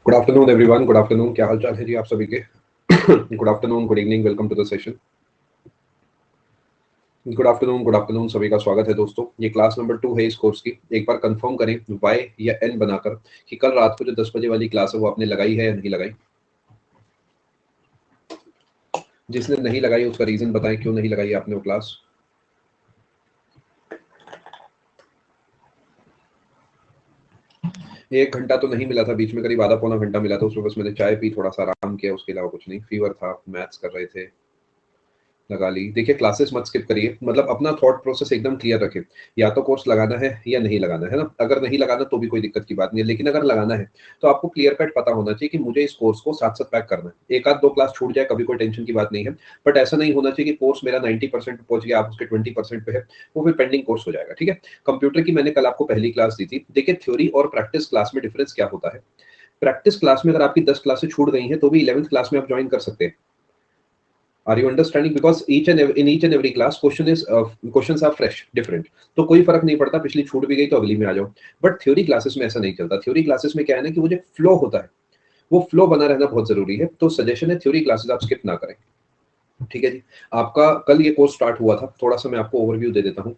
Good afternoon everyone. Good afternoon. क्या हाल चाल है जी आप सभी के? Good afternoon, good evening, welcome to the session. Good afternoon सभी का स्वागत है दोस्तों। ये क्लास नंबर 2 है इस कोर्स की। एक बार कंफर्म करें वाई या एन बनाकर कि कल रात को जो 10 बजे वाली क्लास है वो आपने लगाई है या नहीं लगाई। जिसने नहीं लगाई उसका रीजन बताएं, क्यों नहीं लगाई आपने वो क्लास। एक घंटा तो नहीं मिला था, बीच में करीब आधा पौना घंटा मिला था। उसमें बस मैंने चाय पी, थोड़ा सा आराम किया, उसके अलावा कुछ नहीं। फीवर था, मैथ्स कर रहे थे, लगा ली। देखिए क्लासेस मत स्किप करिए, मतलब अपना थॉट प्रोसेस एकदम क्लियर रखें। या तो कोर्स लगाना है या नहीं लगाना है ना। अगर नहीं लगाना तो भी कोई दिक्कत की बात नहीं है, लेकिन अगर लगाना है तो आपको क्लियर कट पता होना चाहिए कि मुझे इस कोर्स को साथ साथ पैक करना है। एक आध दो क्लास छूट जाए कभी कोई टेंशन की बात नहीं है, बट ऐसा नहीं होना चाहिए कि कोर्स मेरा 90% पे पहुंच गया, आप उसके 20% पे है, वो फिर पेंडिंग कोर्स हो जाएगा। ठीक है। कंप्यूटर की मैंने कल आपको पहली क्लास दी थी। देखिए थ्योरी और प्रैक्टिस क्लास में डिफरेंस क्या होता है। प्रैक्टिस क्लास में अगर आपकी 10 क्लासेस छूट गई हैं तो भी 11th क्लास में आप ज्वाइन कर सकते हैं। Are you understanding? Because in each and every class questions are fresh, different. तो कोई फर्क नहीं पड़ता, पिछली छूट भी गई तो अगली में आ जाओ। बट थ्योरी क्लासेस में ऐसा नहीं चलता। थ्योरी क्लासेस में क्या है ना कि वो जो फ्लो होता है, वो फ्लो बना रहना बहुत जरूरी है। तो सजेशन है थ्योरी क्लासेस आप स्किप ना करें। ठीक है जी। आपका कल ये कोर्स स्टार्ट हुआ था, थोड़ा सा मैं आपको ओवरव्यू दे देता हूँ।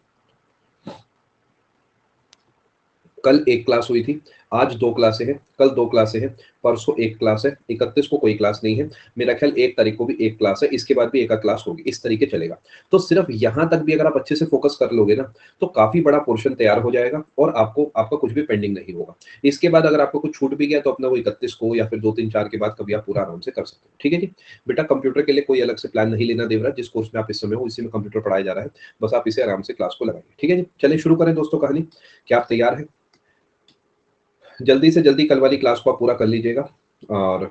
कल एक क्लास हुई थी, आज दो क्लासें हैं, कल दो क्लासें हैं, परसों एक क्लास है, 31 को कोई क्लास नहीं है। मेरा ख्याल 1 तारीख को भी एक क्लास है, इसके बाद भी एक क्लास होगी। इस तरीके चलेगा। तो सिर्फ यहां तक भी अगर आप अच्छे से फोकस कर लोगे ना, तो काफी बड़ा पोर्शन तैयार हो जाएगा और आपको आपका कुछ भी पेंडिंग नहीं होगा। इसके बाद अगर आपको कुछ छूट भी गया तो अपना वो 31 को या फिर 2 3 4 के बाद कभी आप पूरा आराम से कर सकते हो। ठीक है जी। बेटा कंप्यूटर के लिए कोई अलग से प्लान नहीं लेना देवराज। जिस कोर्स में आप इस समय हो इसी में कंप्यूटर पढ़ाया जा रहा है, बस आप इसे आराम से क्लास को लगाइए। ठीक है जी। चलिए शुरू करें दोस्तों कहानी। क्या आप तैयार हैं? जल्दी से जल्दी कल वाली क्लास को आप पूरा कर लीजिएगा। और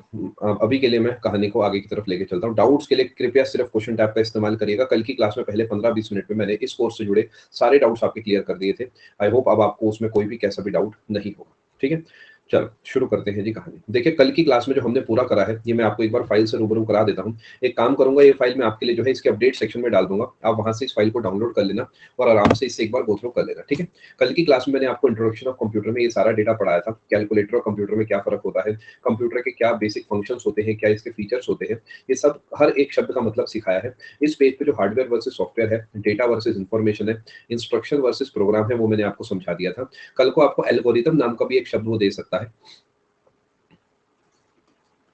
अभी के लिए मैं कहानी को आगे की तरफ लेके चलता हूँ। डाउट्स के लिए कृपया सिर्फ क्वेश्चन टैब का इस्तेमाल करिएगा। कल की क्लास में पहले 15-20 मिनट में मैंने इस कोर्स से जुड़े सारे डाउट्स आपके क्लियर कर दिए थे। आई होप अब आपको उसमें कोई भी कैसा भी डाउट नहीं होगा। ठीक है। चलो शुरू करते हैं जी कहानी। देखिए कल की क्लास में जो हमने पूरा करा है, ये मैं आपको एक बार फाइल से रूबरू करा देता हूँ। एक काम करूंगा, ये फाइल मैं आपके लिए जो है इसके अपडेट सेक्शन में डाल दूंगा। आप वहां से इस फाइल को डाउनलोड कर लेना और आराम से इससे एक बार गो थ्रू कर लेना। ठीक है। कल की क्लास में मैंने आपको इंट्रोडक्शन ऑफ कंप्यूटर में ये सारा डेटा पढ़ाया था। कैलकुलेटर और कंप्यूटर में क्या फर्क होता है, कंप्यूटर के क्या बेसिक फंक्शंस होते हैं, क्या इसके फीचर्स होते हैं, ये सब हर एक शब्द का मतलब सिखाया है। इस पेज पे जो हार्डवेयर वर्सेस सॉफ्टवेयर है, डेटा वर्सेस इंफॉर्मेशन है, इंस्ट्रक्शन वर्सेस प्रोग्राम है, वो मैंने आपको समझा दिया था। कल को आपको एल्गोरिथम नाम का भी एक शब्द वो दे सकता है।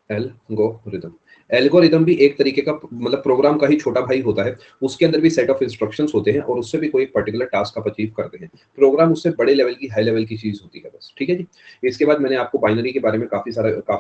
एल्गोरिदम। एल्गोरिदम भी एक तरीके का मतलब प्रोग्राम का ही छोटा भाई होता है। उसके अंदर भी सेट ऑफ इंस्ट्रक्शंस होते हैं और उससे भी कोई एक पर्टिकुलर टास्क आप अचीव करते हैं। प्रोग्राम उससे बड़े लेवल की, हाई लेवल की चीज होती है बस। ठीक है जी। इसके बाद मैंने आपको बाइनरी के बारे में काफी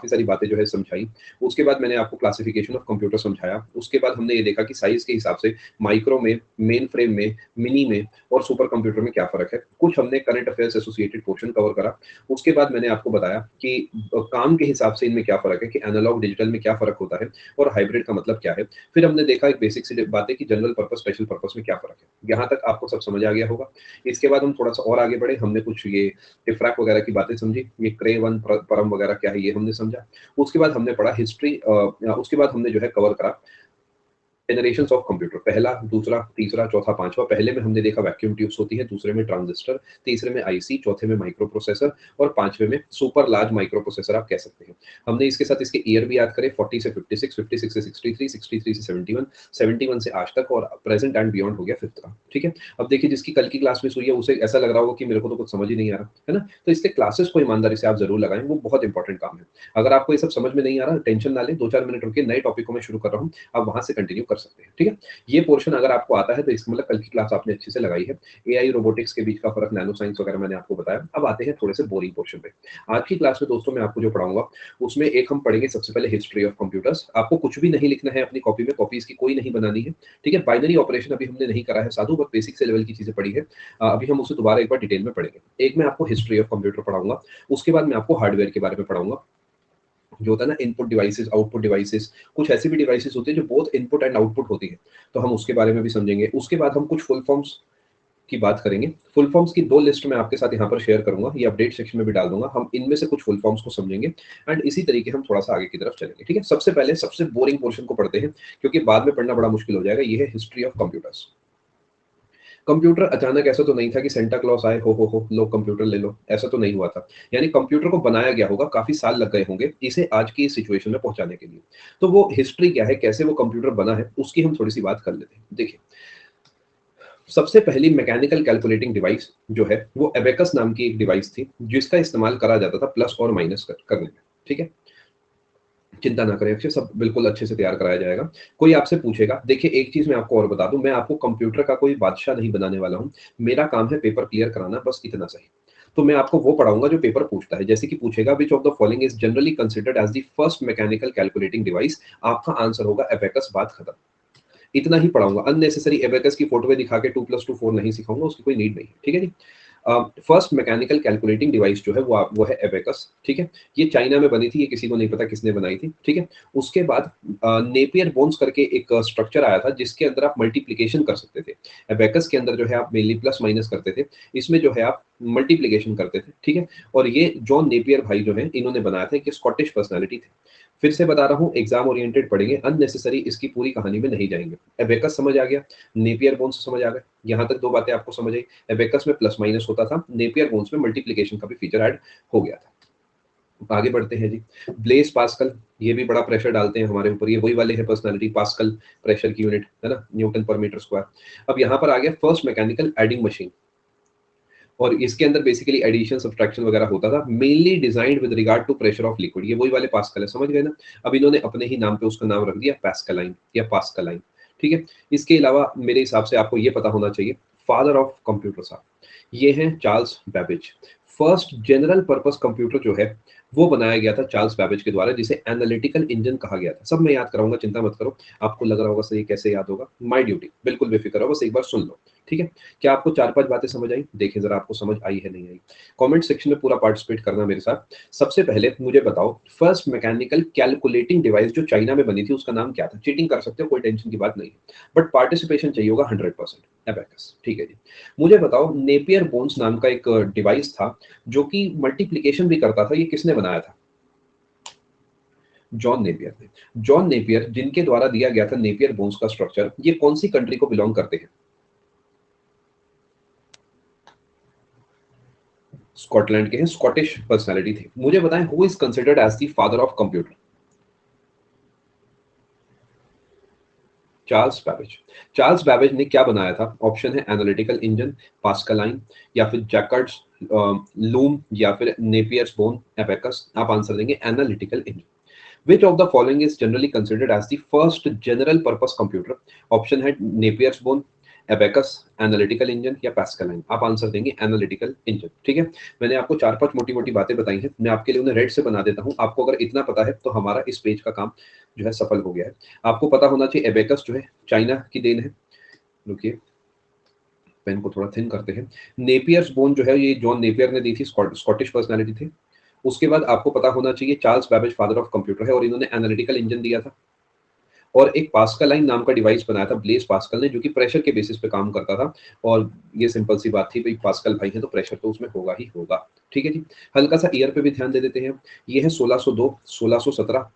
सारी बातें जो है समझाई। उसके बाद मैंने आपको क्लासिफिकेशन ऑफ कंप्यूटर समझाया। उसके बाद हमने ये देखा कि साइज के हिसाब से माइक्रो में, मेन फ्रेम में, मिनी में और सुपर कंप्यूटर में क्या फर्क है। कुछ हमने current affairs associated portion cover करा। उसके बाद मैंने आपको बताया कि काम के हिसाब से इनमें क्या फर्क है, कि एनालॉग डिजिटल में क्या फर्क होता है और हाइब्रिड का मतलब क्या है। फिर हमने देखा एक बेसिक सी बात है कि जनरल पर्पस स्पेशल पर्पस में क्या फर्क है। यहाँ तक आपको सब समझ आ गया होगा। इसके बाद हम थोड़ा सा और आगे बढ़े। हमने कुछ ये टिफ्रैक वगैरह की बातें समझी, ये क्रे वन परम वगैरह क्या है ये हमने समझा। उसके बाद हमने पढ़ा हिस्ट्री। उसके बाद हमने जो है कवर करा जनरेशन ऑफ कंप्यूटर, पहला, दूसरा, तीसरा, चौथा, पांचवा। पहले में हमने देखा वैक्यूम ट्यूब्स होती है, दूसरे में ट्रांजिस्टर, तीसरे में आईसी, चौथे में माइक्रो प्रोसेसर और पांचवे में सुपर लार्ज माइक्रो प्रोसेसर आप कह सकते हैं। हमने इसके साथ इसके ईयर भी याद करे, 40 से 56, 56 से 63, 63 से 71, 71 से आज तक और प्रेजेंट एंड बियॉन्ड हो गया फिफ्थ का। ठीक है। अब देखिए जिसकी कल की क्लास में हुई है उसे ऐसा लग रहा होगा कि मेरे को तो कुछ समझ ही नहीं आ रहा है ना। तो इसके क्लासेस को ईमानदारी से आप जरूर लगाएं, वो बहुत इंपॉर्टेंट काम है। अगर आपको ये सब समझ में नहीं आ रहा, टेंशन ना लें, 2-4 मिनट रुकिए, नए टॉपिक को मैं शुरू कर रहा हूँ, आप वहां से कंटिन्यू कर सकते हैं। ठीक है। ये पोर्शन अगर आपको आता है तो इसका मतलब कल की क्लास आपने अच्छे से लगाई है। एआई रोबोटिक्स के बीच का फर्क, नैनो साइंस वगैरह मैंने आपको बताया। अब आते हैं थोड़े से बोरिंग पोर्शन पे। आज की क्लास में दोस्तों मैं आपको जो पढ़ाऊंगा उसमें एक हम पढ़ेंगे सबसे पहले हिस्ट्री ऑफ कंप्यूटर्स। आपको कुछ भी नहीं लिखना है अपनी कॉपी में, कॉपी इसकी कोई नहीं बनानी है। ठीक है। बाइनरी ऑपरेशन अभी हमने नहीं करा है साधु, बट बेसिक से लेवल की चीजें पढ़ी है। अभी हम उसे दोबारा एक बार डिटेल में पढ़ेंगे। एक मैं आपको हिस्ट्री ऑफ कंप्यूटर पढ़ाऊंगा, उसके बाद मैं आपको हार्डवेयर के बारे में पढ़ाऊंगा। जो होता है ना इनपुट डिवाइसेस, आउटपुट डिवाइसेस, कुछ ऐसी भी डिवाइसेस होती है जो बोथ इनपुट एंड आउटपुट होती है, तो हम उसके बारे में भी समझेंगे। उसके बाद हम कुछ फुल फॉर्म्स की बात करेंगे। फुल फॉर्म्स की दो लिस्ट मैं आपके साथ यहाँ पर शेयर करूंगा, ये अपडेट सेक्शन में भी डाल दूंगा। हम इनमें से कुछ फुल फॉर्म्स को समझेंगे एंड इसी तरीके हम थोड़ा सा आगे की तरफ चलेंगे। ठीक है। सबसे पहले सबसे बोरिंग पोर्शन को पढ़ते हैं, क्योंकि बाद में पढ़ना बड़ा मुश्किल हो जाएगा। ये है हिस्ट्री ऑफ कंप्यूटर्स। कंप्यूटर अचानक ऐसा तो नहीं था कि सेंटा क्लॉस आए, हो लो कंप्यूटर ले लो, ऐसा तो नहीं हुआ था। यानी कंप्यूटर को बनाया गया होगा, काफी साल लग गए होंगे इसे आज की सिचुएशन में पहुंचाने के लिए। तो वो हिस्ट्री क्या है, कैसे वो कंप्यूटर बना है, उसकी हम थोड़ी सी बात कर लेते हैं। देखिए, सबसे पहली मैकेनिकल कैलकुलेटिंग डिवाइस जो है वो एबेकस नाम की एक डिवाइस थी, जिसका इस्तेमाल करा जाता था प्लस और माइनस करने में। ठीक है, चिंता ना करें अक्षय, सब बिल्कुल अच्छे से तैयार कराया जाएगा। कोई आपसे पूछेगा, देखिए एक चीज मैं आपको और बता दूं, मैं आपको कंप्यूटर का कोई बादशाह नहीं बनाने वाला हूं। मेरा काम है पेपर क्लियर कराना, बस इतना सही। तो मैं आपको वो पढ़ाऊंगा जो पेपर पूछता है। जैसे कि पूछेगा which of the following is generally considered as the first mechanical calculating device, आपका आंसर होगा एबेकस, बात खत्म। इतना ही पढ़ाऊंगा, अननेसेसरी एबेकस की फोटो दिखा के 2+2 4 नहीं सिखाऊंगा, उसकी कोई नीड नहीं है। ठीक है जी। फर्स्ट मैकेनिकल कैलकुलेटिंग डिवाइस जो है वो है एबेकस। ठीक है, ये चाइना में बनी थी, ये किसी को नहीं पता किसने बनाई थी। ठीक है, उसके बाद नेपियर बोन्स करके एक स्ट्रक्चर आया था जिसके अंदर आप मल्टीप्लीकेशन कर सकते थे। एबेकस के अंदर जो है आप मेनली प्लस माइनस करते थे, इसमें जो है आप मल्टीप्लीकेशन करते थे। ठीक है, और ये जॉन नेपियर भाई जो है इन्होंने बनाया था, कि स्कॉटिश पर्सनैलिटी थे। फिर से बता रहा हूँ, एग्जाम ओरिएंटेड पढ़ेंगे, अननेसेसरी इसकी पूरी कहानी में नहीं जाएंगे। एबेकस समझ आ गया, नेपियर बोन्स समझ आ गए, यहाँ तक दो बातें आपको समझ आई। एबेकस में प्लस माइनस होता था, नेपियर बोन्स में मल्टीप्लिकेशन का भी फीचर ऐड हो गया था। आगे बढ़ते हैं जी। ब्लेस पास्कल, ये भी बड़ा प्रेशर डालते हैं हमारे ऊपर, ये वही वाले है पर्सनालिटी, पास्कल प्रेशर की यूनिट है ना, न्यूटन पर मीटर स्क्वायर। अब यहाँ पर आ गया फर्स्ट मैकेनिकल एडिंग मशीन, और इसके अंदर बेसिकली एडिशन सब्ट्रैक्शन वगैरह होता था, mainly designed with regard to pressure of liquid. ये वही वाले पास्कल है, समझ गए ना। अब इन्होंने अपने ही नाम पे उसका नाम रख दिया पास्कलाइन या पास्कलाइन। ठीक है, इसके अलावा मेरे हिसाब से आपको ये पता होना चाहिए, फादर ऑफ कंप्यूटर साहब ये हैं Charles Babbage. First general purpose computer जो है वो बनाया गया था चार्ल्स बैबेज के द्वारा, जिसे एनालिटिकल इंजन कहा गया था। सब मैं याद कराऊंगा, चिंता मत करो। आपको लग रहा होगा सर ये कैसे याद होगा, माय ड्यूटी, बिल्कुल बेफिक्र हो, बस एक बार सुन लो। ठीक है, क्या आपको 4-5 बातें समझ आई? देखिए जरा आपको समझ आई है नहीं आई। कमेंट सेक्शन में पूरा पार्टिसिपेट करना मेरे साथ। सबसे पहले मुझे बताओ, फर्स्ट मैकेनिकल कैलकुलेटिंग डिवाइस जो चाइना में बनी थी उसका नाम क्या था? चीटिंग कर सकते हो, कोई टेंशन की बात नहीं है, बट पार्टिसिपेशन चाहिए होगा 100%। एबेकस, ठीक है जी। मुझे बताओ, नेपियर बोन्स नाम का एक डिवाइस था जो कि मल्टीप्लिकेशन भी करता था, ये किसने बनाया था? जॉन नेपियर ने। जॉन नेपियर, जिनके द्वारा दिया गया था नेपियर बोन्स का स्ट्रक्चर, ये कौन सी कंट्री को बिलोंग करते हैं? स्कॉटलैंड के हैं, स्कॉटिश पर्सनालिटी थे। मुझे बताएं, who is considered as the father of computer? Charles Babbage. Charles Babbage ने क्या बनाया था? ऑप्शन है एनालिटिकल इंजन, पास्कलाइन, या फिर जैकर्ड्स लूम, या फिर नेपियर्स बोन, एबेकस। आप आंसर देंगे analytical engine. Which of the following is generally considered as the first general purpose computer? Option है Napier's bone, abacus, analytical engine या पास्कलाइन। आप आंसर देंगे एनालिटिकल इंजन। ठीक है, मैंने आपको 4-5 मोटी मोटी बातें बताई हैं, मैं आपके लिए उन्हें रेड से बना देता हूं। आपको अगर इतना पता है तो हमारा इस पेज का काम जो है सफल हो गया है। आपको पता होना चाहिए एबेकस जो है चाइना की देन है। रुकिए, पेन को थोड़ा थिन करते हैं। नेपियर्स बोन जो है ये जॉन नेपियर ने दी थी, स्कॉटिश पर्सनालिटी थे। उसके बाद आपको पता होना चाहिए Charles Babbage father of computer है, और इन्होंने एनालिटिकल इंजन दिया था। और एक पास्कलाइन नाम का डिवाइस बनाया था ब्लेस पास्कल ने, जो कि प्रेशर के बेसिस पे काम करता था। और ये सिंपल सी बात थी भाई, पास्कल भाई है तो प्रेशर तो उसमें होगा ही होगा। ठीक है जी। हल्का सा ईयर पे भी ध्यान दे देते हैं। ये है 1602, 1617,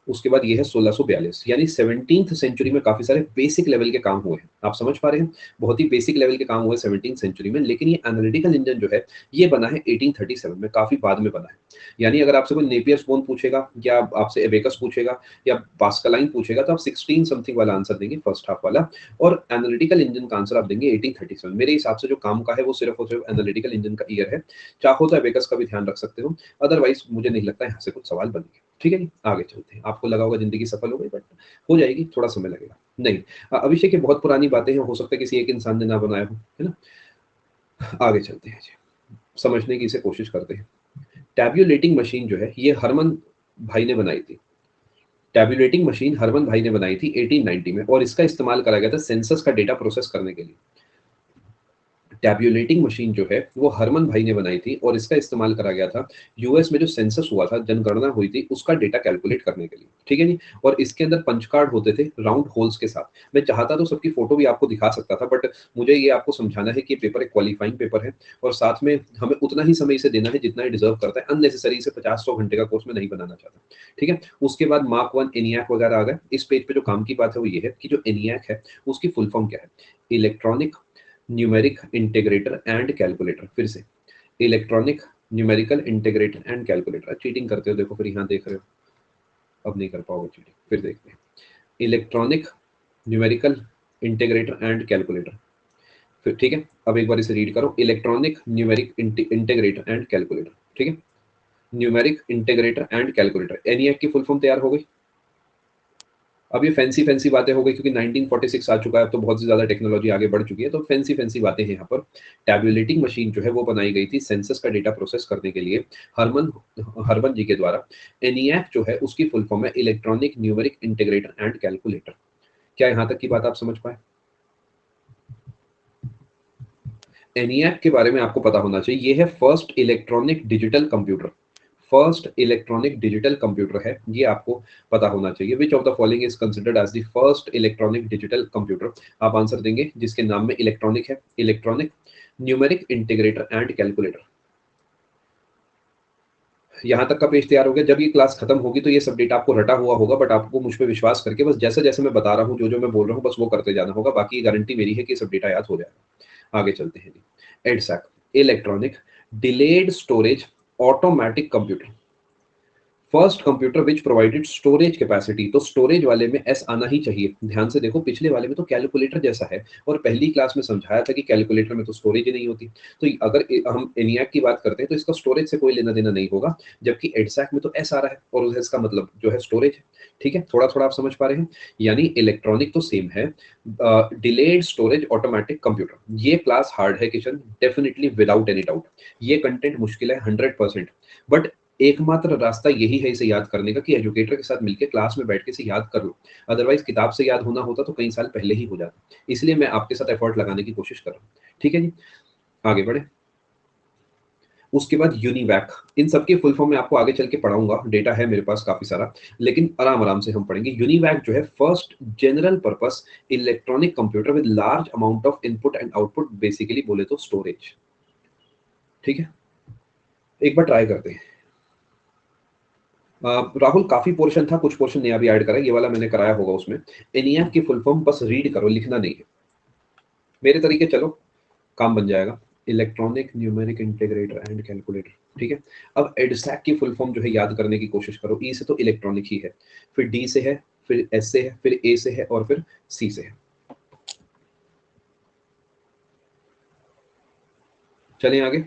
उसके बाद ये है 1642। यानी 17th सेंचुरी में काफी सारे बेसिक लेवल के काम हुए हैं। आप समझ पा रहे हैं, बहुत ही बेसिक लेवल के काम हुए 17th सेंचुरी में। लेकिन ये एनालिटिकल इंजन जो है ये बना है 1837 में, काफी बाद में बना है। यानी अगर आपसे कोई नेपियर बोन पूछेगा, या आपसे एबेकस पूछेगा, या पास्कलाइन पूछेगा, तो आप 16 समथिंग वाला आंसर देंगे, फर्स्ट हाफ वाला। और एनालिटिकल इंजन का आंसर आप देंगे 1837। मेरे हिसाब से जो काम का है वो सिर्फ और सिर्फ एनालिटिकल इंजन का ईयर है। चाहो तो एबेकस का भी ध्यान रख सकते हो, अदरवाइज मुझे नहीं लगता यहाँ से कुछ सवाल बनेंगे। ठीक है जी, आगे चलते हैं। आपको लगा होगा जिंदगी सफल हो गई, बट हो जाएगी, थोड़ा समय लगेगा। नहीं, अभिषेक ये बहुत पुरानी बातें हैं, हो सकता है किसी एक इंसान ने ना बनाया हो, है ना। आगे चलते हैं जी, समझने की इसे कोशिश करते हैं। टैब्यूलेटिंग मशीन जो है ये हरमन भाई ने बनाई थी। टैब्यूलेटिंग मशीन हरमन भाई ने बनाई थी 1890 में, और इसका इस्तेमाल करा गया था सेंसस का डेटा प्रोसेस करने के लिए। टैब्यूलेटिंग मशीन जो है वो हरमन भाई ने बनाई थी, और इसका इस्तेमाल करा गया था यूएस में जो सेंसस हुआ था, जनगणना हुई थी, उसका डेटा कैलकुलेट करने के लिए। ठीक है जी। और इसके अंदर पंच कार्ड होते थे राउंड होल्स के साथ। मैं चाहता तो सबकी फोटो भी आपको दिखा सकता था, बट मुझे ये आपको समझाना है कि पेपर एक क्वालिफाइंग पेपर है, और साथ में हमें उतना ही समय इसे देना है जितना ये डिजर्व करता है। अननेसेसरी इसे 50-100 घंटे का कोर्स में नहीं बनाना चाहता। ठीक है, उसके बाद मार्क 1 एनियाक वगैरह आ गए। इस पेज पे जो काम की बात है वो ये है कि जो एनियाक है उसकी फुल फॉर्म क्या है? Electronic numeric integrator and calculator. फिर से electronic numerical integrator and calculator. Cheating करते हो देखो, फिर यहाँ देख रहे हो, अब नहीं कर पाओगे चीटिंग। फिर देखते हैं electronic numerical integrator and calculator. फिर ठीक है, अब एक बार इसे रीड करो, electronic numeric integrator and calculator. ठीक है, numeric integrator and calculator, NEF की फुल फॉर्म तैयार हो गई। अब ये फैंसी फैंसी बातें हो गई क्योंकि 1946 आ चुका है, अब तो बहुत ज़्यादा टेक्नोलॉजी आगे बढ़ चुकी है, तो फैंसी फैंसी बातें हैं यहाँ पर। टैबुलेटिंग मशीन जो है वो बनाई गई थी सेंसस का डेटा प्रोसेस करने के लिए हरमन हरमन जी के द्वारा। एनईएफ जो है उसकी फुल फॉर्म है electronic numeric integrator and calculator. क्या यहाँ तक की बात आप समझ पाए? एनईएफ के बारे में आपको पता होना चाहिए, ये है first electronic digital computer. First electronic digital computer है, ये आपको पता होना चाहिए। Which of the following is considered as the first electronic digital computer? आप आंसर देंगे जिसके नाम में इलेक्ट्रॉनिक है, electronic numeric integrator and calculator. यहाँ तक का पेज तैयार हो गया। जब ये क्लास खत्म होगी तो ये सब डेटा आपको रटा हुआ होगा, बट आपको मुझ पे विश्वास करके बस जैसे जैसे मैं बता रहा हूँ, जो जो मैं बोल रहा हूँ, बस वो करते जाना होगा। बाकी गारंटी मेरी है कि सब डेटा याद हो जाएगा। आगे चलते हैं जी। EDSAC electronic delay storage automatic computer, first computer which provided storage capacity. तो स्टोरेज वाले में एस आना ही चाहिए। ध्यान से देखो, पिछले वाले में तो कैलकुलेटर जैसा है, और पहली क्लास में समझाया था कि कैलकुलेटर में तो स्टोरेज ही नहीं होती। तो अगर हम एनियाक की बात करते हैं तो इसका स्टोरेज से कोई लेना देना नहीं होगा, जबकि एडसैक में तो एस आ रहा है और उस का मतलब जो है स्टोरेज है। ठीक है, थोड़ा थोड़ा आप समझ पा रहे हैं। यानी इलेक्ट्रॉनिक तो सेम है, डिलेड स्टोरेज ऑटोमेटिक कंप्यूटर। ये क्लास हार्ड है Kishan, definitely without any doubt. ये कंटेंट मुश्किल है 100%, बट एकमात्र रास्ता यही है इसे याद करने का कि एजुकेटर के साथ मिलकर क्लास में बैठ के इसे याद कर लो। अदरवाइज किताब से याद होना होता तो कई साल पहले ही हो जाता। इसलिए मैं आपके साथ एफर्ट लगाने की कोशिश कर रहा हूँ। ठीक है जी, आगे बढ़े। उसके बाद यूनिवैक, इन सबकी फुल फॉर्म में आपको आगे चल के पढ़ाऊंगा, डेटा है मेरे पास काफी सारा, लेकिन आराम आराम से हम पढ़ेंगे। यूनिवैक जो है first general purpose electronic computer with large amount of input and output, basically बोले तो स्टोरेज। ठीक है, एक बार ट्राई करते हैं। राहुल काफी पोर्शन था, कुछ पोर्शन नया भी ऐड करा, ये वाला मैंने कराया होगा उसमें। एनईएफ की फुल फॉर्म बस रीड करो, लिखना नहीं है। मेरे तरीके चलो, काम बन जाएगा। Electronic numeric integrator and calculator. ठीक है, अब एडसैक की फुल फॉर्म जो है याद करने की कोशिश करो। ई से तो इलेक्ट्रॉनिक ही है, फिर डी से है, फिर एस से है, फिर ए से है, और फिर सी से है। चलें आगे।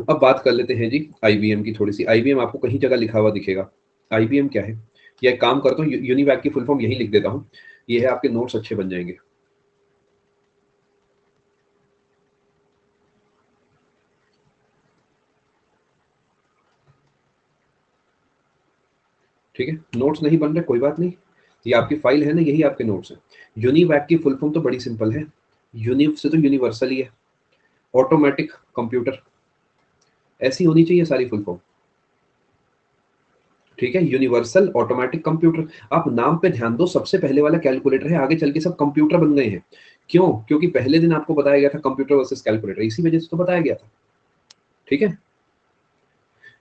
अब बात कर लेते हैं जी आईबीएम की थोड़ी सी। आईबीएम आपको कहीं जगह लिखा हुआ दिखेगा। आईबीएम क्या है, या एक काम करता हूँ, यूनिवैक की फुल फॉर्म यही लिख देता हूँ, ये है, आपके नोट्स अच्छे बन जाएंगे। ठीक है, नोट्स नहीं बन रहे कोई बात नहीं, ये आपकी फाइल है ना, यही आपके नोट्स हैं। यूनिवैक की फुल फॉर्म तो बड़ी सिंपल है, यूनिव से तो यूनिवर्सल ही है, ऑटोमेटिक कंप्यूटर, ऐसी होनी चाहिए सारी फुल फॉर्म। ठीक है, यूनिवर्सल ऑटोमेटिक कंप्यूटर। आप नाम पे ध्यान दो, सबसे पहले वाला कैलकुलेटर है, आगे चल के सब कंप्यूटर बन गए हैं। क्यों? क्योंकि पहले दिन आपको बताया गया था कंप्यूटर वर्सेस कैलकुलेटर, इसी वजह से तो बताया गया था। ठीक है,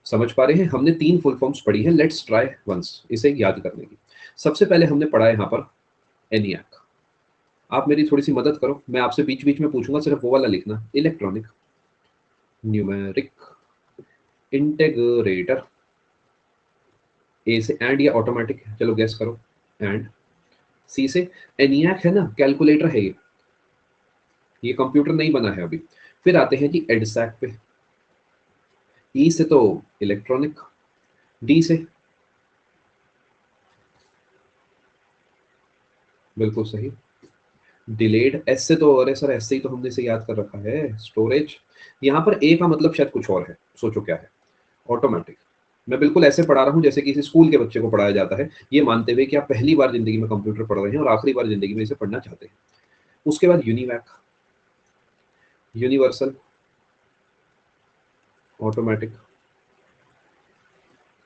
समझ पा रहे हैं? हमने 3 फुल फॉर्म्स पढ़ी है, लेट्स ट्राई वंस इसे याद करने की। सबसे पहले हमने पढ़ा है यहाँ पर एनियाक। आप मेरी थोड़ी सी मदद करो, मैं आपसे बीच बीच में पूछूंगा, सिर्फ वो वाला लिखना, इलेक्ट्रॉनिक न्यूमेरिक इंटीग्रेटर। ए से एंड या ऑटोमेटिक, चलो गैस करो, एंड। सी से एनियाक है ना, कैलकुलेटर है ये कंप्यूटर नहीं बना है अभी। फिर आते हैं जी एडसैक पे। ई से तो इलेक्ट्रॉनिक, डी से बिल्कुल सही, डिलेड। एस से तो, अरे सर एस से ही तो हमने इसे याद कर रखा है, स्टोरेज। यहाँ पर ए का मतलब शायद कुछ और है, सोचो क्या है? ऑटोमेटिक। मैं बिल्कुल ऐसे पढ़ा रहा हूँ जैसे किसी स्कूल के बच्चे को पढ़ाया जाता है, ये मानते हुए कि आप पहली बार जिंदगी में कंप्यूटर पढ़ रहे हैं और आखिरी बार जिंदगी में इसे पढ़ना चाहते हैं। उसके बाद यूनिवैक, यूनिवर्सल ऑटोमेटिक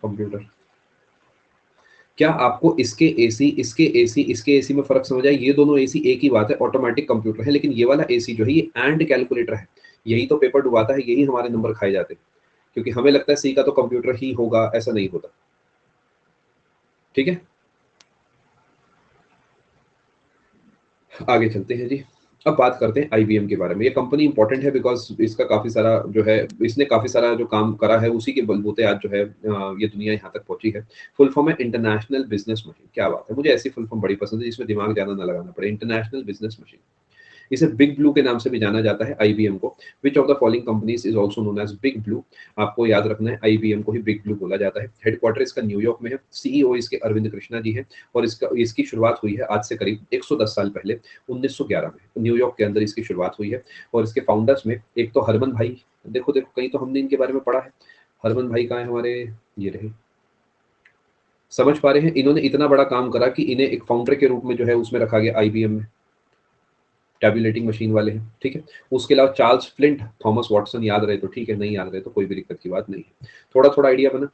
कंप्यूटर। क्या आपको इसके एसी, इसके एसी, इसके एसी में फर्क समझ आया? ये दोनों एसी एक ही बात है, ऑटोमेटिक कंप्यूटर है, लेकिन ये वाला एसी जो है ये एंड कैलकुलेटर है। यही तो पेपर डुबाता है, यही हमारे नंबर खाए जाते हैं, क्योंकि हमें लगता है सी का तो कंप्यूटर ही होगा, ऐसा नहीं होता। ठीक है, आगे चलते हैं जी। अब बात करते हैं आईबीएम के बारे में। ये कंपनी इंपॉर्टेंट है बिकॉज़ इसका काफ़ी सारा जो है, इसने काफ़ी सारा जो काम करा है, उसी के बलबूते आज जो है ये दुनिया यहाँ तक पहुँची है। फुल फॉर्म है इंटरनेशनल बिज़नेस मशीन। क्या बात है! मुझे ऐसी फुल फॉर्म बड़ी पसंद है जिसमें दिमाग ज़्यादा ना लगाना पड़े। International business machine. इसे बिग ब्लू के नाम से भी जाना जाता है आईबीएम को। Which of the following companies is also known as big blue? आपको याद रखना है, आईबीएम को ही बिग ब्लू बोला जाता है। हेडक्वार्टर इसका न्यूयॉर्क में है। सीईओ इसके अरविंद कृष्णा जी हैं और इसकी शुरुआत हुई है आज से करीब 110 साल पहले 1911 में न्यूयॉर्क के अंदर इसकी शुरुआत हुई है। और इसके फाउंडर्स में एक तो हरमन भाई, देखो देखो कहीं तो हमने इनके बारे में पढ़ा है। हरमन भाई कहाँ है हमारे? ये रहे। समझ पा रहे हैं, इन्होंने इतना बड़ा काम करा कि इन्हें एक फाउंडर के रूप में जो है उसमें रखा गया आईबीएम में। टैबुलेटिंग मशीन वाले हैं, ठीक है। उसके अलावा चार्ल्स फ्लिंट, थॉमस वॉटसन, याद रहे तो ठीक है, नहीं याद रहे तो कोई भी दिक्कत की बात नहीं है। थोड़ा थोड़ा आइडिया बना।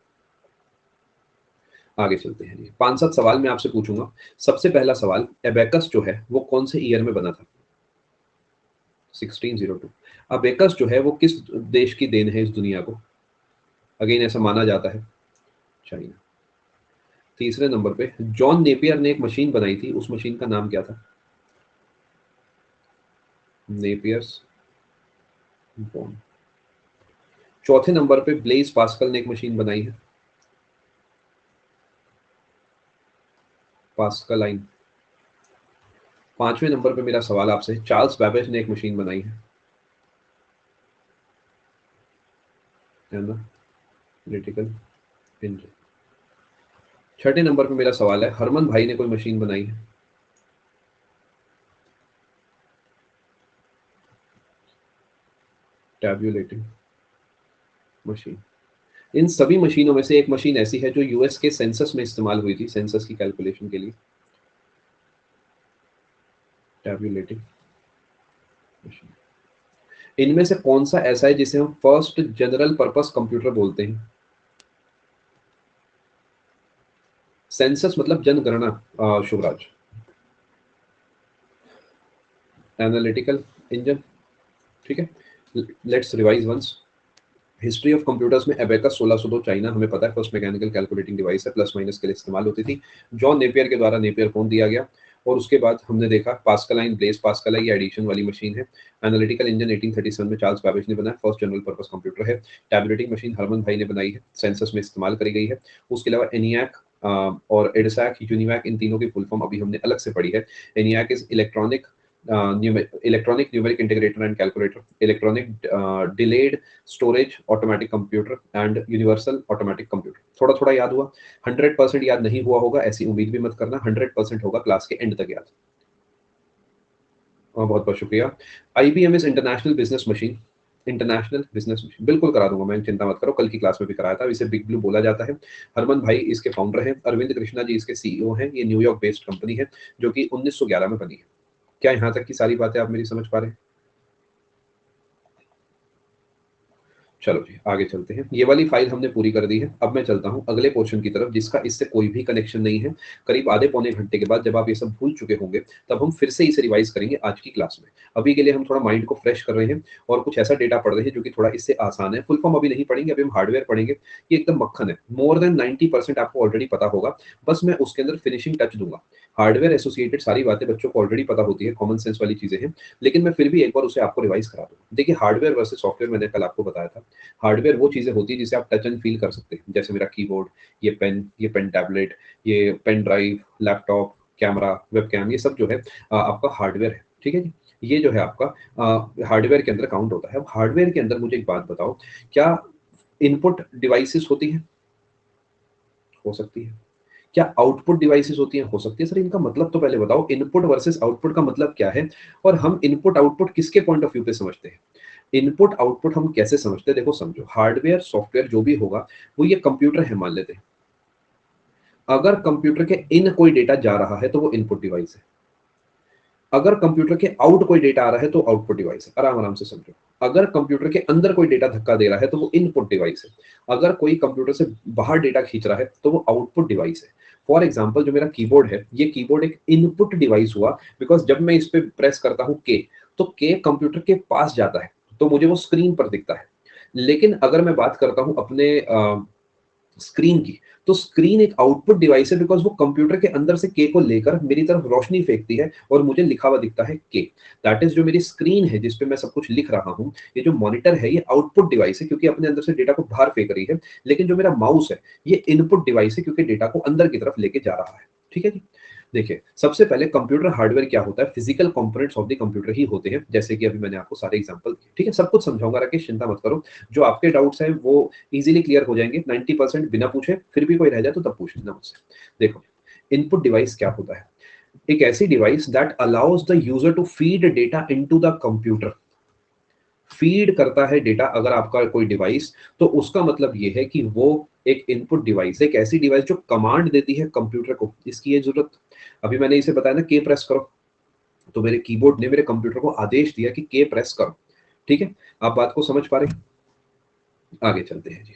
आगे चलते हैं जी। 5-7 सवाल मैं आपसे पूछूंगा। सबसे पहला सवाल, एबेकस जो है वो कौन से ईयर में बना था? 1602। अबेकस जो है वो किस देश की देन है इस दुनिया को? अगेन ऐसा माना जाता है, चाइना। तीसरे नंबर पे जॉन नेपियर ने एक मशीन बनाई थी, उस मशीन का नाम क्या था? नेपियर्स बॉन। चौथे नंबर पे ब्लेज पास्कल ने एक मशीन बनाई है, पास्कल लाइन। पांचवें नंबर पे मेरा सवाल आपसे, चार्ल्स बैबेज ने एक मशीन बनाई है ना, एनालिटिकल इंजन। छठे नंबर पे मेरा सवाल है, हरमन भाई ने कोई मशीन बनाई है? टैब्यूलेटिंग मशीन। इन सभी मशीनों में से एक मशीन ऐसी है जो यूएस के सेंसस में इस्तेमाल हुई थी, सेंसस की कैलकुलेशन के लिए। टैब्यूलेटिंग मशीन। इनमें से कौन सा ऐसा है जिसे हम फर्स्ट जनरल पर्पस कंप्यूटर बोलते हैं? सेंसस मतलब जनगणना, शुभराज। एनालिटिकल इंजन, ठीक है। Let's revise once. History of computers में एबेकस 1602 चाइना, हमें पता है, फर्स्ट मैकेनिकल कैलकुलेटिंग डिवाइस है, प्लस माइनस के लिए इस्तेमाल होती थी। जॉन नेपियर के द्वारा नेपियर फोन दिया गया। और उसके बाद हमने देखा पास्कलाइन, ब्लेस पास्कल है, ये एडिशन वाली मशीन है। एनालिटिकल इंजन 1837 में चार्ल्स बैबेज ने बनाया, फर्स्ट जनरल पर्पस कंप्यूटर है। टैबलेटिंग मशीन हरमन भाई ने बनाई है, सेंसस में इस्तेमाल करी गई है। उसके अलावा एनियाक और एडसैक, यूनिवैक, इन तीनों की फुल फॉर्म अभी हमने अलग से पढ़ी है। ENIAC is electronic electronic numeric integrator and calculator, electronic delay storage automatic computer and universal automatic computer. थोड़ा थोड़ा याद हुआ, 100% याद नहीं हुआ होगा ऐसी उम्मीद भी मत करना, 100% होगा क्लास के एंड तक याद। बहुत बहुत शुक्रिया। IBM is international business machine. International business machine बिल्कुल करा दूंगा मैं, चिंता मत करो, कल की क्लास में भी कराया था। इसे बिग ब्लू बोला जाता है। हरमन भाई इसके फाउंडर हैं, अरविंद कृष्णा जी इसके सीईओ हैं। ये न्यूयॉर्क बेस्ड कंपनी है जो कि 1911 में बनी है। क्या यहाँ तक की सारी बातें आप मेरी समझ पा रहे हैं? चलो जी आगे चलते हैं। ये वाली फाइल हमने पूरी कर दी है। अब मैं चलता हूँ अगले पोर्शन की तरफ जिसका इससे कोई भी कनेक्शन नहीं है। करीब आधे पौने घंटे के बाद जब आप ये सब भूल चुके होंगे तब हम फिर से इसे रिवाइज करेंगे आज की क्लास में। अभी के लिए हम थोड़ा माइंड को फ्रेश कर रहे हैं और कुछ ऐसा डेटा पढ़ रहे हैं जो कि थोड़ा इससे आसान है। फुल फॉर्म अभी नहीं पढ़ेंगे, अभी हम हार्डवेयर पढ़ेंगे। ये एकदम मक्खन है, मोर देन 90% आपको ऑलरेडी पता होगा, बस मैं उसके अंदर फिनिशिंग टच दूंगा। हार्डवेयर एसोसिएटेड सारी बातें बच्चों को ऑलरेडी पता होती है, कॉमन सेंस वाली चीजें हैं, लेकिन मैं फिर भी एक बार उसे आपको रिवाइज करा दूंगा। देखिए, हार्डवेयर वर्सेस सॉफ्टवेयर मैंने कल आपको बताया था। हार्डवेयर वो चीजें होती है जिसे आप टच एंड फील कर सकते हैं, जैसे मेरा कीबोर्ड, ये पेन टैबलेट, ये pen drive, laptop, camera, webcam, ये सब जो है आपका हार्डवेयर है, ठीक है जी। ये जो है आपका हार्डवेयर के अंदर काउंट होता है। अब हार्डवेयर के अंदर मुझे एक बात बताओ, क्या इनपुट डिवाइसेस होती हैं? हो सकती है। क्या आउटपुट डिवाइसेस होती हैं? हो सकती है। सर इनका मतलब तो पहले बताओ, इनपुट वर्सेस आउटपुट का मतलब क्या है, और हम इनपुट आउटपुट किसके पॉइंट ऑफ व्यू पे समझते हैं? इनपुट आउटपुट हम कैसे समझते हैं? देखो समझो, हार्डवेयर सॉफ्टवेयर जो भी होगा वो ये कंप्यूटर है मान लेते हैं। अगर कंप्यूटर के इन कोई डेटा जा रहा है तो वो इनपुट डिवाइस है। अगर कंप्यूटर के आउट कोई डेटा आ रहा है तो आउटपुट डिवाइस है। आराम आराम से समझो। अगर कंप्यूटर के अंदर कोई डेटा धक्का दे रहा है तो वो इनपुट डिवाइस है। अगर कोई कंप्यूटर से बाहर डेटा खींच रहा है तो वो आउटपुट डिवाइस है। फॉर एग्जाम्पल, जो मेरा कीबोर्ड है, ये कीबोर्ड एक इनपुट डिवाइस हुआ, बिकॉज जब मैं इस पे प्रेस करता हूँ के, तो के कंप्यूटर के पास जाता है तो मुझे वो स्क्रीन पर दिखता है। लेकिन अगर मैं बात करता हूँ अपने स्क्रीन की। तो स्क्रीन एक आउटपुट डिवाइस है बिकॉज वो कंप्यूटर के अंदर से के को लेकर मेरी तरफ रोशनी फेंकती है और मुझे लिखा हुआ दिखता है के। दैट इज जो मेरी स्क्रीन है जिसपे मैं सब कुछ लिख रहा हूँ। ये जो मॉनिटर है ये आउटपुट डिवाइस है क्योंकि अपने अंदर से डेटा को बाहर फेंक रही है। लेकिन जो मेरा माउस है ये इनपुट डिवाइस है क्योंकि डेटा को अंदर की तरफ लेके जा रहा है। ठीक है जी। देखिए, सबसे पहले कंप्यूटर हार्डवेयर क्या होता है, physical components of the computer ही होते हैं, जैसे कि अभी मैंने आपको सारे एग्जांपल दिए। ठीक है, सब कुछ समझाऊंगा, राकेश चिंता मत करो। जो आपके डाउट्स हैं वो इजीली क्लियर हो जाएंगे 90% बिना पूछे। फिर भी कोई रह जाए तो तब पूछ लेना मुझसे। देखो, इनपुट डिवाइस क्या होता है? एक ऐसी device that allows the user to feed data into the computer. Feed करता है डेटा अगर आपका कोई डिवाइस, तो उसका मतलब ये है कि वो एक इनपुट डिवाइस है, एक ऐसी डिवाइस जो कमांड देती है कंप्यूटर को। इसकी ये जरूरत, अभी मैंने इसे बताया ना के प्रेस करो, तो मेरे कीबोर्ड ने मेरे कंप्यूटर को आदेश दिया कि के प्रेस करो। ठीक है, आप बात को समझ पा रहे हैं? आगे चलते हैं जी।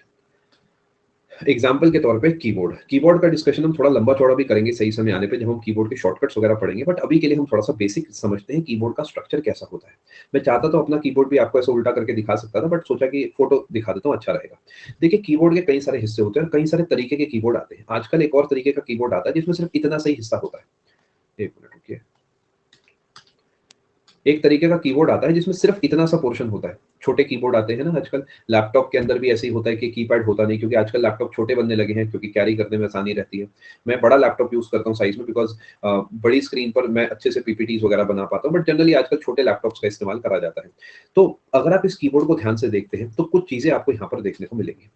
एग्जाम्पल के तौर पे कीबोर्ड। कीबोर्ड का डिस्कशन हम थोड़ा लंबा चौड़ा भी करेंगे सही समय आने पे, जब हम कीबोर्ड के शॉर्टकट्स वगैरह पढ़ेंगे। बट अभी के लिए हम थोड़ा सा बेसिक समझते हैं कीबोर्ड का स्ट्रक्चर कैसा होता है। मैं चाहता तो अपना कीबोर्ड भी आपको ऐसे उल्टा करके दिखा सकता था, बट सोचा कि फोटो दिखा देता हूँ, अच्छा रहेगा। देखिए, कीबोर्ड के कई सारे हिस्से होते हैं और कई सारे तरीके के कीबोर्ड आते हैं। आजकल एक और तरीके का कीबोर्ड आता है जिसमें सिर्फ इतना सही हिस्सा होता है। एक मिनट रुकिए। एक तरीके का कीबोर्ड आता है जिसमें सिर्फ इतना सा पोर्शन होता है। छोटे कीबोर्ड आते हैं ना आजकल, लैपटॉप के अंदर भी ऐसे ही होता है कि कीपैड होता नहीं, क्योंकि आजकल लैपटॉप छोटे बनने लगे हैं क्योंकि कैरी करने में आसानी रहती है। मैं बड़ा लैपटॉप यूज करता हूँ साइज में, बिकॉज बड़ी स्क्रीन पर मैं अच्छे से पीपीटीज वगैरह बना पाता हूँ। बट जनरली आजकल छोटे लैपटॉप्स का इस्तेमाल करा जाता है। तो अगर आप इस कीबोर्ड को ध्यान से देखते हैं तो कुछ चीजें आपको यहाँ पर देखने को मिलेंगी।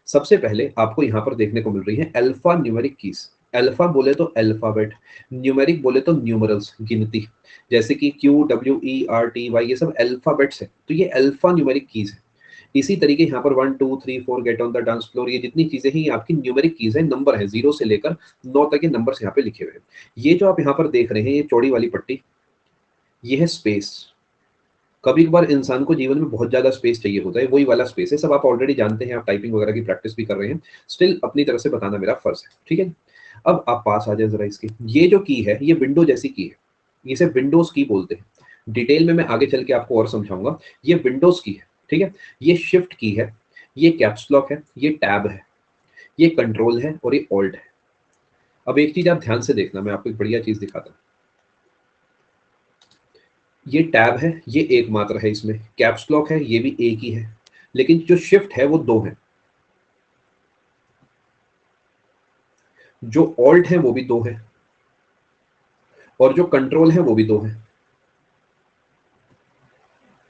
सबसे पहले आपको यहाँ पर देखने को मिल रही है अल्फा न्यूमेरिक कीज। अल्फा बोले तो अल्फाबेट, न्यूमेरिक बोले तो न्यूमरल्स, गिनती। जैसे कि QWERTY, ये सब अल्फाबेट्स है, तो ये अल्फा न्यूमेरिक कीज है। इसी तरीके यहाँ पर 1 2 3 4 get on the dance floor, ये जितनी चीजें हैं ये आपकी न्यूमेरिक कीज है, नंबर है, 0 से लेकर 9 तक के नंबर्स यहाँ पे लिखे हुए हैं। ये जो आप यहाँ पर देख रहे हैं, ये चौड़ी वाली पट्टी, ये है स्पेस। कभी कभार इंसान को जीवन में बहुत ज्यादा स्पेस चाहिए होता है, वही वाला स्पेस है। सब आप ऑलरेडी जानते हैं, आप टाइपिंग वगैरह की प्रैक्टिस भी कर रहे हैं। स्टिल अपनी तरफ से बताना मेरा फर्ज है। ठीक है, अब आप पास आ जाए जरा इसकी। ये जो की है ये विंडो जैसी की है, इसे विंडोज की बोलते हैं। डिटेल में मैं आगे चल के आपको और समझाऊंगा। ये विंडोज की है। ठीक है, ये शिफ्ट की है, ये कैप्स लॉक है, ये टैब है, ये कंट्रोल है और ये ऑल्ट है। अब एक चीज आप ध्यान से देखना, मैं आपको एक बढ़िया चीज दिखाता हूँ। ये टैब है, ये एक मात्र है, इसमें कैप्स लॉक है, ये भी एक ही है। लेकिन जो शिफ्ट है वो दो है, जो ऑल्ट है वो भी दो है, और जो कंट्रोल है वो भी दो है।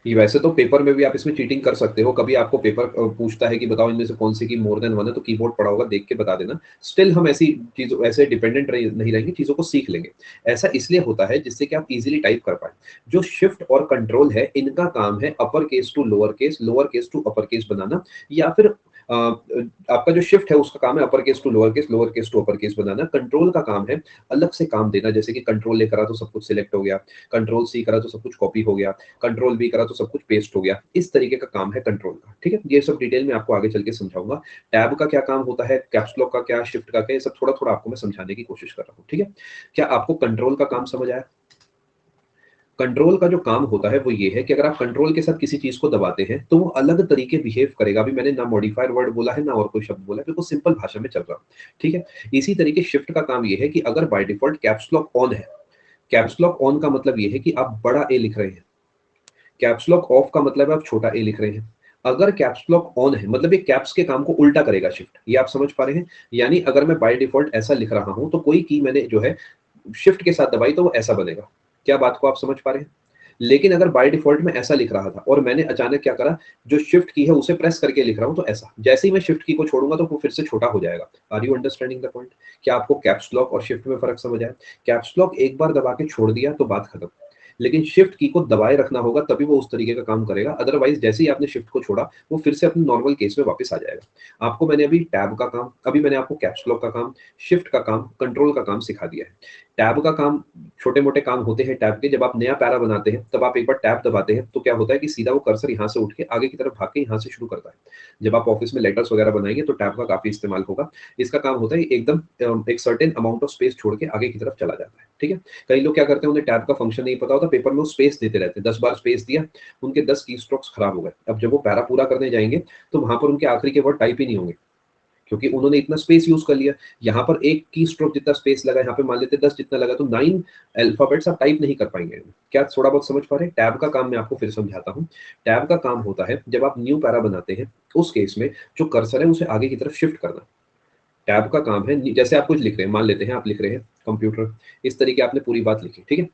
ये वैसे तो पेपर में भी आप इसमें चीटिंग कर सकते हो। कभी आपको पेपर पूछता है कि बताओ इनमें से कौन सी की मोर देन वन है, तो कीबोर्ड पड़ा होगा, देख के बता देना। स्टिल हम ऐसी चीजों, ऐसे डिपेंडेंट नहीं रहेंगे, चीजों को सीख लेंगे। ऐसा इसलिए होता है जिससे कि आप इजीली टाइप कर पाए। जो शिफ्ट और कंट्रोल है, इनका काम है upper case to lower case to upper case बनाना, या फिर आपका जो शिफ्ट है उसका काम है upper case to lower case to upper case बनाना। कंट्रोल का काम है अलग से काम देना, जैसे कि कंट्रोल ले करा तो सब कुछ सिलेक्ट हो गया, कंट्रोल सी करा तो सब कुछ कॉपी हो गया, कंट्रोल बी करा तो सब कुछ पेस्ट हो गया। इस तरीके का काम है कंट्रोल का। ठीक है, ये सब डिटेल में आपको आगे चल के समझाऊंगा। टैब का क्या काम होता है, कैप्स लॉक का क्या, शिफ्ट का क्या, ये सब थोड़ा थोड़ा आपको मैं समझाने की कोशिश कर रहा हूँ। ठीक है, क्या आपको कंट्रोल का काम समझ आया? कंट्रोल का जो काम होता है वो ये है कि अगर आप कंट्रोल के साथ किसी चीज को दबाते हैं तो वो अलग तरीके बिहेव करेगा। अभी मैंने ना मॉडिफायर वर्ड बोला है ना और कोई शब्द बोला है, बिल्कुल सिंपल भाषा में चल रहा हूँ। ठीक है, इसी तरीके शिफ्ट का काम ये है कि अगर by default caps lock on है, कैप्स लॉक ऑन का मतलब ये है कि आप बड़ा ए लिख रहे हैं, कैप्स लॉक ऑफ का मतलब है आप छोटा ए लिख रहे हैं। अगर कैप्स लॉक ऑन है मतलब ये कैप्स के काम को उल्टा करेगा शिफ्ट। ये आप समझ पा रहे हैं? यानी अगर मैं बाय डिफॉल्ट ऐसा लिख रहा हूं तो कोई की मैंने जो है शिफ्ट के साथ दबाई तो वो ऐसा बनेगा। क्या बात को आप समझ पा रहे हैं? लेकिन अगर बाय डिफॉल्ट में ऐसा लिख रहा था और मैंने अचानक क्या करा, जो शिफ्ट की है उसे प्रेस करके लिख रहा हूं, तो ऐसा। जैसे ही मैं शिफ्ट की को छोड़ूंगा तो वो फिर से छोटा हो जाएगा। Are you understanding the point? क्या आपको कैप्स लॉक और शिफ्ट में फर्क समझ आया? कैप्स लॉक एक बार दबा के छोड़ दिया तो बात खत्म, लेकिन शिफ्ट की को दबाए रखना होगा तभी वो उस तरीके का काम करेगा। अदरवाइज जैसे ही आपने शिफ्ट को छोड़ा वो फिर से अपने नॉर्मल केस में वापस आ जाएगा। आपको मैंने अभी टैब का काम, अभी मैंने आपको कैप्स लॉक का काम, शिफ्ट का काम, कंट्रोल का काम सिखा दिया है। टैब का काम, छोटे मोटे काम होते हैं टैब के। जब आप नया पैरा बनाते हैं तब आप एक बार टैब दबाते हैं तो क्या होता है कि सीधा वो कर्सर यहाँ से उठ के आगे की तरफ भाग के यहाँ से शुरू करता है। जब आप ऑफिस में लेटर्स वगैरह बनाएंगे तो टैब का काफी इस्तेमाल होगा। इसका काम होता है एकदम एक सर्टेन अमाउंट ऑफ स्पेस छोड़ के आगे की तरफ चला जाता है। ठीक है, कई लोग क्या करते हैं, उन्हें टैब का फंक्शन नहीं पता होता, पेपर में वो स्पेस देते रहते हैं। 10 बार स्पेस दिया, उनके 10 की स्ट्रोक्स खराब हो गए। अब जब वो पैरा पूरा करने जाएंगे तो वहां पर उनके आखिरी के वर्ड टाइप ही नहीं होंगे, क्योंकि उन्होंने इतना स्पेस यूज कर लिया। यहाँ पर एक की स्ट्रोक जितना स्पेस लगा, यहाँ पे मान लेते 10 जितना लगा, तो 9 अल्फाबेट्स आप टाइप नहीं कर पाएंगे। क्या थोड़ा बहुत समझ पा रहे हैं? टैब का काम मैं आपको फिर समझाता हूँ। टैब का काम होता है जब आप न्यू पैरा बनाते हैं, उस केस में जो कर्सर है उसे आगे की तरफ शिफ्ट करना। टैब का काम है, जैसे आप कुछ लिख रहे हैं, मान लेते हैं आप लिख रहे हैं कंप्यूटर, इस तरीके आपने पूरी बात लिखी, ठीक है।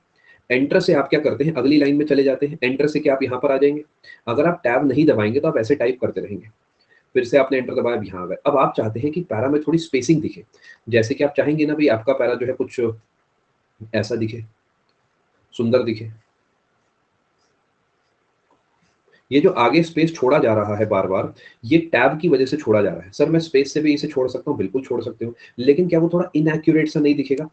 एंटर से आप क्या करते हैं, अगली लाइन में चले जाते हैं। एंटर से क्या आप यहाँ पर आ जाएंगे। अगर आप टैब नहीं दबाएंगे तो आप ऐसे टाइप करते रहेंगे। फिर से आपने एंटर दबाया, यहाँ आ गए। अब आप चाहते हैं कि पैरा में थोड़ी स्पेसिंग दिखे, जैसे कि आप चाहेंगे ना भाई आपका पैरा जो है कुछ ऐसा दिखे, सुंदर दिखे। ये जो आगे स्पेस छोड़ा जा रहा है बार बार, ये टैब की वजह से छोड़ा जा रहा है। सर मैं स्पेस से भी इसे छोड़ सकता हूँ, बिल्कुल छोड़ सकते हो, लेकिन क्या वो थोड़ा इनएक्यूरेट सा नहीं दिखेगा?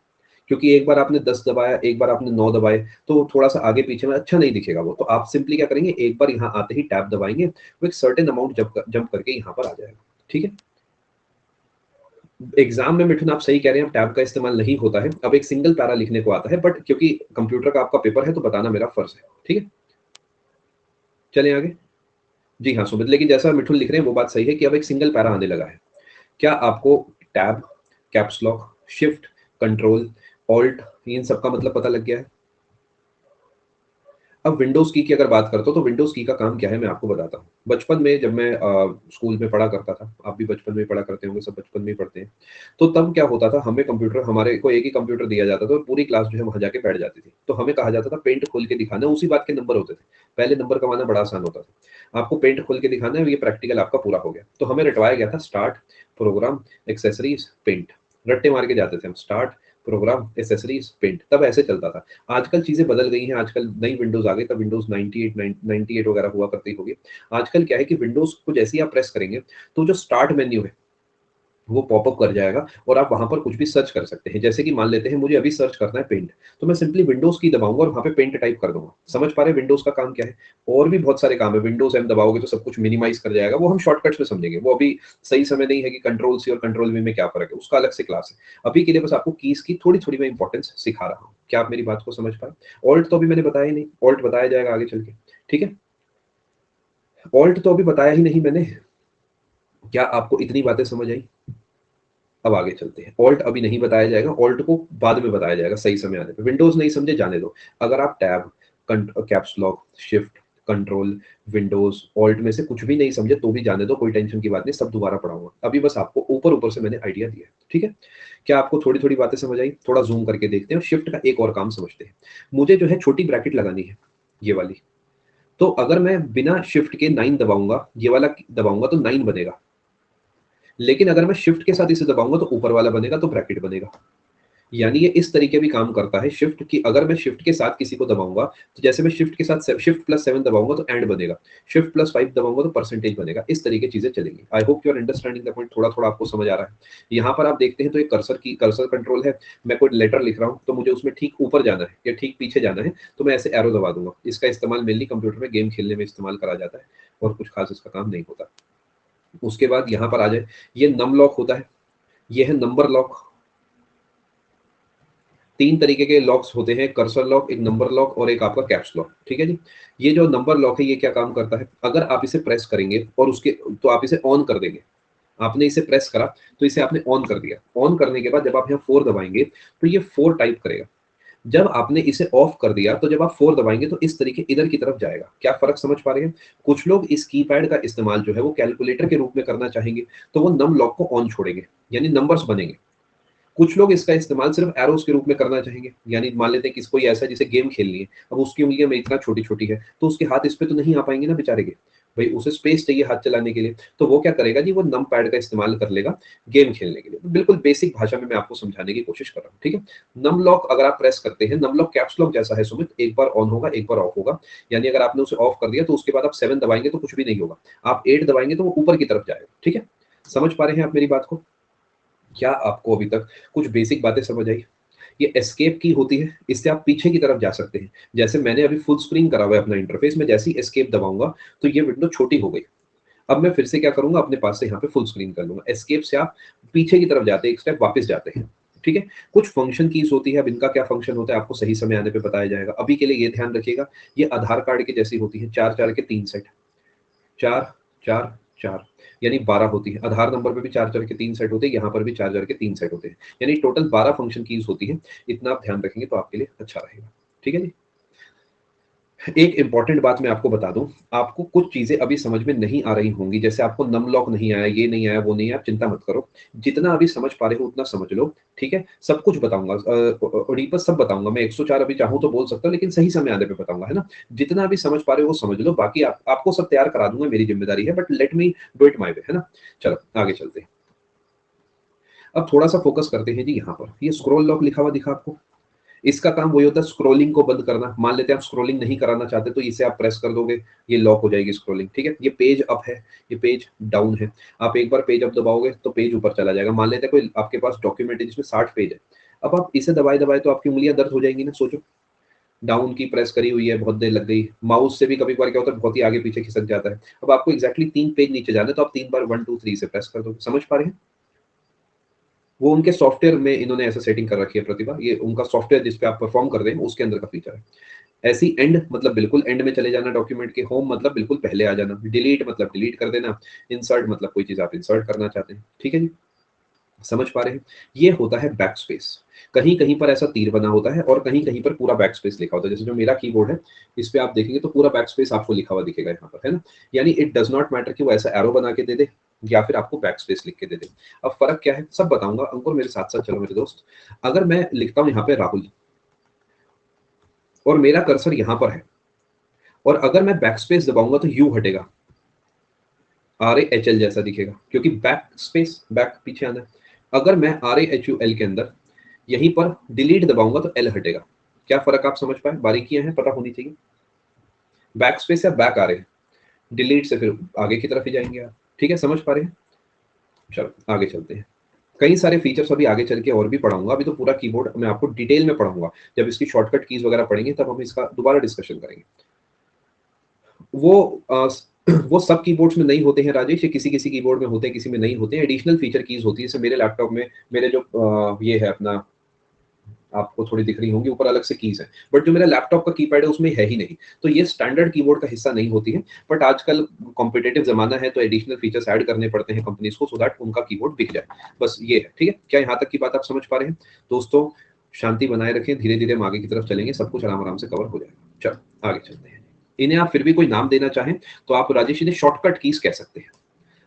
क्योंकि एक बार आपने 10 दबाया, एक बार आपने 9 दबाए, तो थोड़ा सा आगे पीछे में अच्छा नहीं दिखेगा वो। तो आप सिंपली क्या करेंगे, एक बार यहाँ आते ही टैब दबाएंगे, वो एक सर्टेन अमाउंट जंप करके यहाँ पर आ जाएगा, ठीक है। एग्जाम में मिठुन आप सही कह रहे हैं, टैब का इस्तेमाल नहीं होता है। अब एक सिंगल पैरा लिखने को आता है, बट क्योंकि कंप्यूटर का आपका पेपर है तो बताना मेरा फर्ज है, ठीक है। चलें आगे। जी हाँ सुमित, लेकिन जैसा मिठुन लिख रहे हैं वो बात सही है कि अब एक सिंगल पैरा आने लगा है। क्या आपको tab, caps lock, shift, control, alt, इन सब का मतलब पता लग गया है? अब विंडोज की अगर बात करता हूँ तो विंडोज की का काम क्या है मैं आपको बताता हूँ। बचपन में जब मैं स्कूल में पढ़ा करता था, आप भी बचपन में पढ़ा करते होंगे, सब बचपन में ही पढ़ते हैं, तो तब क्या होता था, हमें कंप्यूटर, हमारे को एक ही कंप्यूटर दिया जाता था और पूरी क्लास जो है वहां जाके बैठ जाती थी। तो हमें कहा जाता था पेंट खोल के दिखाना, उसी बात के नंबर होते थे। पहले नंबर कमाना बड़ा आसान होता था, आपको पेंट खोल के दिखाना है, ये प्रैक्टिकल आपका पूरा हो गया। तो हमें रटवाया गया था स्टार्ट, प्रोग्राम, एक्सेसरीज, पेंट। रट्टे मार के जाते थे हम, स्टार्ट, प्रोग्राम, एसेसरीज, पेंट, तब ऐसे चलता था। आजकल चीजें बदल गई हैं, आजकल नई विंडोज आ गई, तब विंडोज 98 98 वगैरह हुआ करती होगी। आजकल क्या है कि विंडोज को जैसे ही आप प्रेस करेंगे तो जो स्टार्ट मेन्यू है वो पॉपअप कर जाएगा और आप वहां पर कुछ भी सर्च कर सकते हैं। जैसे कि मान लेते हैं मुझे अभी सर्च करना है पेंट, तो मैं सिंपली विंडोज की दबाऊंगा और वहां पे पेंट टाइप कर दूंगा। समझ पा रहे हैं विंडोज का काम क्या है? और भी बहुत सारे काम है। विंडोज एम दबाओगे तो सब कुछ मिनिमाइज कर जाएगा, वो हम शॉर्टकट्स में समझेंगे, वो अभी सही समय नहीं है कि कंट्रोल सी और कंट्रोल वी में क्या फर्क है, उसका अलग से क्लास है। अभी के लिए बस आपको कीज की थोड़ी थोड़ी मैं इंपॉर्टेंस सिखा रहा हूँ। क्या आप मेरी बात को समझ पाए? ऑल्ट तो अभी मैंने बताया ही नहीं, ऑल्ट बताया जाएगा आगे चल के, ठीक है। ऑल्ट तो अभी बताया ही नहीं मैंने। क्या आपको इतनी बातें समझ आई? अब आगे चलते हैं। ऑल्ट अभी नहीं बताया जाएगा, ऑल्ट को बाद में बताया जाएगा सही समय आने पे। विंडोज नहीं समझे, जाने दो। अगर आप tab, caps lock, shift, control, Windows, alt में से कुछ भी नहीं समझे तो भी जाने दो, कोई टेंशन की बात नहीं, सब दोबारा पढ़ाऊंगा। अभी बस आपको ऊपर ऊपर से मैंने आइडिया दिया, ठीक है। क्या आपको थोड़ी थोड़ी बातें समझ आई? थोड़ा जूम करके देखते हैं और शिफ्ट का एक और काम समझते हैं। मुझे जो है छोटी ब्रैकेट लगानी है, ये वाली। तो अगर मैं बिना शिफ्ट के 9 दबाऊंगा, ये वाला दबाऊंगा तो 9 बनेगा। लेकिन अगर मैं शिफ्ट के साथ इसे दबाऊंगा तो ऊपर वाला बनेगा, तो ब्रैकेट बनेगा। यानी ये इस तरीके भी काम करता है शिफ्ट की। अगर मैं शिफ्ट के साथ किसी को दबाऊंगा, तो जैसे मैं शिफ्ट के साथ शिफ्ट प्लस 7 दबाऊंगा तो एंड बनेगा, शिफ्ट प्लस 5 दबाऊंगा तो परसेंटेज बनेगा। इस तरीके चीजें चलेंगी। I hope you are understanding the point, थोड़ा थोड़ा आपको समझ आ रहा है। यहाँ पर आप देखते हैं तो एक कर्सर कंट्रोल है। मैं कोई लेटर लिख रहा हूँ तो मुझे उसमें ठीक ऊपर जाना है या ठीक पीछे जाना है, तो मैं ऐसे एरो दबा दूंगा। इसका इस्तेमाल मेनली कंप्यूटर में गेम खेलने में इस्तेमाल करा जाता है, और कुछ खास इसका काम नहीं होता। उसके बाद यहाँ पर आ जाए, ये नम लॉक होता है, ये है नंबर लॉक। 3 तरीके के लॉक्स होते हैं, कर्सर लॉक, एक नंबर लॉक और एक आपका कैप्स लॉक, ठीक है जी। ये जो नंबर लॉक है ये क्या काम करता है, अगर आप इसे प्रेस करेंगे और उसके, तो आप इसे ऑन कर देंगे। आपने इसे प्रेस करा तो इसे आपने ऑन कर दिया। ऑन करने के बाद जब आप यहाँ 4 दबाएंगे तो ये 4 टाइप करेगा। जब आपने इसे ऑफ कर दिया तो जब आप 4 दबाएंगे तो इस तरीके इधर की तरफ जाएगा। क्या फर्क समझ पा रहे हैं? कुछ लोग इस कीपैड का इस्तेमाल जो है वो कैलकुलेटर के रूप में करना चाहेंगे, तो वो नम लॉक को ऑन छोड़ेंगे, यानी नंबर्स बनेंगे। कुछ लोग इसका इस्तेमाल सिर्फ एरोस के रूप में करना चाहेंगे, यानी मान लेते हैं कि कोई ऐसा है जिसे गेम खेलनी है, अब उसकी उंगलियां में इतना छोटी छोटी है तो उसके हाथ इस पे तो नहीं आ पाएंगे ना बेचारे के, भाई उसे स्पेस चाहिए हाथ चलाने के लिए। तो वो क्या करेगा जी, वो नम पैड का इस्तेमाल कर लेगा गेम खेलने के लिए। बिल्कुल बेसिक भाषा में मैं आपको समझाने की कोशिश कर रहा हूँ, ठीक है। नम लॉक अगर आप प्रेस करते हैं, नम लॉक कैप्स लॉक जैसा है सुमित, एक बार ऑन होगा एक बार ऑफ होगा। यानी अगर आपने उसे ऑफ कर दिया तो उसके बाद आप 7 दबाएंगे तो कुछ भी नहीं होगा, आप 8 दबाएंगे तो वो ऊपर की तरफ जाएगा, ठीक है। समझ पा रहे हैं आप मेरी बात को? क्या आपको अभी तक कुछ बेसिक बातें समझ आई? ये एस्केप की होती है, इससे आप पीछे की तरफ जा सकते हैं। जैसे मैंने अभी फुल स्क्रीन करा हुआ है अपना इंटरफेस में, जैसे ही एस्केप दबाऊंगा तो ये विंडो छोटी हो गई। अब मैं फिर से क्या करूंगा, अपने पास से यहाँ पे फुल स्क्रीन कर लूंगा। एस्केप से आप पीछे की तरफ जाते हैं, एक स्टेप वापस जाते हैं, ठीक है। कुछ फंक्शन कीज होती है, अब इनका क्या फंक्शन होता है आपको सही समय आने पे बताया जाएगा। अभी के लिए ये ध्यान रखिएगा, ये आधार कार्ड की जैसी होती है, 4 4 के 3 सेट, 4 4 4, यानी 12 होती है। आधार नंबर पे भी 4 4 के 3 सेट होते हैं, यहाँ पर भी 4 4 के 3 सेट होते हैं, यानी टोटल 12 फंक्शन कीज होती है। इतना आप ध्यान रखेंगे तो आपके लिए अच्छा रहेगा। ठीक है जी। एक इंपॉर्टेंट बात मैं आपको बता दूं, आपको कुछ चीजें अभी समझ में नहीं आ रही होंगी, जैसे आपको नम लॉक नहीं आया, ये नहीं आया, वो नहीं आया, आप चिंता मत करो। जितना अभी समझ पा रहे हो उतना समझ लो। ठीक है, सब कुछ बताऊंगा, ओडीपस सब बताऊंगा मैं। 104 अभी चाहूं तो बोल सकता हूं, लेकिन सही समय आने पे बताऊंगा, है ना। जितना अभी समझ पा रहे हो वो समझ लो, बाकी आपको सब तैयार करा दूंगा, मेरी जिम्मेदारी है, but let me do it my way, है ना। चलो आगे चलते हैं। अब थोड़ा सा फोकस करते हैं जी। यहाँ पर ये स्क्रॉल लॉक लिखा हुआ दिखा आपको, इसका काम वही होता है स्क्रॉलिंग को बंद करना। मान लेते हैं आप स्क्रॉलिंग नहीं कराना चाहते, तो इसे आप प्रेस कर दोगे, ये लॉक हो जाएगी स्क्रॉलिंग। ठीक है, ये पेज अप है, ये पेज डाउन है। आप एक बार पेज अप दबाओगे तो पेज ऊपर चला जाएगा। मान लेते हैं कोई आपके पास डॉक्यूमेंट है जिसमें 60 पेज है, अब आप इसे दबाए दबाए तो आपकी उंगलियां दर्द हो जाएंगी ना। सोचो, डाउन की प्रेस करी हुई है, बहुत देर लग गई। माउस से भी कभी कभार क्या होता है, बहुत ही आगे पीछे खिसक जाता है। अब आपको एक्जैक्टली 3 पेज नीचे जाना है, तो आप 3 बार 1 2 3 से प्रेस कर दोगे। समझ पा रहे हैं? वो उनके सॉफ्टवेयर में इन्होंने ऐसा सेटिंग कर रखी है प्रतिभा, ये उनका सॉफ्टवेयर जिस पे आप परफॉर्म कर रहे हैं उसके अंदर का फीचर है। ऐसी एंड मतलब बिल्कुल एंड में चले जाना डॉक्यूमेंट के। होम मतलब बिल्कुल पहले आ जाना। डिलीट मतलब डिलीट कर देना। इंसर्ट मतलब कोई चीज आप इंसर्ट करना चाहते हैं। ठीक है जी, समझ पा रहे हैं? ये होता है बैक स्पेस। कहीं कहीं पर ऐसा तीर बना होता है और कहीं कहीं पर पूरा बैक स्पेस लिखा होता है। जैसे जो मेरा कीबोर्ड है, इस पे आप देखेंगे तो पूरा बैक स्पेस आपको लिखा हुआ दिखेगा यहाँ पर, है ना। यानी इट डज नॉट मैटर कि वो ऐसा एरो बना के दे दे या फिर आपको बैक स्पेस लिख के दे दे। अब फर्क क्या है सब बताऊंगा। अंकुर मेरे साथ साथ चलो मेरे दोस्त। अगर मैं लिखता हूँ यहाँ पे राहुल और मेरा कर्सर यहाँ पर है, और अगर मैं बैक स्पेस दबाऊंगा तो यू हटेगा, RAHL जैसा दिखेगा, क्योंकि बैक स्पेस बैक पीछे आना है। अगर मैं RAHUL के अंदर यहीं पर डिलीट दबाऊंगा तो एल हटेगा। क्या फर्क आप समझ पाए? बारीकियां हैं, पता होनी चाहिए। बैक स्पेस या बैक RA, डिलीट से फिर आगे की तरफ ही जाएंगे आप। ठीक है, समझ पा रहे हैं? चलो आगे चलते हैं। कई सारे फीचर्स अभी आगे चल के और भी पढ़ाऊंगा। अभी तो पूरा कीबोर्ड मैं आपको डिटेल में पढ़ाऊंगा। जब इसकी शॉर्टकट कीज वगैरह पढ़ेंगे तब हम इसका दोबारा डिस्कशन करेंगे। वो वो सब कीबोर्ड्स में नहीं होते हैं राजेश, ये किसी किसी कीबोर्ड में होते हैं, किसी में नहीं होते हैं। एडिशनल फीचर कीज होती है, जैसे मेरे लैपटॉप में मेरे जो ये है अपना, आपको थोड़ी दिख रही होंगी ऊपर अलग से कीज है, बट जो मेरा लैपटॉप का कीपैड है उसमें है ही नहीं। तो ये स्टैंडर्ड कीबोर्ड का हिस्सा नहीं होती है। बट आजकल कॉम्पिटेटिव जमाना है तो एडिशनल फीचर्स ऐड करने पड़ते हैं कंपनीज को, सो दैट उनका कीबोर्ड बिक जाए। बस ये है। ठीक है, क्या यहाँ तक की बात आप समझ पा रहे हैं दोस्तों? शांति बनाए रखें, धीरे धीरे हम आगे की तरफ चलेंगे, सब कुछ आराम आराम से कवर हो जाएगा। चलो आगे चलते हैं। इन्हें आप फिर भी कोई नाम देना चाहें तो आप राजेश इन्हें शॉर्टकट कीज कह सकते हैं।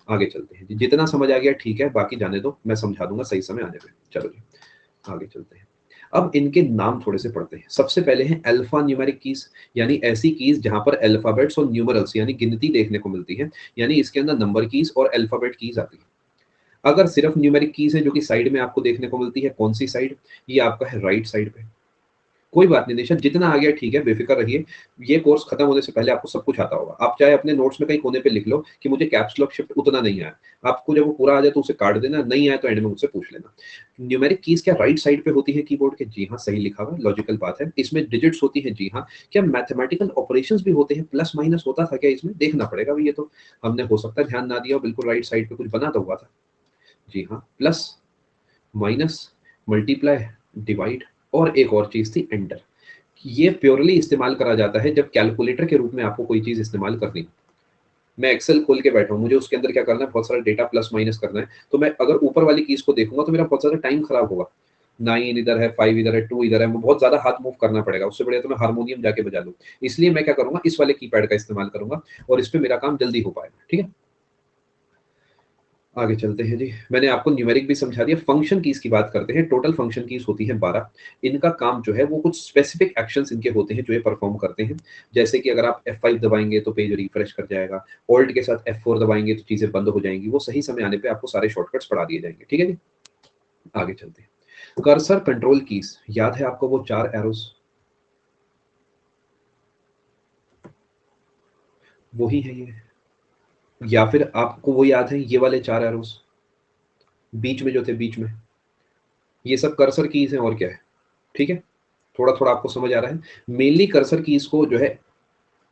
आगे चलते हैं जी। जितना समझ आ गया ठीक है, बाकी जाने दो, मैं समझा दूंगा सही समय आने पे। चलो जी आगे चलते हैं। अब इनके नाम थोड़े से पढ़ते हैं। सबसे पहले है अल्फा न्यूमेरिक कीज, यानी ऐसी कीज जहां पर अल्फाबेट्स और न्यूमरल्स यानी गिनती देखने को मिलती है। यानी इसके अंदर नंबर कीज और अल्फाबेट कीज आती है। अगर सिर्फ न्यूमेरिक कीज है जो कि साइड में आपको देखने को मिलती है, कौन सी साइड? ये आपका है राइट साइड पे। कोई बात नहीं निशा, जितना आ गया ठीक है, बेफिक्र रहिए। ये कोर्स खत्म होने से पहले आपको सब कुछ आता होगा। आप चाहे अपने नोट्स में कहीं कोने पे लिख लो कि मुझे कैप्स लॉक शिफ्ट उतना नहीं आया। आपको जब वो पूरा आ जाए तो उसे काट देना, नहीं आया तो एंड में मुझसे पूछ लेना। न्यूमेरिक कीज क्या राइट साइड पे होती है कीबोर्ड के? जी हाँ, सही लिखा हुआ, लॉजिकल बात है। इसमें डिजिट्स होती है, जी हाँ। क्या मैथमेटिकल ऑपरेशंस भी होते हैं? प्लस माइनस होता था क्या इसमें? देखना पड़ेगा भैया, तो हमने हो सकता है ध्यान ना दिया हो, बिल्कुल राइट साइड पे कुछ बना तो हुआ था। जी हाँ, प्लस माइनस मल्टीप्लाई डिवाइड, और एक और चीज थी एंटर। ये प्योरली इस्तेमाल करा जाता है जब कैलकुलेटर के रूप में आपको कोई चीज इस्तेमाल करनी है। मैं एक्सेल खोल के बैठा हूँ, मुझे उसके अंदर क्या करना है, बहुत सारा डेटा प्लस माइनस करना है, तो मैं अगर ऊपर वाली कीज को देखूंगा तो मेरा बहुत ज्यादा टाइम खराब होगा। 9 इधर है, 5 इधर है, 2 इधर है, मैं बहुत ज्यादा हाथ मूव करना पड़ेगा। उससे बढ़िया तो मैं हारमोनियम जाके बजा लूँ। इसलिए मैं क्या करूंगा, इस वाले कीपैड का इस्तेमाल करूंगा और इस पे मेरा काम जल्दी हो पाएगा। ठीक है, आगे चलते हैं जी। मैंने आपको न्यूमेरिक भी समझा दिया। फंक्शन कीज की बात करते हैं। टोटल फंक्शन कीज होती है 12। इनका काम जो है वो कुछ स्पेसिफिक एक्शंस इनके होते हैं जो ये परफॉर्म करते हैं। जैसे कि अगर आप F5 दबाएंगे तो पेज रिफ्रेश कर जाएगा, ऑल्ट के साथ F4 दबाएंगे तो चीजें बंद हो जाएंगी। वो सही समय आने पे आपको सारे शॉर्टकट्स पढ़ा दिए जाएंगे। ठीक है जी, आगे चलते हैं। कर्सर कंट्रोल कीज, याद है आपको वो 4 एरोस? वही है ये, या फिर आपको वो याद है ये वाले 4 एरोस बीच में जो थे बीच में? ये सब कर्सर कीज हैं और क्या है। ठीक है, थोड़ा थोड़ा आपको समझ आ रहा है। मेनली कर्सर कीज को जो है,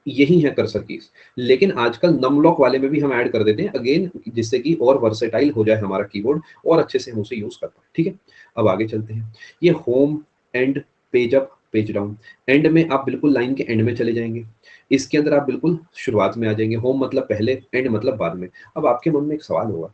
यही है कर्सर कीज। लेकिन आजकल नम लॉक वाले में भी हम ऐड कर देते हैं अगेन, जिससे कि और वर्सेटाइल हो जाए हमारा कीबोर्ड और अच्छे से हम उसे यूज कर पाए। ठीक है, अब आगे चलते हैं। ये home and page up page down. And में आप बिल्कुल लाइन के एंड में चले जाएंगे, इसके अंदर आप बिल्कुल शुरुआत में आ जाएंगे। होम मतलब पहले, एंड मतलब बाद में। अब आपके मन में एक सवाल होगा,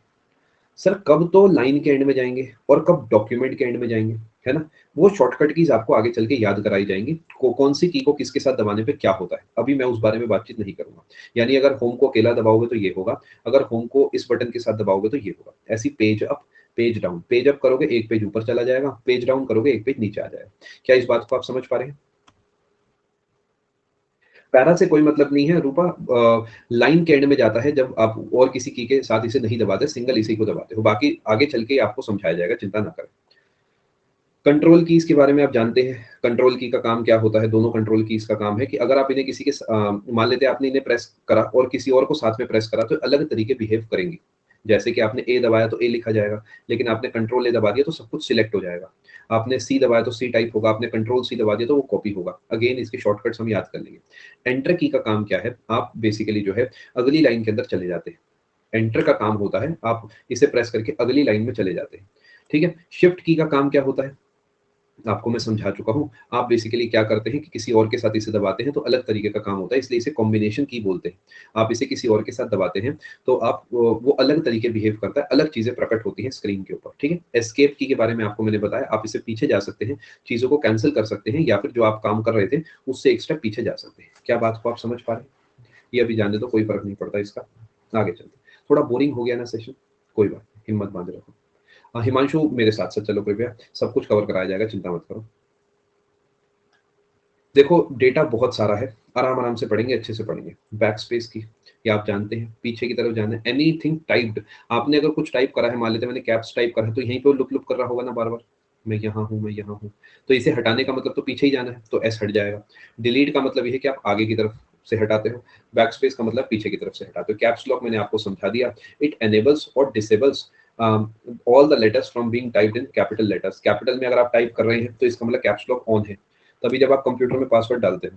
सर कब तो लाइन के एंड में जाएंगे और कब डॉक्यूमेंट के एंड में जाएंगे, है ना? वो शॉर्टकट कीज आपको आगे चल के याद कराई जाएंगी, कौन सी की को किसके साथ दबाने पे क्या होता है। अभी मैं उस बारे में बातचीत नहीं करूंगा। यानी अगर होम को अकेला दबाओगे तो ये होगा, अगर होम को इस बटन के साथ दबाओगे तो ये होगा। ऐसी page up, page down. Page up करोगे एक पेज ऊपर चला जाएगा, पेज डाउन करोगे एक पेज नीचे आ जाएगा। क्या इस बात को आप समझ पा रहे हैं? पैरा से कोई मतलब नहीं है रूपा। लाइन के एंड में जाता है जब आप और किसी की के साथ इसे नहीं दबाते, सिंगल इसी को दबाते हो। बाकी आगे चल के आपको समझाया जाएगा, चिंता ना करें। कंट्रोल कीज के बारे में आप जानते हैं, कंट्रोल की का काम क्या होता है। दोनों कंट्रोल कीज का काम है कि अगर आप इन्हें किसी के मान लेते हैं आपने इन्हें प्रेस करा और किसी और को साथ में प्रेस करा तो अलग तरीके बिहेव करेंगी। जैसे कि आपने ए दबाया तो ए लिखा जाएगा, लेकिन आपने कंट्रोल ए दबा दिया तो सब कुछ सिलेक्ट हो जाएगा। आपने सी दबाया तो सी टाइप होगा, आपने कंट्रोल सी दबा दिया तो वो कॉपी होगा। अगेन इसके शॉर्टकट्स हम याद कर लेंगे। एंटर की का काम क्या है, आप बेसिकली जो है अगली लाइन के अंदर चले जाते हैं। एंटर का काम होता है आप इसे प्रेस करके अगली लाइन में चले जाते हैं। ठीक है। शिफ्ट की का काम क्या होता है आपको मैं समझा चुका हूँ। आप बेसिकली क्या करते हैं कि किसी और के साथ इसे दबाते हैं तो अलग तरीके का काम होता है, इसलिए इसे कॉम्बिनेशन की बोलते हैं। आप इसे किसी और के साथ दबाते हैं तो आप वो अलग तरीके बिहेव करता है, अलग चीजें प्रकट होती हैं स्क्रीन के ऊपर। ठीक है। एस्केप की के बारे में आपको मैंने बताया, आप इसे पीछे जा सकते हैं, चीजों को कैंसिल कर सकते हैं, या फिर जो आप काम कर रहे थे उससे एक स्टेप पीछे जा सकते हैं। क्या बात को आप समझ पा रहे हैं? ये अभी जाने दो, कोई फर्क नहीं पड़ता इसका। आगे चलते। थोड़ा बोरिंग हो गया ना सेशन, कोई बात नहीं, हिम्मत बांधे रखो। हिमांशु मेरे साथ साथ चलो कृपया, सब कुछ कवर कराया जाएगा, चिंता मत करो। देखो डेटा बहुत सारा है, आराम आराम से पढ़ेंगे, अच्छे से पढ़ेंगे। बैक स्पेस की ये आप जानते हैं, पीछे की तरफ जाना है। एनीथिंग टाइप्ड, आपने अगर कुछ टाइप करा है, मान लेते हैं मैंने कैप्स टाइप करा है, तो यहीं पे लुक लुक कर रहा होगा ना बार बार, मैं यहाँ हूँ मैं यहाँ हूँ। तो इसे हटाने का मतलब तो पीछे ही जाना है, तो एस हट जाएगा। डिलीट का मतलब ये है कि आप आगे की तरफ से हटाते हो, बैक स्पेस का मतलब पीछे की तरफ से हटाते हो। कैप्स लॉक मैंने आपको समझा दिया, इट एनेबल्स और disables all the letters from being typed in capital letters. Capital में अगर आप टाइप कर रहे हैं तो इसका मतलब कैप्स लॉक ऑन है। तभी जब आप कंप्यूटर में पासवर्ड डालते हो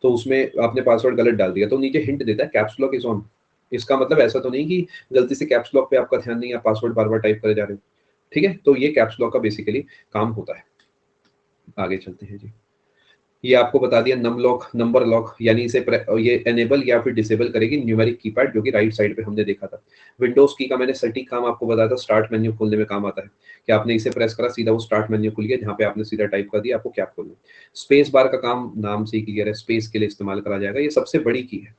तो उसमें आपने पासवर्ड गलत डाल दिया तो नीचे हिंट देता है कैप्स लॉक इज ऑन। इसका मतलब ऐसा तो नहीं कि गलती से कैप्स लॉक पे आपका ध्यान नहीं है, आप पासवर्ड बार बार टाइप करे जा रहे हो। ठीक है, तो ये कैप्स लॉक का बेसिकली काम होता है। आगे चलते हैं जी। ये आपको बता दिया नम लॉक, नंबर लॉक, यानी ये एनेबल या फिर डिसेबल करेगी न्यूमेरिक कीपैड, जो कि राइट साइड पे हमने देखा था। विंडोज की का मैंने सटीक काम आपको बताया था, स्टार्ट मेन्यू खोलने में काम आता है कि आपने इसे प्रेस करा सीधा वो स्टार्ट मेन्यू खुल गया, जहाँ पे आपने सीधा टाइप कर दिया आपको क्या खोलना है। स्पेस बार का काम नाम से ही क्लियर है, स्पेस के लिए इस्तेमाल करा जाएगा। ये सबसे बड़ी की है,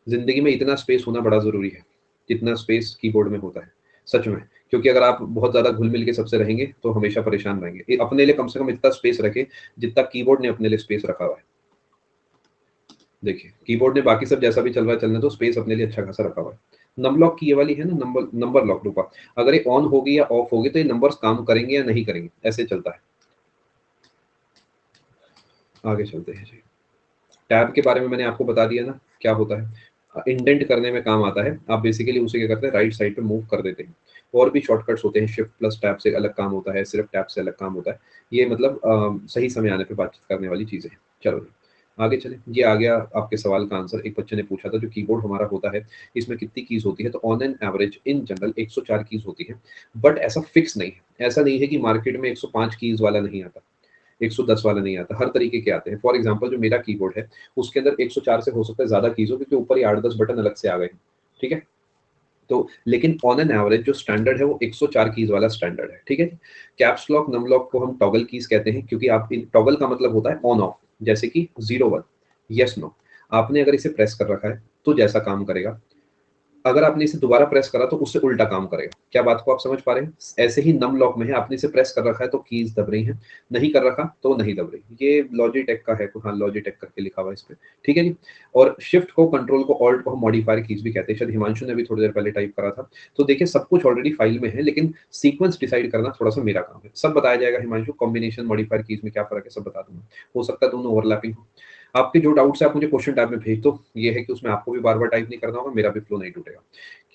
जिंदगी में इतना स्पेस होना बड़ा जरूरी है जितना स्पेस कीबोर्ड में होता है, सच में। क्योंकि अगर आप बहुत ज्यादा घुल मिल के सबसे रहेंगे तो हमेशा परेशान रहेंगे। अपने लिए कम से कम इतना स्पेस रखें जितना कीबोर्ड ने अपने लिए स्पेस रखा हुआ है। देखिए कीबोर्ड ने बाकी सब जैसा भी चल रहा है चलने, तो स्पेस अपने लिए अच्छा खासा रखा हुआ है। नंबर लॉक की ये वाली है ना, नंबर नंबर लॉक रूपा, अगर ये ऑन होगी या ऑफ होगी तो ये नंबर्स काम करेंगे या नहीं करेंगे, ऐसे चलता है। आगे चलते हैं जी। टैब के बारे में मैंने आपको बता दिया ना क्या होता है, इंडेंट करने में काम आता है। आप बेसिकली उसे क्या करते हैं, राइट साइड पे मूव कर देते हैं। और भी शॉर्टकट्स होते हैं, शिफ्ट प्लस टैब से अलग काम होता है, सिर्फ टैब से अलग काम होता है। ये मतलब सही समय आने पे बातचीत करने वाली चीजें हैं। चलो जी, आगे चले। ये आ गया आपके सवाल का आंसर। एक बच्चे ने पूछा था जो कीबोर्ड हमारा होता है इसमें कितनी कीज होती है, तो on an average in general 104 keys होती है। बट ऐसा फिक्स नहीं है, ऐसा नहीं है कि मार्केट में 105 कीज वाला नहीं आता, 110 वाला नहीं आता, हर तरीके के आते हैं। फॉर एग्जांपल जो मेरा कीबोर्ड है उसके अंदर 104 से हो सकता है ज्यादा कीज हो, क्योंकि ऊपर ही 8-10 बटन अलग से आ गए हैं। ठीक है, तो लेकिन ऑन एन एवरेज जो स्टैंडर्ड है वो 104 कीज वाला स्टैंडर्ड है। ठीक है। कैप्स लॉक नम लॉक को हम टॉगल कीज कहते हैं, क्योंकि आप टॉगल का मतलब होता है ऑन ऑफ, जैसे कि 0 1 यस नो। आपने अगर इसे प्रेस कर रखा है तो जैसा काम करेगा, अगर आपने इसे दोबारा प्रेस करा तो उससे उल्टा काम करेगा। क्या बात को आप समझ पा रहे हैं? ऐसे ही नम लॉक में है, आपने इसे प्रेस कर रखा है तो कीज दब रही हैं, नहीं कर रखा तो नहीं दब रही। ये लॉजिटेक का है, हाँ लॉजिटेक करके लिखा हुआ है इस पे। ठीक है जी। और शिफ्ट को, कंट्रोल को, ऑल्ट को हम मॉडिफायर कीज भी कहते हैं। शायद हिमांशु ने भी थोड़ी देर पहले टाइप करा था। तो देखिए सब कुछ ऑलरेडी फाइल में है, लेकिन सीक्वेंस डिसाइड करना थोड़ा सा मेरा काम है। सब बताया जाएगा हिमांशु, कॉम्बिनेशन मॉडिफायर कीज में क्या फर्क है सब बता दूंगा। हो सकता है दोनों ओवरलैपिंग हो। आपके जो डाउट्स है आप मुझे क्वेश्चन टैब में भेज दो। ये है कि उसमें आपको भी बार बार टाइप नहीं करना होगा, मेरा भी फ्लो नहीं टूटेगा।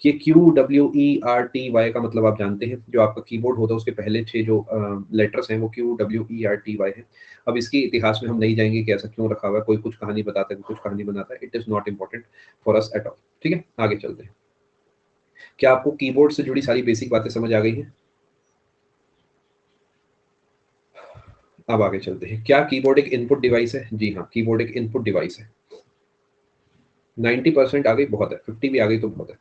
ये QWERTY का मतलब आप जानते हैं, जो आपका कीबोर्ड होता है उसके पहले 6 जो लेटर्स हैं वो QWERTY है। अब इसके इतिहास में हम नहीं जाएंगे कि ऐसा क्यों रखा हुआ है, कोई कुछ कहानी बताता है, कोई कुछ कहानी बनाता है। It is not important for us at all. ठीक है, आगे चलते हैं। क्या आपको कीबोर्ड से जुड़ी सारी बेसिक बातें समझ आ गई हैं? अब आगे चलते हैं। क्या कीबोर्ड एक इनपुट डिवाइस है? जी हाँ, कीबोर्ड एक इनपुट डिवाइस है। 90% आ गई बहुत है, 50 भी आ गई तो बहुत है।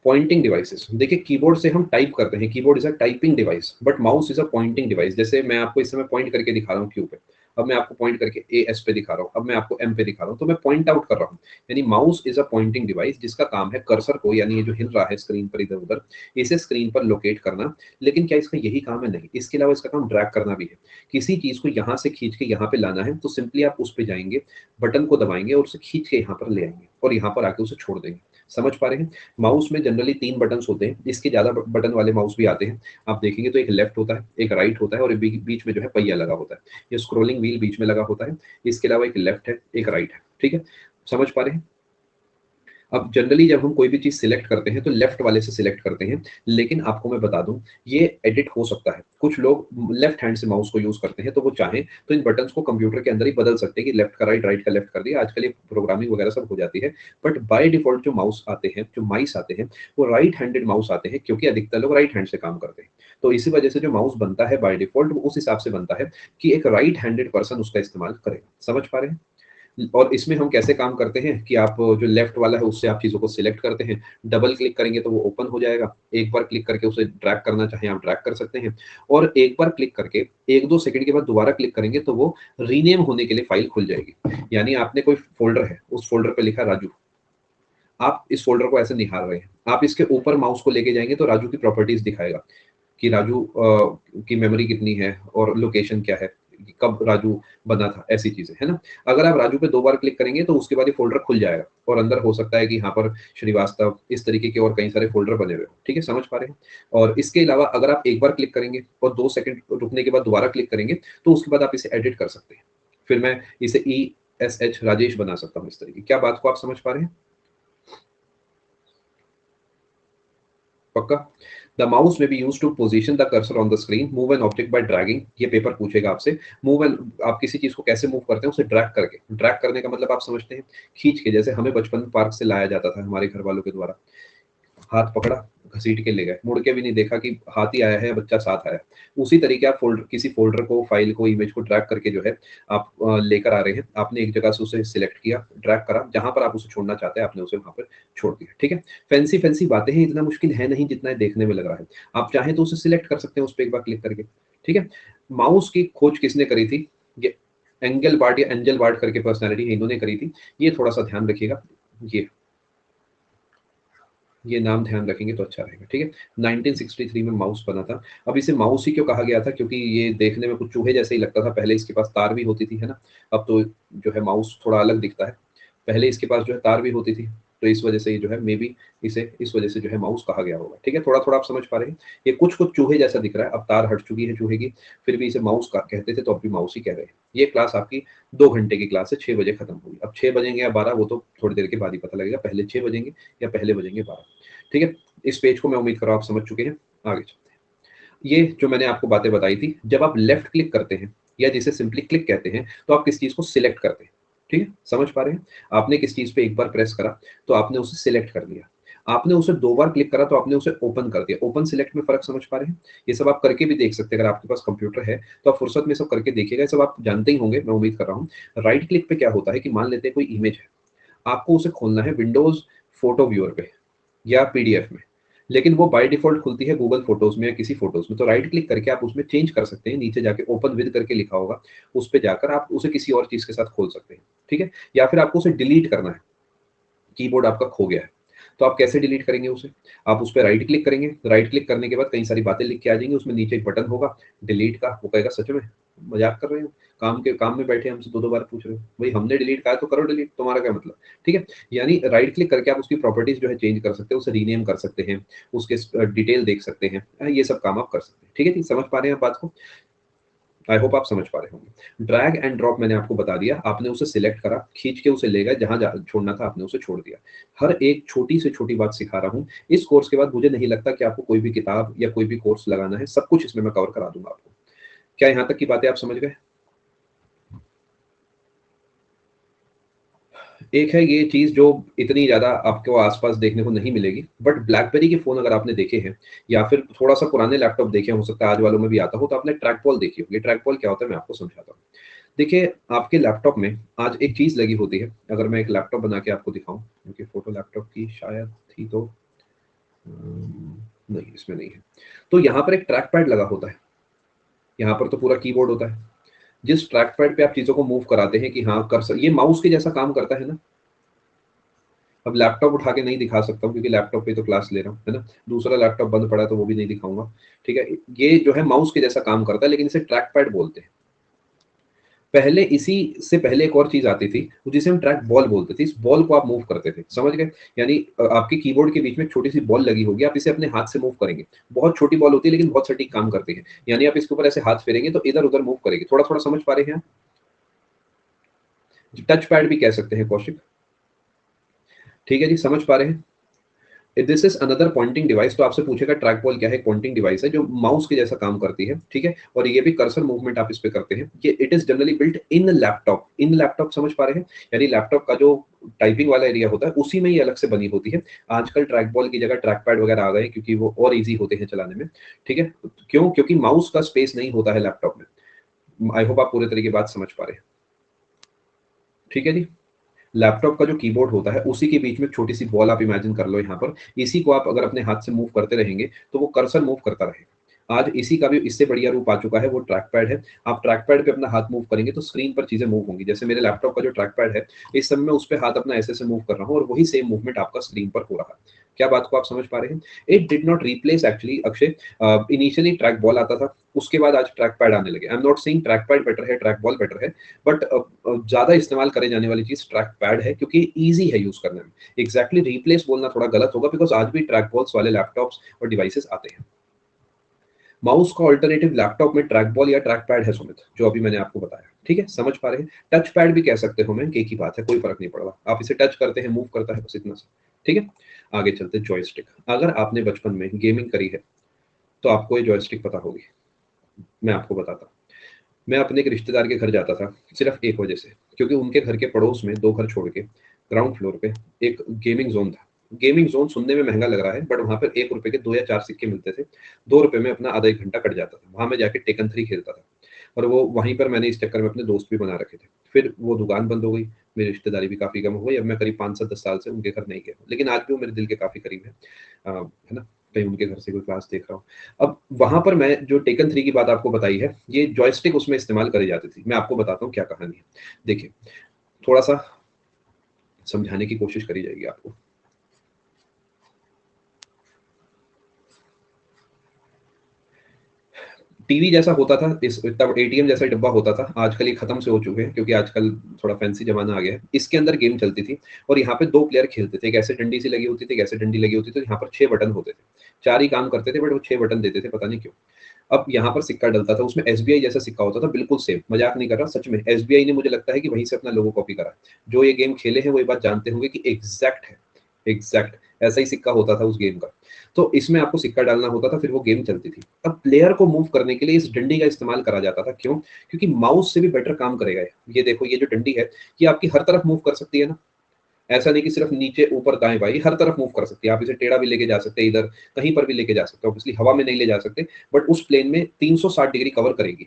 पॉइंटिंग डिवाइसेस, देखिए कीबोर्ड से हम टाइप करते हैं, keyboard is a typing device, but mouse is a pointing device. जैसे मैं आपको इस समय पॉइंट करके दिखा रहा हूँ क्यू पे, अब मैं आपको पॉइंट करके ए एस पे दिखा रहा हूँ, अब मैं आपको एम पे दिखा रहा हूँ, तो मैं पॉइंट आउट कर रहा हूँ। यानी mouse is a pointing device जिसका काम है कर्सर को, यानी ये जो हिल रहा है स्क्रीन पर इधर उधर, इसे स्क्रीन पर लोकेट करना। लेकिन क्या इसका यही काम है? नहीं, इसके अलावा इसका काम ड्रैग करना भी है। किसी चीज को यहाँ से खींच के यहाँ पे लाना है तो सिंपली आप उस पे जाएंगे, बटन को दबाएंगे और उसे खींच के यहाँ पर ले आएंगे और यहाँ पर आके उसे छोड़ देंगे। समझ पा रहे हैं? माउस में जनरली 3 बटन्स होते हैं, इसके ज़्यादा बटन वाले माउस भी आते हैं। आप देखेंगे तो एक लेफ्ट होता है, एक राइट होता है और एक बीच में जो है पहिया लगा होता है। ये स्क्रॉलिंग व्हील बीच में लगा होता है। इसके अलावा एक लेफ्ट है, एक राइट है। ठीक है? समझ पा रहे हैं? अब जनरली जब हम कोई भी चीज़ सिलेक्ट करते हैं तो लेफ्ट वाले से सिलेक्ट करते हैं, लेकिन आपको मैं बता दूं ये एडिट हो सकता है। कुछ लोग लेफ्ट हैंड से माउस को यूज करते हैं तो वो चाहें तो इन बटन्स को कंप्यूटर के अंदर ही बदल सकते हैं कि लेफ्ट का राइट, राइट का लेफ्ट कर दिया। आजकल ये प्रोग्रामिंग वगैरह सब हो जाती है। बट बाय डिफॉल्ट जो माउस आते हैं, जो माइस आते हैं, वो राइट हैंडेड माउस आते हैं, क्योंकि अधिकतर लोग राइट हैंड से काम करते हैं। तो इसी वजह से जो माउस बनता है बाय डिफॉल्ट वो उस हिसाब से बनता है कि एक राइट हैंडेड पर्सन उसका इस्तेमाल करेगा। समझ पा रहे हैं? और इसमें हम कैसे काम करते हैं कि आप जो लेफ्ट वाला है उससे आप चीज़ों को सिलेक्ट करते हैं, डबल क्लिक करेंगे तो वो ओपन हो जाएगा। एक बार क्लिक करके उसे ड्रैग करना चाहें आप ड्रैग कर सकते हैं, और एक बार क्लिक करके 1-2 सेकंड के बाद दोबारा क्लिक करेंगे तो वो रीनेम होने के लिए फाइल खुल जाएगी। यानी आपने कोई फ़ोल्डर है, उस फ़ोल्डर पे लिखा राजू, आप इस फ़ोल्डर को ऐसे निहार रहे हैं, आप इसके ऊपर माउस को लेके जाएँगे तो राजू की प्रॉपर्टीज़ दिखाएगा कि राजू की मेमोरी कितनी है और लोकेशन क्या है, कब राजू बना था, ऐसी चीज़ें, है ना? अगर आप राजू पे 2 बार क्लिक करेंगे तो उसके बाद ये फ़ोल्डर खुल जाएगा और अंदर हो सकता है कि यहाँ पर श्रीवास्तव, इस तरीके के और कई सारे फ़ोल्डर बने हुए हों, ठीक है? समझ पा रहे हैं? और इसके अलावा अगर आप एक बार क्लिक करेंगे और 2 सेकंड रुकने के बाद दोबारा क्लिक करेंगे, तो उसके बाद आप इसे एडिट कर सकते हैं। फिर मैं इसे ESH राजेश बना सकता हूँ इस तरीके। क्या बात को आप समझ पा रहे हैं? पक्का? The mouse may be use to position the cursor on the screen, move an object by dragging. ये पेपर पूछेगा आपसे। मूव एन, आप किसी चीज को कैसे मूव करते हैं? उसे ड्रैग करके। ड्रैग करने का मतलब आप समझते हैं? खींच के, जैसे हमें बचपन में पार्क से लाया जाता था हमारे घर वालों के द्वारा। हाथ पकड़ा, घसीट के ले गए, मुड़ के भी नहीं देखा कि हाथ ही आया है या बच्चा साथ आया। उसी तरीके आप फ़ोल्डर, किसी फ़ोल्डर को, फ़ाइल को, इमेज को ड्रैग करके जो है आप लेकर आ रहे हैं। आपने एक जगह से उसे सिलेक्ट किया, ड्रैग करा, जहाँ पर आप उसे छोड़ना चाहते हैं आपने उसे वहाँ पर छोड़ दिया। ठीक है? फैंसी फैंसी बातें हैं, इतना मुश्किल है नहीं जितना ये देखने में लग रहा है। आप चाहें तो उसे सिलेक्ट कर सकते हैं उस पे एक बार क्लिक करके। ठीक है? माउस की खोज किसने करी थी? ये एंगल बार्ट या एंजल बार्ट करके पर्सनैलिटी है, इन्होंने करी थी। ये थोड़ा-सा ध्यान रखिएगा। ये नाम ध्यान रखेंगे तो अच्छा रहेगा। ठीक है? 1963 में माउस बना था। अब इसे माउस ही क्यों कहा गया था? क्योंकि ये देखने में कुछ चूहे जैसे ही लगता था। पहले इसके पास तार भी होती थी, है ना? अब तो जो है माउस थोड़ा अलग दिखता है। पहले इसके पास जो है तार भी होती थी। तो इस वजह से ये जो है मे बी इसे इस वजह से जो है माउस कहा गया होगा। ठीक है? थोड़ा-थोड़ा आप समझ पा रहे हैं? ये कुछ-कुछ चूहे जैसा दिख रहा है। अब तार हट चुकी है चूहे की, फिर भी इसे माउस का कहते थे तो अब भी माउस ही कह रहे हैं। ये क्लास आपकी 2 घंटे की क्लास है, 6 बजे खत्म होगी। अब 6 बजेंगे या 12 वो तो थोड़ी देर के बाद ही पता लगेगा। पहले 6 बजेंगे या पहले बजेंगे 12। ठीक है? इस पेज को मैं उम्मीद कर रहा हूँ आप समझ चुके हैं। आगे चलते हैं। ये जो मैंने आपको बातें बताई थी, जब आप लेफ्ट क्लिक करते हैं या जिसे सिंपली क्लिक कहते हैं, तो आप किस चीज़ को सिलेक्ट करते हैं। ठीक है? समझ पा रहे हैं? आपने किस चीज़ पे एक बार प्रेस करा, तो आपने उसे सिलेक्ट कर लिया। आपने उसे 2 बार क्लिक करा, तो आपने उसे ओपन कर दिया। ओपन सिलेक्ट में फ़र्क समझ पा रहे हैं? ये सब आप करके भी देख सकते हैं। अगर आपके पास कंप्यूटर है, तो आप फुर्सत में सब करके देखिएगा। ये सब आप जानते ही होंगे, मैं उम्मीद कर रहा हूँ। राइट क्लिक पे क्या होता है कि मान लेते हैं कोई इमेज है, आपको उसे खोलना है विंडोज़ फ़ोटो व्यूअर पे या पीडीएफ में। लेकिन वो बाय डिफ़ॉल्ट खुलती है गूगल फ़ोटोज़ में या किसी फ़ोटोज़ में, तो राइट क्लिक करके आप उसमें चेंज कर सकते हैं। नीचे जाके ओपन विद करके लिखा होगा, उस पे जाकर आप उसे किसी और चीज़ के साथ खोल सकते हैं। ठीक है? या फिर आपको उसे डिलीट करना है, कीबोर्ड आपका खो गया है, तो आप कैसे डिलीट करेंगे उसे? आप उस पे राइट क्लिक करेंगे, राइट क्लिक करने के बाद कई सारी बातें लिख के आ जाएँगी, उसमें नीचे एक बटन होगा डिलीट का, वो कहेगा सच में? मज़ाक कर रहे हो? काम में बैठे हमसे 2-2 बार पूछ रहे हो। भई हमने डिलीट कहा है तो करो डिलीट, तुम्हारा क्या मतलब? ठीक है? यानी राइट क्लिक करके आप उसकी प्रॉपर्टीज़ जो है चेंज कर सकते हैं, उसे रीनेम कर सकते हैं, उसके डिटेल देख सकते हैं। ये सब काम आप कर सकते हैं। ठीक है जी? समझ पा रहे हैं आप बात को? आई होप आप समझ पा रहे होंगे। ड्रैग एंड ड्रॉप मैंने आपको बता दिया, आपने उसे सिलेक्ट करा, खींच के उसे ले गए, जहाँ छोड़ना था आपने उसे छोड़ दिया। हर एक छोटी से छोटी बात सिखा रहा हूँ। इस कोर्स के बाद मुझे नहीं लगता कि आपको कोई भी किताब या कोई भी कोर्स लगाना है, सब कुछ इसमें मैं कवर करा दूंगा आपको। क्या यहाँ तक की बातें आप समझ गए? एक है ये चीज जो इतनी ज्यादा आपको आसपास देखने को नहीं मिलेगी, बट ब्लैकबेरी के फोन अगर आपने देखे हैं या फिर थोड़ा सा पुराने लैपटॉप देखे, हो सकता है आज वालों में भी आता हो, तो आपने ट्रैक बॉल देखी होगी। ट्रैक बॉल क्या होता है मैं आपको समझाता हूँ। देखिए, आपके लैपटॉप में आज एक चीज लगी होती है। अगर मैं एक लैपटॉप बना के आपको दिखाऊं, क्योंकि फोटो लैपटॉप की शायद थी तो नहीं, इसमें नहीं है। तो यहाँ पर एक ट्रैक पैड लगा होता है, यहाँ पर तो पूरा कीबोर्ड होता है। जिस ट्रैक पैड पे आप चीजों को मूव कराते हैं कि हाँ कर्सर ये माउस के जैसा काम करता है ना। अब लैपटॉप उठा के नहीं दिखा सकता हूँ क्योंकि लैपटॉप पे तो क्लास ले रहा हूँ, है ना। दूसरा लैपटॉप बंद पड़ा है तो वो भी नहीं दिखाऊंगा। ठीक है, ये जो है माउस के जैसा काम करता है, लेकिन इसे ट्रैक पैड बोलते हैं। पहले इसी से पहले एक और चीज आती थी जिसे हम ट्रैक बॉल बोलते थे। इस बॉल को आप मूव करते थे, समझ गए। यानी आपके कीबोर्ड के बीच में एक छोटी सी बॉल लगी होगी, आप इसे अपने हाथ से मूव करेंगे। बहुत छोटी बॉल होती है लेकिन बहुत सटीक काम करती है। यानी आप इसके ऊपर ऐसे हाथ फेरेंगे तो इधर उधर मूव करेंगे। थोड़ा थोड़ा समझ पा रहे हैं आप। टच पैड भी कह सकते हैं कौशिक। ठीक है जी, समझ पा रहे हैं। This is another pointing device. तो आपसे पूछेगा ट्रैक बॉल क्या है। पॉइंटिंग डिवाइस है जो माउस के जैसा काम करती है। ठीक है, और ये भी कर्सर मूवमेंट आप इस पे करते हैं। ये it is generally built in laptop. In laptop समझ पा रहे हैं। यानी लैपटॉप का जो टाइपिंग वाला एरिया होता है उसी में ही अलग से बनी होती है। आजकल ट्रैक बॉल की जगह ट्रैक पैड वगैरह आ गए क्योंकि वो और इजी होते हैं चलाने में। ठीक है, क्यों? क्योंकि माउस का स्पेस नहीं होता है लैपटॉप में। आई होप आप पूरे तरीके बात समझ पा रहे हैं। ठीक है जी। लैपटॉप का जो कीबोर्ड होता है उसी के बीच में एक छोटी सी बॉल आप इमेजिन कर लो यहाँ पर। इसी को आप अगर अपने हाथ से मूव करते रहेंगे तो वो कर्सर मूव करता रहेगा। आज इसी का भी इससे बढ़िया रूप आ चुका है, वो ट्रैक पैड है। आप ट्रैक पैड पे अपना हाथ मूव करेंगे तो स्क्रीन पर चीजें मूव होंगी। जैसे मेरे लैपटॉप का जो ट्रैक पैड है, इस समय मैं उस पर हाथ अपना ऐसे मूव कर रहा हूँ और वही सेम मूवमेंट आपका स्क्रीन पर हो रहा है। क्या बात को आप समझ पा रहे हैं? It did not replace actually Akshay. Initially track ball आता था, उसके बाद आज ट्रैक पैड आने लगे। I am not saying track pad better है, ट्रैक बॉल बेटर है, बट ज्यादा इस्तेमाल करे जाने वाली चीज ट्रैक पैड है क्योंकि इजी है यूज करने में। एग्जैक्टली रिप्लेस बोलना थोड़ा गलत होगा, बिकॉज आज भी ट्रैक बॉल्स वाले लैपटॉप्स और डिवाइसेस आते हैं। माउस का ऑल्टरनेटिव लैपटॉप में ट्रैक बॉल या ट्रैक पैड है सुमित, जो अभी मैंने आपको बताया। ठीक है, समझ पा रहे हैं। टच पैड भी कह सकते हो, मैं एक ही बात है, कोई फर्क नहीं पड़ रहा। आप इसे टच करते हैं, मूव करता है, बस इतना सा। ठीक है, आगे चलते। जॉयस्टिक। अगर आपने बचपन में गेमिंग करी है तो आपको ये जॉयस्टिक पता होगी। मैं आपको बताता हूँ। मैं अपने एक रिश्तेदार के घर जाता था सिर्फ एक वजह से, क्योंकि उनके घर के पड़ोस में दो घर छोड़ के ग्राउंड फ्लोर पे एक गेमिंग जोन था। गेमिंग जोन सुनने में महंगा लग रहा है, बट वहां पर 1 रुपए के 2 या 4 सिक्के मिलते थे। 2 रुपए में अपना आधा 1 घंटा कट जाता था। वहां मैं जाके टेकन 3 खेलता था। और वो वहीं पर मैंने इस चक्कर में अपने दोस्त भी बना रखे थे। फिर वो दुकान बंद हो गई, मेरी रिश्तेदारी भी काफी कम हो गई। अब मैं करीब 5 से 10 साल से उनके घर नहीं गया हूँ, लेकिन आज भी वो मेरे दिल के काफी करीब है। है ना, कहीं उनके घर से कोई क्लास देख रहा हूँ। अब वहां पर मैं जो टेकन 3 की बात आपको बताई है, ये जॉयस्टिक उसमें इस्तेमाल करी जाती थी। मैं आपको बताता हूँ क्या कहानी है। देखिए, थोड़ा सा समझाने की कोशिश करी जाएगी आपको। टीवी जैसा होता था, इस तब एटीएम जैसा डब्बा होता था। आजकल ये खत्म से हो चुके हैं क्योंकि आजकल थोड़ा फैंसी जमाना आ गया है। इसके अंदर गेम चलती थी और यहाँ पे 2 प्लेयर खेलते थे। एक ऐसे डंडी सी लगी होती थी, एक ऐसे डंडी लगी होती थी। तो यहाँ पर 6 बटन होते थे। 4 ही काम करते थे, बट वो 6 बटन देते थे, पता नहीं क्यों। अब यहाँ पर सिक्का डलता था, उसमें एसबीआई जैसा सिक्का होता था, बिल्कुल सेम। मजाक नहीं कर रहा, सच में एसबीआई ने मुझे लगता है कि वहीं से अपना लोगो कॉपी करा। जो ये गेम खेले हैं वो ये बात जानते होंगे कि एग्जैक्ट है, एग्जैक्ट ऐसा ही सिक्का होता था उस गेम का। तो इसमें आपको सिक्का डालना होता था, फिर वो गेम चलती थी। अब प्लेयर को मूव करने के लिए इस डंडी का इस्तेमाल करा जाता था। क्यों? क्योंकि माउस से भी बेटर काम करेगा ये देखो, ये जो डंडी है ये आपकी हर तरफ मूव कर सकती है ना। ऐसा नहीं कि सिर्फ नीचे ऊपर दाएं बाएं, हर तरफ मूव कर सकती है। आप इसे टेढ़ा भी लेके जा सकते हैं, इधर कहीं पर भी लेके जा सकते हो। ऑब्वियसली हवा में नहीं ले जा सकते, बट उस प्लेन में 360 डिग्री कवर करेगी।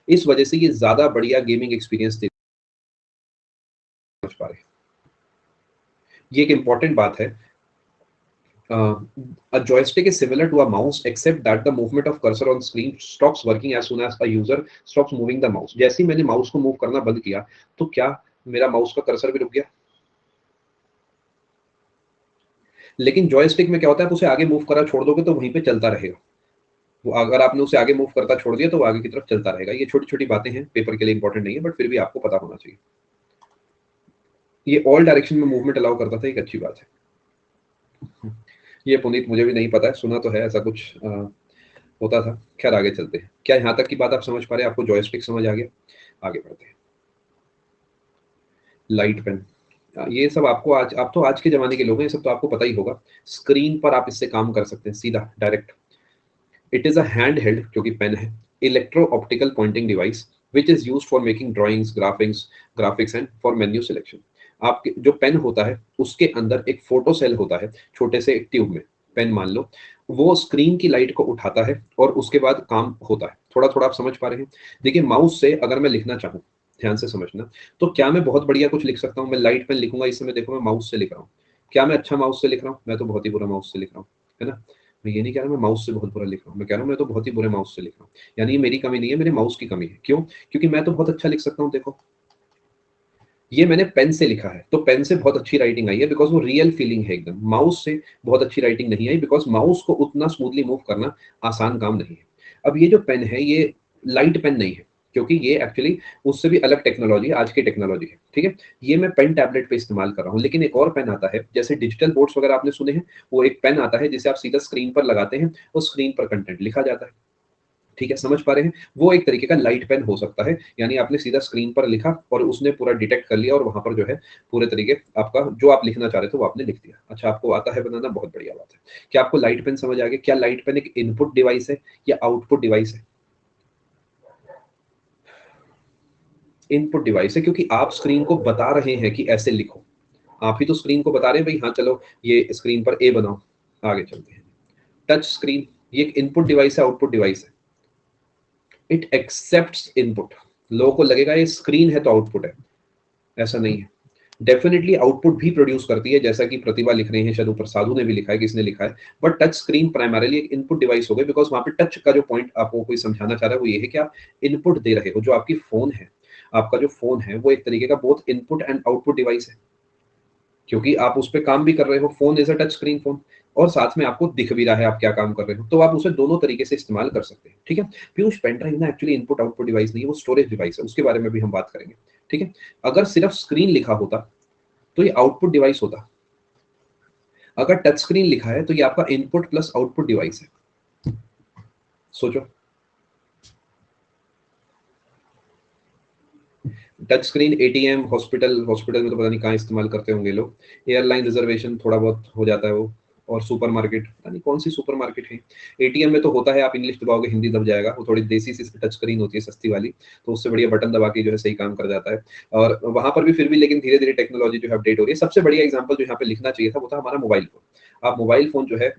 इस वजह से ये ज्यादा बढ़िया गेमिंग एक्सपीरियंस दे। समझ पा रहे हैं? ये एक इंपॉर्टेंट बात है। A joystick is similar to a mouse except that the movement of cursor on screen stops working as soon as a user stops moving the mouse. जैसे ही मैंने माउस को मूव करना बंद किया तो क्या मेरा माउस का कर्सर भी रुक गया? लेकिन जॉयस्टिक में क्या होता है, आप उसे आगे मूव करा छोड़ दोगे तो वहीं पे चलता रहेगा। वो अगर आपने उसे आगे मूव करता छोड़ दिया तो वो आगे की तरफ चलता रहेगा। ये छोटी छोटी बातें हैं, पेपर के लिए इंपॉर्टेंट नहीं है, बट फिर भी आपको पता होना चाहिए। ये ऑल डायरेक्शन में मूवमेंट अलाउ करता था, एक अच्छी बात है। ये पुनीत मुझे भी नहीं पता है, सुना तो है ऐसा कुछ होता था। खैर आगे चलते हैं। क्या यहाँ तक की बात आप समझ पा रहे हैं? आपको जॉयस्टिक समझ आ गया? आगे बढ़ते हैं। लाइट पेन, ये सब आपको आज, आप तो आज के जमाने के लोग हैं, ये सब तो आपको पता ही होगा। स्क्रीन पर आप इससे काम कर सकते हैं सीधा direct. It is a hand held, जो कि पेन है, electro optical pointing device which is used for making drawings, graphics and for menu selection. आपके जो पेन होता है उसके अंदर एक फोटो सेल होता है, छोटे से एक ट्यूब में, पेन मान लो, वो स्क्रीन की लाइट को उठाता है और उसके बाद काम होता है। थोड़ा थोड़ा आप समझ पा रहे हैं? देखिए माउस से अगर मैं लिखना चाहूँ, ध्यान से समझना, तो क्या मैं बहुत बढ़िया कुछ लिख सकता हूँ? मैं लाइट पेन लिखूंगा, इस समय देखो मैं माउस से लिख रहा हूँ। क्या मैं अच्छा माउस से लिख रहा हूँ? मैं तो बहुत ही बुरा माउस से लिख रहा हूँ, है ना? मैं ये नहीं कह रहा मैं माउस से बहुत बुरा लिख रहा हूँ, मैं कह रहा हूँ मैं तो बहुत ही बुरे माउस से लिख रहा हूँ। यानी ये मेरी कमी नहीं है, मेरे माउस की कमी है। क्यों? क्योंकि मैं तो बहुत अच्छा लिख सकता हूँ। देखो ये मैंने पेन से लिखा है, तो पेन से बहुत अच्छी राइटिंग आई है, बिकॉज वो रियल फीलिंग है एकदम। माउस से बहुत अच्छी राइटिंग नहीं आई, बिकॉज माउस को उतना स्मूथली मूव करना आसान काम नहीं है। अब ये जो पेन है ये लाइट पेन नहीं है, क्योंकि ये एक्चुअली उससे भी अलग टेक्नोलॉजी है, आज की टेक्नोलॉजी है, ठीक है। ये मैं पेन टैबलेट पे इस्तेमाल कर रहा हूँ, लेकिन एक और पेन आता है, जैसे डिजिटल बोर्ड्स वगैरह आपने सुने हैं, वो एक पेन आता है जिसे आप सीधा स्क्रीन पर लगाते हैं और स्क्रीन पर कंटेंट लिखा जाता है। ठीक है, समझ पा रहे हैं? वो एक तरीके का लाइट पेन हो सकता है, यानी आपने सीधा स्क्रीन पर लिखा और उसने पूरा डिटेक्ट कर लिया और वहां पर जो है पूरे तरीके आपका जो आप लिखना चाह रहे थे वो आपने लिख दिया। अच्छा, आपको आता है बनाना, बहुत बढ़िया बात है। क्या आपको लाइट पेन समझ आ गया? क्या लाइट पेन एक इनपुट डिवाइस है या आउटपुट डिवाइस है? इनपुट डिवाइस है, क्योंकि आप स्क्रीन को बता रहे हैं कि ऐसे लिखो। आप ही तो स्क्रीन को बता रहे हैं भाई, हाँ चलो ये स्क्रीन पर ए बनाओ। आगे चलते हैं। टच स्क्रीन, ये एक इनपुट डिवाइस है, आउटपुट डिवाइस है? It accepts input. लोगों को लगेगा ये स्क्रीन है तो आउटपुट है, ऐसा नहीं है। डेफिनेटली आउटपुट भी प्रोड्यूस करती है, जैसा कि प्रतिभा लिख रही है, शायद ऊपर साधु ने भी लिखा है, किसने लिखा है। बट टच स्क्रीन प्राइमरीली एक इनपुट डिवाइस हो गई, बिकॉज वहां पे टच का जो पॉइंट आपको कोई समझाना चाह रहा है वो ये है कि आप इनपुट दे रहे हो। जो आपकी फोन है, आपका जो फोन है वो एक तरीके का both input and output device है, क्योंकि आप उस पर काम भी कर रहे हो। Phone is a touch screen phone, और साथ में आपको दिख भी रहा है आप क्या काम कर रहे हो, तो आप उसे दोनों तरीके से इस्तेमाल कर सकते हैं। ठीक है, पीयूष पेन ड्राइव ना एक्चुअली इनपुट आउटपुट डिवाइस नहीं है, वो स्टोरेज डिवाइस है, उसके बारे में भी हम बात करेंगे। ठीक है, अगर सिर्फ स्क्रीन लिखा होता तो ये आउटपुट डिवाइस होता। अगर टच स्क्रीन लिखा है तो ये आपका इनपुट प्लस आउटपुट डिवाइस है। सोचो, touch screen ATM, hospital, hospital में तो पता नहीं कहाँ इस्तेमाल करते होंगे लोग। एयरलाइन रिजर्वेशन थोड़ा बहुत हो जाता है वो, और सुपरमार्केट, पता नहीं कौन सी सुपरमार्केट है। एटीएम में तो होता है, आप इंग्लिश दबाओगे हिंदी दब जाएगा, वो थोड़ी देसी सी टच स्क्रीन होती है सस्ती वाली, तो उससे बढ़िया बटन दबा के जो है सही काम कर जाता है। और वहां पर भी फिर भी लेकिन धीरे धीरे टेक्नोलॉजी जो है अपडेट हो रही है। सबसे बढ़िया एग्जाम्पल जो यहाँ पे लिखना चाहिए था वो था हमारा मोबाइल फोन। आप मोबाइल फोन जो है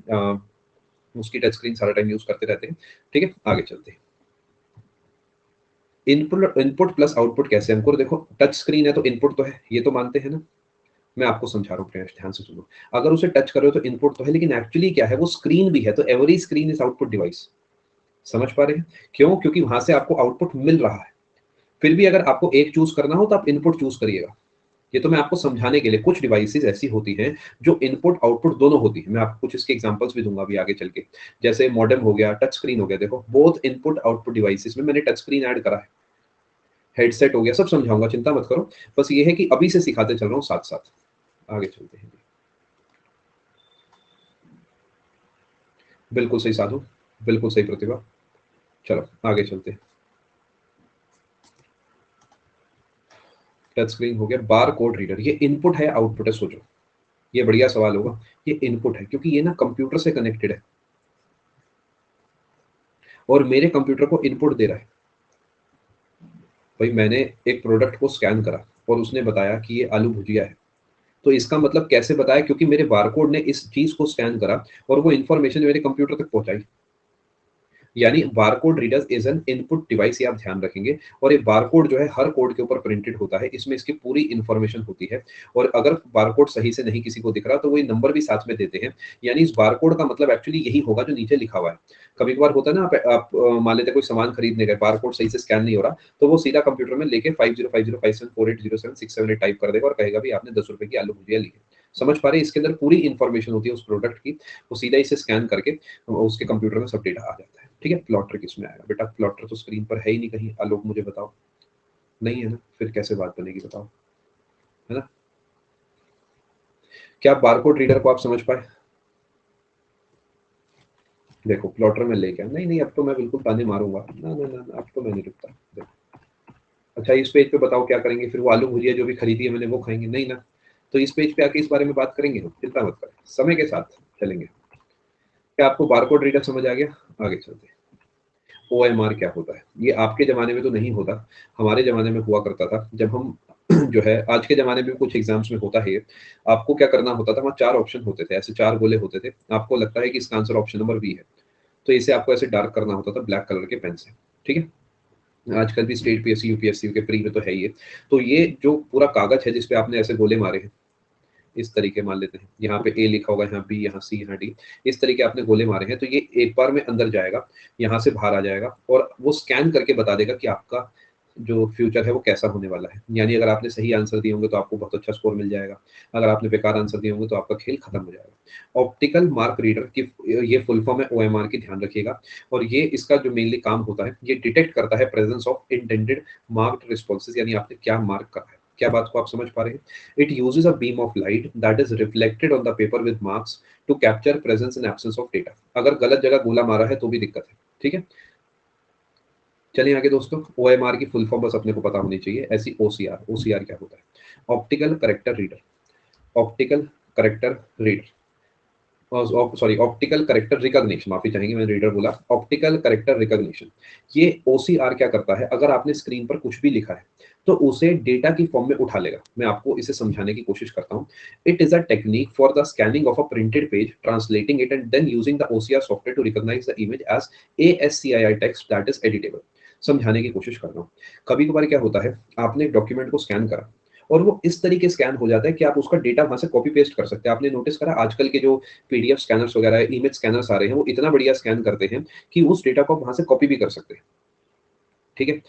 उसकी टच स्क्रीन सारा टाइम यूज करते रहते हैं। ठीक है, आगे चलते हैं। इनपुट इनपुट प्लस आउटपुट कैसे? हमको देखो, टच स्क्रीन है तो इनपुट तो है, ये तो मानते हैं ना। मैं आपको समझा रहा हूँ प्रियेश, ध्यान से सुनो। अगर उसे टच करो तो इनपुट तो है, लेकिन एक्चुअली क्या है, वो स्क्रीन भी है, तो every screen is output device. समझ पा रहे हैं? क्यों? क्योंकि वहां से आपको आउटपुट मिल रहा है। फिर भी अगर आपको एक चूज करना हो तो आप इनपुट चूज करिएगा। ये तो मैं आपको समझाने के लिए, कुछ डिवाइसेस ऐसी होती हैं जो इनपुट आउटपुट दोनों होती है। मैं आपको कुछ इसके एग्जांपल्स भी दूंगा अभी आगे चल के। जैसे मॉडेम हो गया, टच स्क्रीन हो गया, देखो बोथ इनपुट आउटपुट डिवाइसेस में मैंने टच स्क्रीन ऐड करा है। हेडसेट हो गया, सब समझाऊंगा, चिंता मत करो। बस ये है कि अभी से सिखाते चल रहा हूँ साथ साथ। आगे चलते हैं। बिल्कुल सही साधु, बिल्कुल सही प्रतिभा। चलो आगे चलते हैं। टच स्क्रीन हो गया, बार कोड रीडर, ये इनपुट है आउटपुट है? सोचो, ये बढ़िया सवाल होगा। ये इनपुट है क्योंकि ये ना कंप्यूटर से कनेक्टेड है, और मेरे कंप्यूटर को इनपुट दे रहा है। भाई मैंने एक प्रोडक्ट को स्कैन करा और उसने बताया कि ये आलू भुजिया है, तो इसका मतलब कैसे बताया? क्योंकि मेरे बारकोड ने इस चीज को स्कैन करा और वो इन्फॉर्मेशन मेरे कंप्यूटर तक पहुंचाई। यानी barcode reader is an input device, ये आप ध्यान रखेंगे। और ये बारकोड जो है हर कोड के ऊपर प्रिंटेड होता है, इसमें इसकी पूरी इंफॉर्मेशन होती है। और अगर बारकोड सही से नहीं किसी को दिख रहा तो वो ये नंबर भी साथ में देते हैं। यानी इस बारकोड का मतलब एक्चुअली यही होगा जो नीचे लिखा हुआ है। कभी कभार होता है ना, आप मान लेते हैं कोई सामान खरीदने गए, बारकोड सही से स्कैन नहीं हो रहा, तो वो सीधा कंप्यूटर में लेके 505057480767 टाइप कर देगा और कहेगा भी आपने 10 रुपए की आलू भुजिया ली है। समझ पा रहे हैं? इसके अंदर पूरी इंफॉर्मेशन होती है उस प्रोडक्ट की। वो सीधा इसे स्कैन करके उसके कंप्यूटर में सब डेटा आ जाता है। ठीक है, प्लॉटर किसमें आएगा बेटा? प्लॉटर तो स्क्रीन पर है ही नहीं कहीं, आलोक मुझे बताओ। नहीं है ना, फिर कैसे बात बनेगी बताओ, है ना? क्या बारकोड रीडर को आप समझ पाए? देखो प्लॉटर में लेके नहीं नहीं, अब तो मैं बिल्कुल ताने मारूंगा, ना ना ना ना, अब तो मैं नहीं रुकता। देखो, अच्छा इस पेज पे बताओ क्या करेंगे? फिर वो आलू भुजिया जो भी खरीदी है मैंने वो खाएंगे? नहीं ना। तो इस पेज पे आके इस बारे में बात करेंगे हम, चिंता मत करें, समय के साथ चलेंगे। क्या आपको बारकोड रीडर समझ आ गया? आगे चलते हैं। OMR क्या होता है? ये आपके ज़माने में तो नहीं होता, हमारे ज़माने में हुआ करता था। जब हम जो है आज के ज़माने में कुछ एग्ज़ाम्स में होता है ये, आपको क्या करना होता था, वहाँ 4 ऑप्शन होते थे, ऐसे 4 गोले होते थे। आपको लगता है कि इसका आंसर ऑप्शन नंबर बी है, तो इसे आपको ऐसे डार्क करना होता था ब्लैक कलर के पेन से, ठीक है? आजकल भी स्टेट पीएससी, यूपीएससी के प्री में तो है ही है। तो ये जो पूरा कागज़ है जिस पे आपने ऐसे गोले मारे हैं, इस तरीके मान लेते हैं, यहाँ पे ए लिखा होगा, यहाँ बी, यहाँ सी, यहाँ डी, इस तरीके आपने गोले मारे हैं, तो ये एक बार में अंदर जाएगा, यहाँ से बाहर आ जाएगा और वो स्कैन करके बता देगा कि आपका जो फ्यूचर है वो कैसा होने वाला है। यानी अगर आपने सही आंसर दिए होंगे तो आपको बहुत अच्छा स्कोर मिल जाएगा, अगर आपने बेकार आंसर दिए होंगे तो आपका खेल खत्म हो जाएगा। ऑप्टिकल मार्क रीडर की ये फुल फॉर्म है ओएमआर की, ध्यान रखिएगा। और ये इसका जो मेनली काम होता है, ये डिटेक्ट करता है presence of intended marked responses, यानी आपने क्या मार्क करा है। क्या बात को आप समझ पा रहे हैं? It uses a beam of light that is reflected on the paper with marks to capture presence and absence of data। अगर गलत जगह गोला मारा है तो भी दिक्कत है, ठीक है? चलिए आगे दोस्तों, ओएमआर की फुल फॉर्म बस अपने को पता होनी चाहिए। ऐसी ओसीआर, ओसीआर क्या होता है? Optical character reader, optical character reader, sorry optical character recognition, माफी चाहेंगे मैंने रीडर बोला, ऑप्टिकल करेक्टर रिकॉग्निशन। ये ओसीआर क्या करता है, अगर आपने स्क्रीन पर कुछ भी लिखा है तो उसे डेटा की फॉर्म में उठा लेगा। मैं आपको इसे समझाने की कोशिश करता हूँ। It is a technique for the scanning of a printed page, translating it and then using the OCR software to recognize the image as ASCII text that is editable. समझाने की कोशिश कर रहा हूँ। कभी कभार क्या होता है, आपने एक डॉक्यूमेंट को स्कैन करा और वो इस तरीके स्कैन हो जाता है कि आप उसका डेटा वहां से कॉपी पेस्ट कर सकते हैं। आपने नोटिस करा आजकल के जो पीडीएफ स्कैनर्स वगैरह, इमेज स्कैनर्स आ रहे हैं, वो इतना बढ़िया स्कैन करते हैं कि उस डेटा को आप वहां से कॉपी भी कर सकते हैं, ठीक है?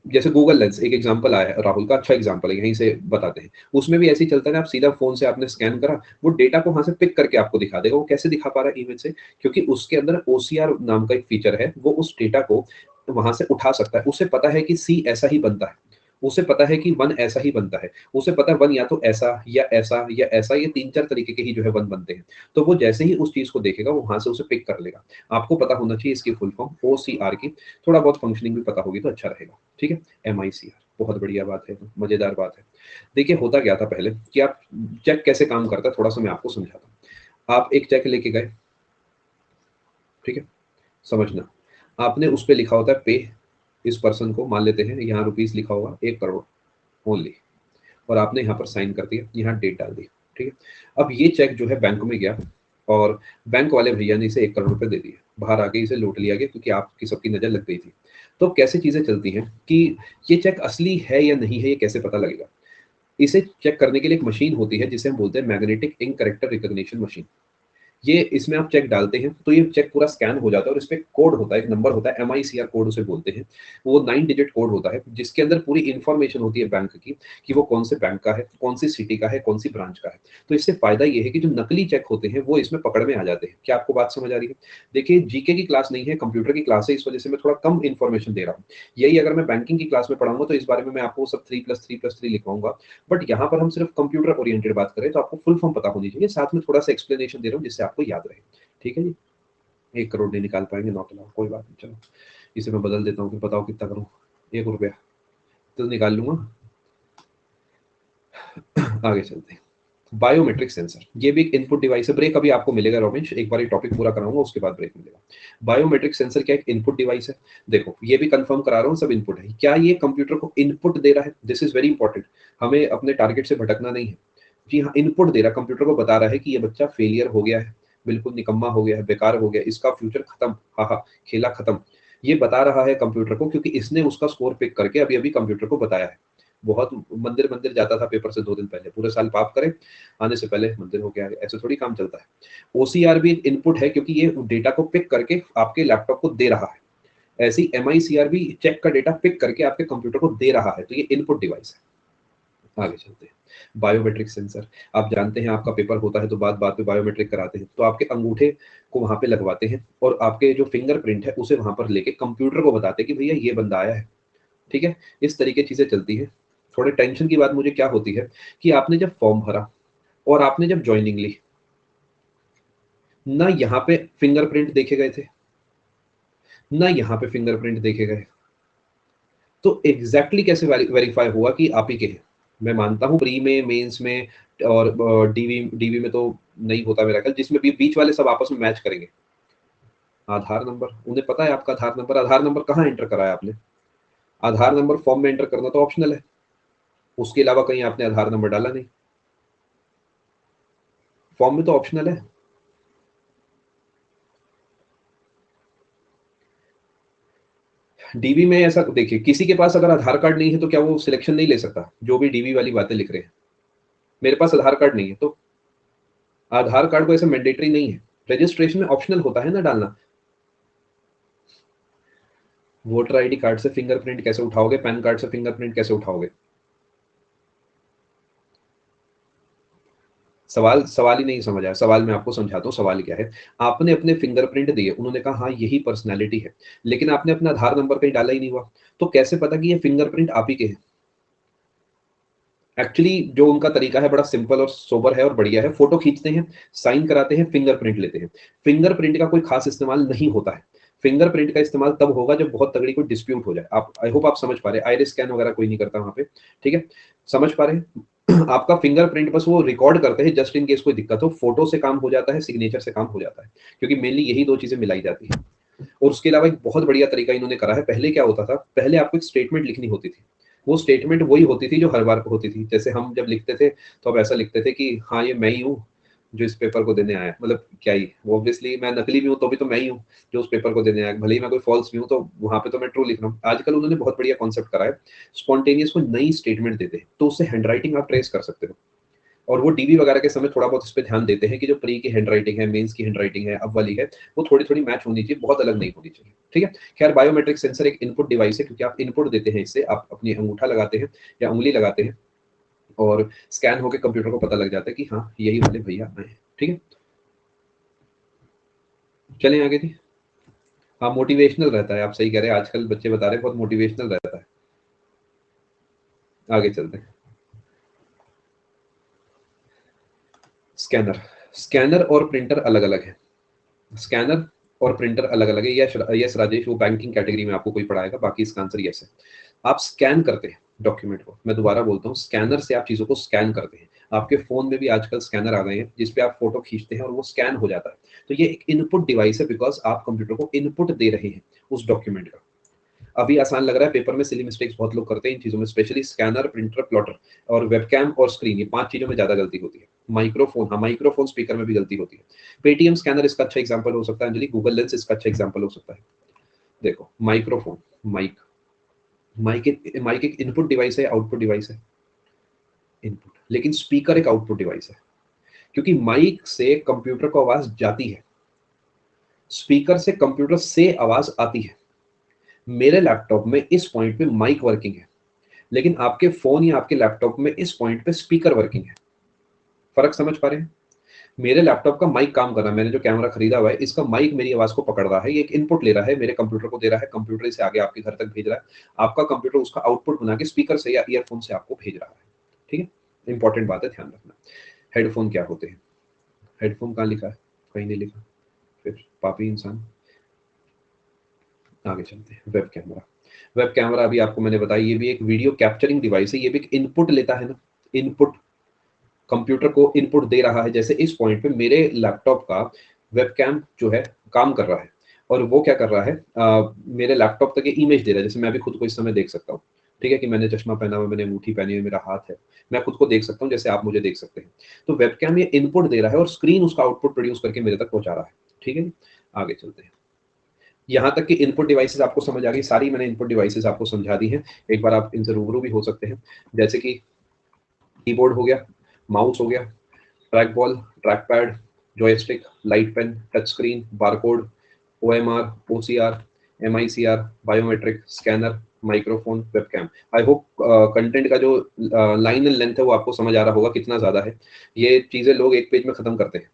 जैसे गूगल लेंस एक एग्जांपल आया है राहुल का, अच्छा एग्जांपल है, यहीं से बताते हैं। उसमें भी ऐसे ही चलता है ना, आप सीधा फोन से आपने स्कैन करा, वो डेटा को वहां से पिक करके आपको दिखा देगा। वो कैसे दिखा पा रहा है इमेज से? क्योंकि उसके अंदर ओसीआर नाम का एक फीचर है, वो उस डेटा को वहां से उठा सकता है। उसे पता है कि सी ऐसा ही बनता है, उसे पता है कि वन ऐसा ही बनता है, उसे पता है वन या तो ऐसा या ऐसा या ऐसा, ये 3-4 तरीके के ही जो है वन बनते हैं। तो वो जैसे ही उस चीज को देखेगा वो वहां से उसे पिक कर लेगा। आपको पता होना चाहिए इसकी फुल फॉर्म ओसीआर की, थोड़ा बहुत फंक्शनिंग भी पता होगी तो अच्छा रहेगा, ठीक है? MICR, बहुत बढ़िया बात है, मजेदार बात है। देखिए होता क्या था पहले कि आप चेक कैसे काम करता है, थोड़ा सा मैं आपको समझाता हूँ। आप एक चेक लेके गए, ठीक है? समझना, आपने उस पे लिखा होता है पे इस पर्सन को, मान लेते हैं यहाँ रुपीस लिखा होगा 1 करोड़ ओनली, और आपने यहाँ पर साइन कर दिया, यहाँ डेट डाल दी, ठीक है? अब ये चेक जो है बैंक में गया और बैंक वाले भैया ने इसे 1 करोड़ रुपए दे दिए, बाहर आके इसे लूट लिया गया क्योंकि आपकी सबकी नजर लग गई थी। तो कैसे चीजें चलती हैं कि ये चेक असली है या नहीं है, ये कैसे पता लगेगा? इसे चेक करने के लिए एक मशीन होती है जिसे हम बोलते हैं magnetic ink character recognition machine. ये इसमें आप चेक डालते हैं तो ये चेक पूरा स्कैन हो जाता है और इसपे कोड होता है, एक नंबर होता है, MICR कोड उसे बोलते हैं। वो 9 डिजिट कोड होता है जिसके अंदर पूरी इंफॉर्मेशन होती है बैंक की, कि वो कौन से बैंक का है, कौन सी सिटी का है, कौन सी ब्रांच का है। तो इससे फायदा ये है कि जो नकली चेक होते हैं वो इसमें पकड़ में आ जाते हैं। क्या आपको बात समझ आ रही है? देखिए जीके की क्लास नहीं है, कंप्यूटर की क्लास है, इस वजह से मैं थोड़ा कम इन्फॉर्मेशन दे रहा हूँ। यही अगर मैं बैंकिंग की क्लास में पढ़ाऊंगा तो इस बारे में मैं आपको सब 3+3+3 लिखवाऊंगा। बट यहाँ पर हम सिर्फ कंप्यूटर ओरिएंटेड बात करें तो आपको फुल फॉर्म पता होनी चाहिए, साथ में थोड़ा सा एक्सप्लेनेशन दे रहा हूँ जिससे आपको याद रहे, ठीक है जी? 1 करोड़ नहीं निकाल पाएंगे, नॉट अलाउड, कोई बात नहीं, चलो इसे मैं बदल देता हूँ, कि बताओ कितना करूँ? 1 रुपया तो निकाल लूंगा। आगे चलते हैं। बायोमेट्रिक सेंसर, ये भी एक इनपुट डिवाइस है। ब्रेक अभी आपको मिलेगा रोमेश, एक बार ये टॉपिक पूरा कराऊंगा उसके बाद ब्रेक मिलेगा। बायोमेट्रिक सेंसर क्या एक इनपुट डिवाइस है? देखो ये भी कंफर्म करा रहा हूँ, सब इनपुट है। क्या ये कंप्यूटर को इनपुट दे रहा है? दिस इज वेरी इंपॉर्टेंट, हमें अपने टारगेट से भटकना नहीं है। जी हाँ, इनपुट दे रहा, कंप्यूटर को बता रहा है कि ये बच्चा फेलियर हो गया है, बिल्कुल निकम्मा हो गया है, बेकार हो गया, इसका फ्यूचर खत्म, हाँ हाँ, खेला खत्म। ये बता रहा है कंप्यूटर को क्योंकि इसने उसका स्कोर पिक करके अभी अभी कंप्यूटर को बताया है। बहुत मंदिर मंदिर जाता था पेपर से 2 दिन पहले, पूरे साल पाप करे, आने से पहले मंदिर होके आ गए, ऐसे थोड़ी काम चलता है। ओसीआर भी एक इनपुट है क्योंकि ये डेटा को पिक करके आपके लैपटॉप को दे रहा है। ऐसी MICR भी चेक का डेटा पिक करके आपके कंप्यूटर को दे रहा है, तो ये इनपुट डिवाइस है। आगे चलते हैं। बायोमेट्रिक सेंसर, आप जानते हैं आपका पेपर होता है तो बात बात पे बायोमेट्रिक कराते हैं, तो आपके अंगूठे को वहां पे लगवाते हैं और आपके जो फिंगरप्रिंट है उसे वहां पर लेके कंप्यूटर को बताते हैं कि भैया ये बंदा आया है, ठीक है? इस तरीके चीजें चलती है। थोड़े टेंशन की बात मुझे क्या होती है कि आपने जब फॉर्म भरा और आपने जब ज्वाइनिंग ली ना, यहाँ पे फिंगरप्रिंट देखे गए थे ना यहाँ पे फिंगरप्रिंट देखे गए, तो एग्जैक्टली कैसे वेरीफाई हुआ कि आप ही के हैं? मैं मानता हूँ प्री में, मेंस में और डीवी में तो नहीं होता मेरा ख्याल, जिसमें भी बीच वाले सब आपस में मैच करेंगे। आधार नंबर, उन्हें पता है आपका आधार नंबर कहाँ एंटर करा है आपने? आधार नंबर फॉर्म में एंटर करना तो ऑप्शनल है, उसके अलावा कहीं आपने आधार नंबर डाला नहीं, फॉर्म में तो ऑप्शनल है। डीबी में ऐसा देखिए, किसी के पास अगर आधार कार्ड नहीं है तो क्या वो सिलेक्शन नहीं ले सकता? जो भी डीबी वाली बातें लिख रहे हैं, मेरे पास आधार कार्ड नहीं है तो आधार कार्ड को ऐसे मैंडेटरी नहीं है, रजिस्ट्रेशन में ऑप्शनल होता है ना डालना। वोटर आईडी कार्ड से फिंगरप्रिंट कैसे उठाओगे? पैन कार्ड से फिंगरप्रिंट कैसे उठाओगे? सवाल सवाल ही नहीं समझ आया। सवाल मैं आपको समझाता हूँ, सवाल क्या है। आपने अपने फिंगरप्रिंट दिए, उन्होंने कहा हाँ यही पर्सनैलिटी है, लेकिन आपने अपना आधार नंबर कहीं डाला ही नहीं हुआ, तो कैसे पता कि ये फिंगरप्रिंट आप ही के हैं? एक्चुअली जो उनका तरीका है बड़ा सिंपल और सोबर है और बढ़िया है। फोटो खींचते हैं, साइन कराते हैं, फिंगरप्रिंट लेते हैं। फिंगरप्रिंट का कोई खास इस्तेमाल नहीं होता है। फिंगरप्रिंट का इस्तेमाल तब होगा जब बहुत तगड़ी कोई डिस्प्यूट हो जाए। आप, आई होप आप समझ पा रहे हैं, आइरिस स्कैन वगैरह कोई नहीं करता वहां पे, ठीक है? समझ पा रहे हैं? आपका फिंगरप्रिंट बस वो रिकॉर्ड करते हैं जस्ट इन केस कोई दिक्कत हो। फोटो से काम हो जाता है, सिग्नेचर से काम हो जाता है, क्योंकि मेनली यही दो चीजें मिलाई जाती है। और उसके अलावा एक बहुत बढ़िया तरीका इन्होंने करा है। पहले क्या होता था, पहले आपको एक स्टेटमेंट लिखनी होती थी, वो स्टेटमेंट वही होती थी जो हर बार होती थी। जैसे हम जब लिखते थे तो अब ऐसा लिखते थे कि हाँ ये मैं ही हूँ जो इस पेपर को देने आया। मतलब क्या ही, वो ऑब्वियसली मैं नकली भी हूँ तो भी तो मैं ही हूँ जो उस पेपर को देने आया। भले ही मैं कोई फॉल्स भी हूँ तो वहां पे तो मैं ट्रू लिख रहा हूँ। आजकल उन्होंने बहुत बढ़िया कॉन्सेप्ट करा है, स्पॉन्टेनियस को नई स्टेटमेंट देते हैं, तो उससे हैंडराइटिंग आप ट्रेस कर सकते हो। और वो डीबी वगैरह के समय थोड़ा बहुत इस पे ध्यान देते हैं कि जो प्री की हैंडराइटिंग है, मेंस की हैंडराइटिंग है, अब वाली है, वो थोड़ी थोड़ी मैच होनी चाहिए, बहुत अलग नहीं होनी चाहिए, ठीक है? खैर, बायोमेट्रिक सेंसर एक इनपुट डिवाइस है, क्योंकि आप इनपुट देते हैं, इससे आप अपनी अंगूठा लगाते हैं या उंगली लगाते हैं और स्कैन होकर कंप्यूटर को पता लग जाता है कि हाँ यही वाले भैया आए हैं, ठीक है? चलें आगे जी। हाँ, मोटिवेशनल रहता है, आप सही कह रहे हैं, आजकल बच्चे बता रहे हैं बहुत मोटिवेशनल रहता है। आगे चलते हैं। स्कैनर, स्कैनर और प्रिंटर अलग अलग है। स्कैनर और प्रिंटर अलग अलग है। यस यस राजेश, वो बैंकिंग कैटेगरी में आपको कोई पढ़ाएगा, बाकी इसका आंसर यस है। आप स्कैन करते हैं डॉक्यूमेंट को, मैं दोबारा बोलता हूँ, स्कैनर से आप चीजों को स्कैन करते हैं। आपके फोन में भी आजकल स्कैनर आ गए हैं जिसपे आप फोटो खींचते हैं और वो स्कैन हो जाता है। तो ये एक इनपुट डिवाइस है, बिकॉज आप कंप्यूटर को इनपुट दे रहे हैं उस डॉक्यूमेंट का। अभी आसान लग रहा है, पेपर में सिली मिस्टेक्स बहुत लोग करते हैं इन चीजों में, स्पेशली स्कैनर, प्रिंटर, प्लॉटर और वेबकैम और स्क्रीन, ये 5 चीजों में ज्यादा गलती होती है। माइक्रोफोन, हाँ माइक्रोफोन स्पीकर में भी गलती होती है। पेटीएम स्कैनर इसका अच्छा एग्जांपल हो सकता है अंजलि, गूगल लेंस इसका अच्छा एग्जांपल हो सकता है। देखो माइक्रोफोन, माइक, माइक एक इनपुट डिवाइस है, आउटपुट डिवाइस है? इनपुट। लेकिन स्पीकर एक आउटपुट डिवाइस है, क्योंकि माइक से कंप्यूटर को आवाज जाती है, स्पीकर से कंप्यूटर से आवाज आती है। मेरे लैपटॉप में इस पॉइंट पे माइक वर्किंग है, लेकिन आपके फोन या आपके लैपटॉप में इस पॉइंट पे स्पीकर वर्किंग है। फर्क समझ पा रहे हैं? मेरे लैपटॉप का माइक काम कर रहा है, मैंने जो कैमरा खरीदा हुआ है इसका माइक मेरी आवाज को पकड़ रहा है, ये एक इनपुट ले रहा है, मेरे कंप्यूटर को दे रहा है, कंप्यूटर इसे आगे आपके घर तक भेज रहा है, आपका कंप्यूटर उसका आउटपुट बना के स्पीकर से या ईयरफोन से आपको भेज रहा है, ठीक है? इंपॉर्टेंट बात है, ध्यान रखना। हेडफोन क्या होते हैं? हेडफोन कहाँ लिखा है? कहीं नहीं लिखा, फिर पापी इंसान। आगे चलते हैं। वेब कैमरा, वेब कैमरा अभी आपको मैंने बताया, ये भी एक वीडियो कैप्चरिंग डिवाइस है, ये भी एक इनपुट लेता है ना, इनपुट, कंप्यूटर को इनपुट दे रहा है। जैसे इस पॉइंट पे मेरे लैपटॉप का वेबकैम जो है काम कर रहा है, और वो क्या कर रहा है, मेरे लैपटॉप तक ये इमेज दे रहा है। जैसे मैं भी खुद को इस समय देख सकता हूँ, ठीक है, कि मैंने चश्मा पहना हुआ, मैंने अंगूठी पहनी हुई, मेरा हाथ है, मैं खुद को देख सकता हूँ जैसे आप मुझे देख सकते हैं। तो वेबकैम ये इनपुट दे रहा है और स्क्रीन उसका आउटपुट प्रोड्यूस करके मेरे तक पहुंचा रहा है, ठीक है? आगे चलते हैं। यहाँ तक कि इनपुट डिवाइसेस आपको समझ आ गई सारी, मैंने इनपुट डिवाइसेस आपको समझा दी हैं। एक बार आप इनसे रूबरू भी हो सकते हैं, जैसे कि कीबोर्ड हो गया, माउस हो गया, track ball, track pad, joystick, light pen, touch screen, barcode, OMR, OCR, MICR, biometric, scanner, microphone, webcam. I hope content का जो लाइन एंड लेंथ है वो आपको समझ आ रहा होगा कितना ज्यादा है। ये चीजें लोग एक पेज में खत्म करते हैं।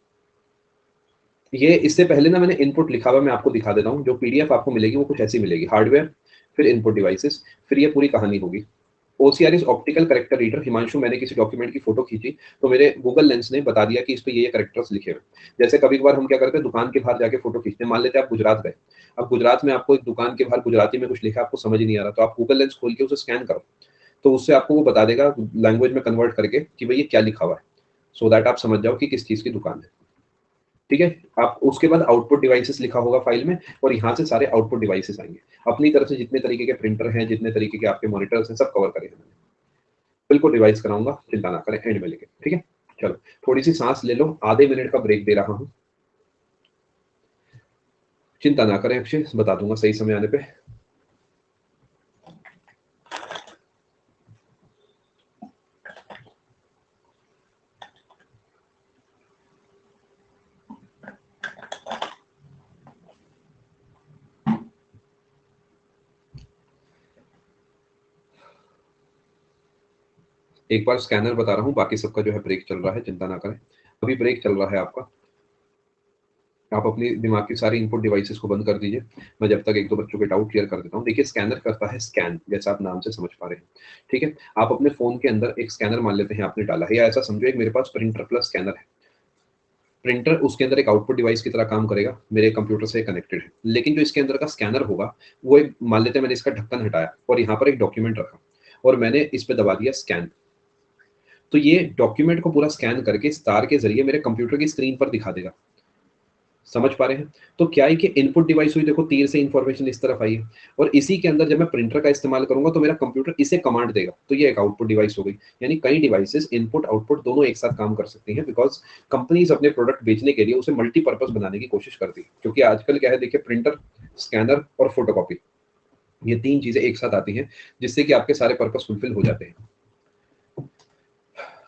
ये इससे पहले ना मैंने इनपुट लिखा हुआ, मैं आपको दिखा देता हूँ। जो पीडीएफ आपको मिलेगी वो कुछ ऐसी मिलेगी, हार्डवेयर, फिर इनपुट डिवाइसेस, फिर ये पूरी कहानी होगी। OCR is optical character reader. Himanshu, मैंने किसी डॉक्यूमेंट की फोटो खींची तो मेरे गूगल लेंस ने बता दिया कि इस पे ये करेक्टर्स लिखे हुए। जैसे कभी कभार हम क्या करते हैं, दुकान के बाहर जाके फोटो खींचते हैं। मान लेते हैं आप गुजरात गए, अब गुजरात में आपको एक दुकान के बाहर गुजराती में कुछ लिखा है, आपको समझ ही नहीं आ रहा, तो आप गूगल लेंस खोल के उसे स्कैन करो, तो उससे आपको वो बता देगा लैंग्वेज में कन्वर्ट करके कि भाई ये क्या लिखा हुआ है, सो दैट आप समझ जाओ कि किस चीज की दुकान है, ठीक है? आप उसके बाद आउटपुट डिवाइसेस लिखा होगा फाइल में, और यहाँ से सारे आउटपुट डिवाइसेस आएंगे। अपनी तरफ से जितने तरीके के प्रिंटर हैं, जितने तरीके के आपके मॉनिटर्स हैं, सब कवर करें हमने। बिल्कुल रिवाइज कराऊंगा, चिंता ना करें, एंड में लेके, ठीक है। चलो थोड़ी सी सांस ले लो, आधे मिनट का ब्रेक दे रहा हूँ, चिंता ना करें अक्षय, बता दूंगा सही समय आने पे। एक बार स्कैनर बता रहा हूँ, बाकी सबका जो है ब्रेक चल रहा है, चिंता ना करें। अभी ब्रेक चल रहा है आपका, आप अपनी दिमाग की सारी इनपुट डिवाइसेस को बंद कर दीजिए। मैं जब तक एक दो बच्चों के डाउट क्लियर कर देता हूँ। देखिए स्कैनर करता है स्कैन, जैसा आप नाम से समझ पा रहे हैं, ठीक है। आप अपने फोन के अंदर एक स्कैनर मान लेते हैं आपने डाला है, या ऐसा समझो एक मेरे पास प्रिंटर प्लस स्कैनर है। प्रिंटर उसके अंदर एक आउटपुट डिवाइस की तरह काम करेगा, मेरे कंप्यूटर से कनेक्टेड है। लेकिन जो इसके अंदर का स्कैनर होगा, वो एक मान लेते हैं मैंने इसका ढक्कन हटाया और यहाँ पर एक डॉक्यूमेंट रखा और मैंने इस पे दबा दिया स्कैन, तो ये डॉक्यूमेंट को पूरा स्कैन करके इस तार के जरिए मेरे कंप्यूटर की स्क्रीन पर दिखा देगा। समझ पा रहे हैं? तो क्या है कि इनपुट डिवाइस हुई, देखो तीर से इंफॉर्मेशन इस तरफ आई है, और इसी के अंदर जब मैं प्रिंटर का इस्तेमाल करूंगा तो मेरा कंप्यूटर इसे कमांड देगा, तो ये एक आउटपुट डिवाइस हो गई। यानी कई डिवाइसेस इनपुट आउटपुट दोनों एक साथ काम कर सकती हैं, बिकॉज कंपनीज अपने प्रोडक्ट बेचने के लिए उसे मल्टीपर्पज बनाने की कोशिश करती है। क्योंकि आजकल क्या है, देखिए प्रिंटर, स्कैनर और फोटोकॉपी, ये तीन चीजें एक साथ आती हैं, जिससे कि आपके सारे पर्पस फुलफिल हो जाते हैं।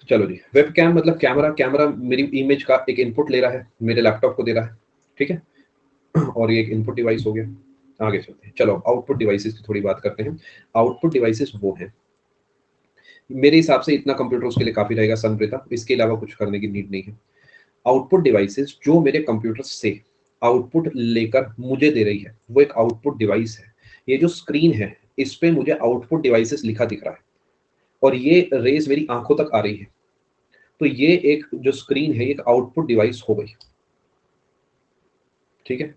चलो जी, वेब कैम मतलब कैमरा, कैमरा मेरी इमेज का एक इनपुट ले रहा है, मेरे लैपटॉप को दे रहा है, ठीक है। और ये एक इनपुट डिवाइस हो गया। आगे चलते हैं, चलो आउटपुट डिवाइसेस की थोड़ी बात करते हैं। आउटपुट डिवाइसेस वो हैं, मेरे हिसाब से इतना कंप्यूटर उसके लिए काफी रहेगा संप्रीता, इसके अलावा कुछ करने की नीड नहीं है। आउटपुट डिवाइसेस जो मेरे कंप्यूटर से आउटपुट लेकर मुझे दे रही है, वो एक आउटपुट डिवाइस है। ये जो स्क्रीन है, इस पे मुझे आउटपुट डिवाइसेस लिखा दिख रहा है, और ये रेज मेरी आंखों तक आ रही है, तो ये एक जो स्क्रीन है, एक आउटपुट डिवाइस हो गई, ठीक है।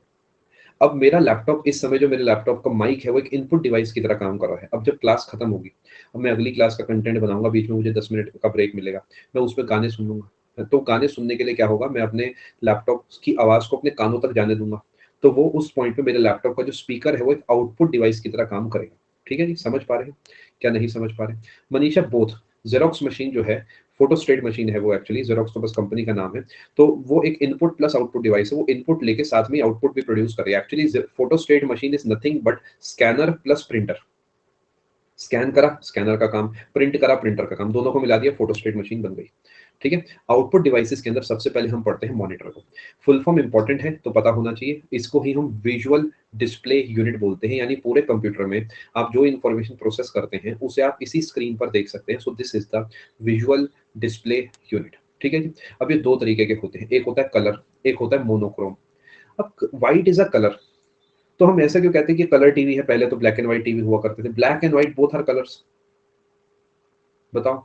अब मेरा लैपटॉप, इस समय जो मेरे लैपटॉप का माइक है, वो एक इनपुट डिवाइस की तरह काम कर रहा है। अब जब क्लास खत्म होगी, अब मैं अगली क्लास का कंटेंट बनाऊंगा, बीच में मुझे 10 मिनट का ब्रेक मिलेगा, मैं उसमें गाने सुन लूंगा। तो गाने सुनने के लिए क्या होगा, मैं अपने लैपटॉप की आवाज को अपने कानों तक जाने दूंगा, तो वो उस पॉइंट पे मेरे लैपटॉप का जो स्पीकर है, वो एक आउटपुट डिवाइस की तरह काम करेगा। ठीक है जी, समझ पा रहे हैं? क्या नहीं समझ पा रहे? मनीषा, बोथ। जेरोक्स मशीन जो है, फोटोस्टेट मशीन है वो, एक्चुअली जेरोक्स तो बस कंपनी का नाम है। तो वो एक इनपुट प्लस आउटपुट डिवाइस है, वो इनपुट लेके साथ में आउटपुट भी प्रोड्यूस कर रही है। Actually photostat machine is nothing but scanner plus printer. Scan करा, स्कैनर का काम, प्रिंट करा, प्रिंटर का काम, दोनों को मिला दिया, फोटोस्टेट मशीन बन गई। ठीक है। आउटपुट डिवाइसेस के अंदर सबसे पहले हम पढ़ते हैं मॉनिटर को। फुल फॉर्म इंपॉर्टेंट है तो पता होना चाहिए, इसको ही हम विजुअल डिस्प्ले यूनिट बोलते हैं। यानी पूरे कंप्यूटर में आप जो इंफॉर्मेशन प्रोसेस करते हैं, उसे आप इसी स्क्रीन पर देख सकते हैं। So this is the visual display unit. ठीक है जी। अब ये दो तरीके के होते हैं, एक होता है कलर, एक होता है मोनोक्रोम। अब व्हाइट इज अ कलर, तो हम ऐसा क्यों कहते हैं कि कलर टीवी है? पहले तो ब्लैक एंड व्हाइट टीवी हुआ करते थे। Black and white both are colours, बताओ।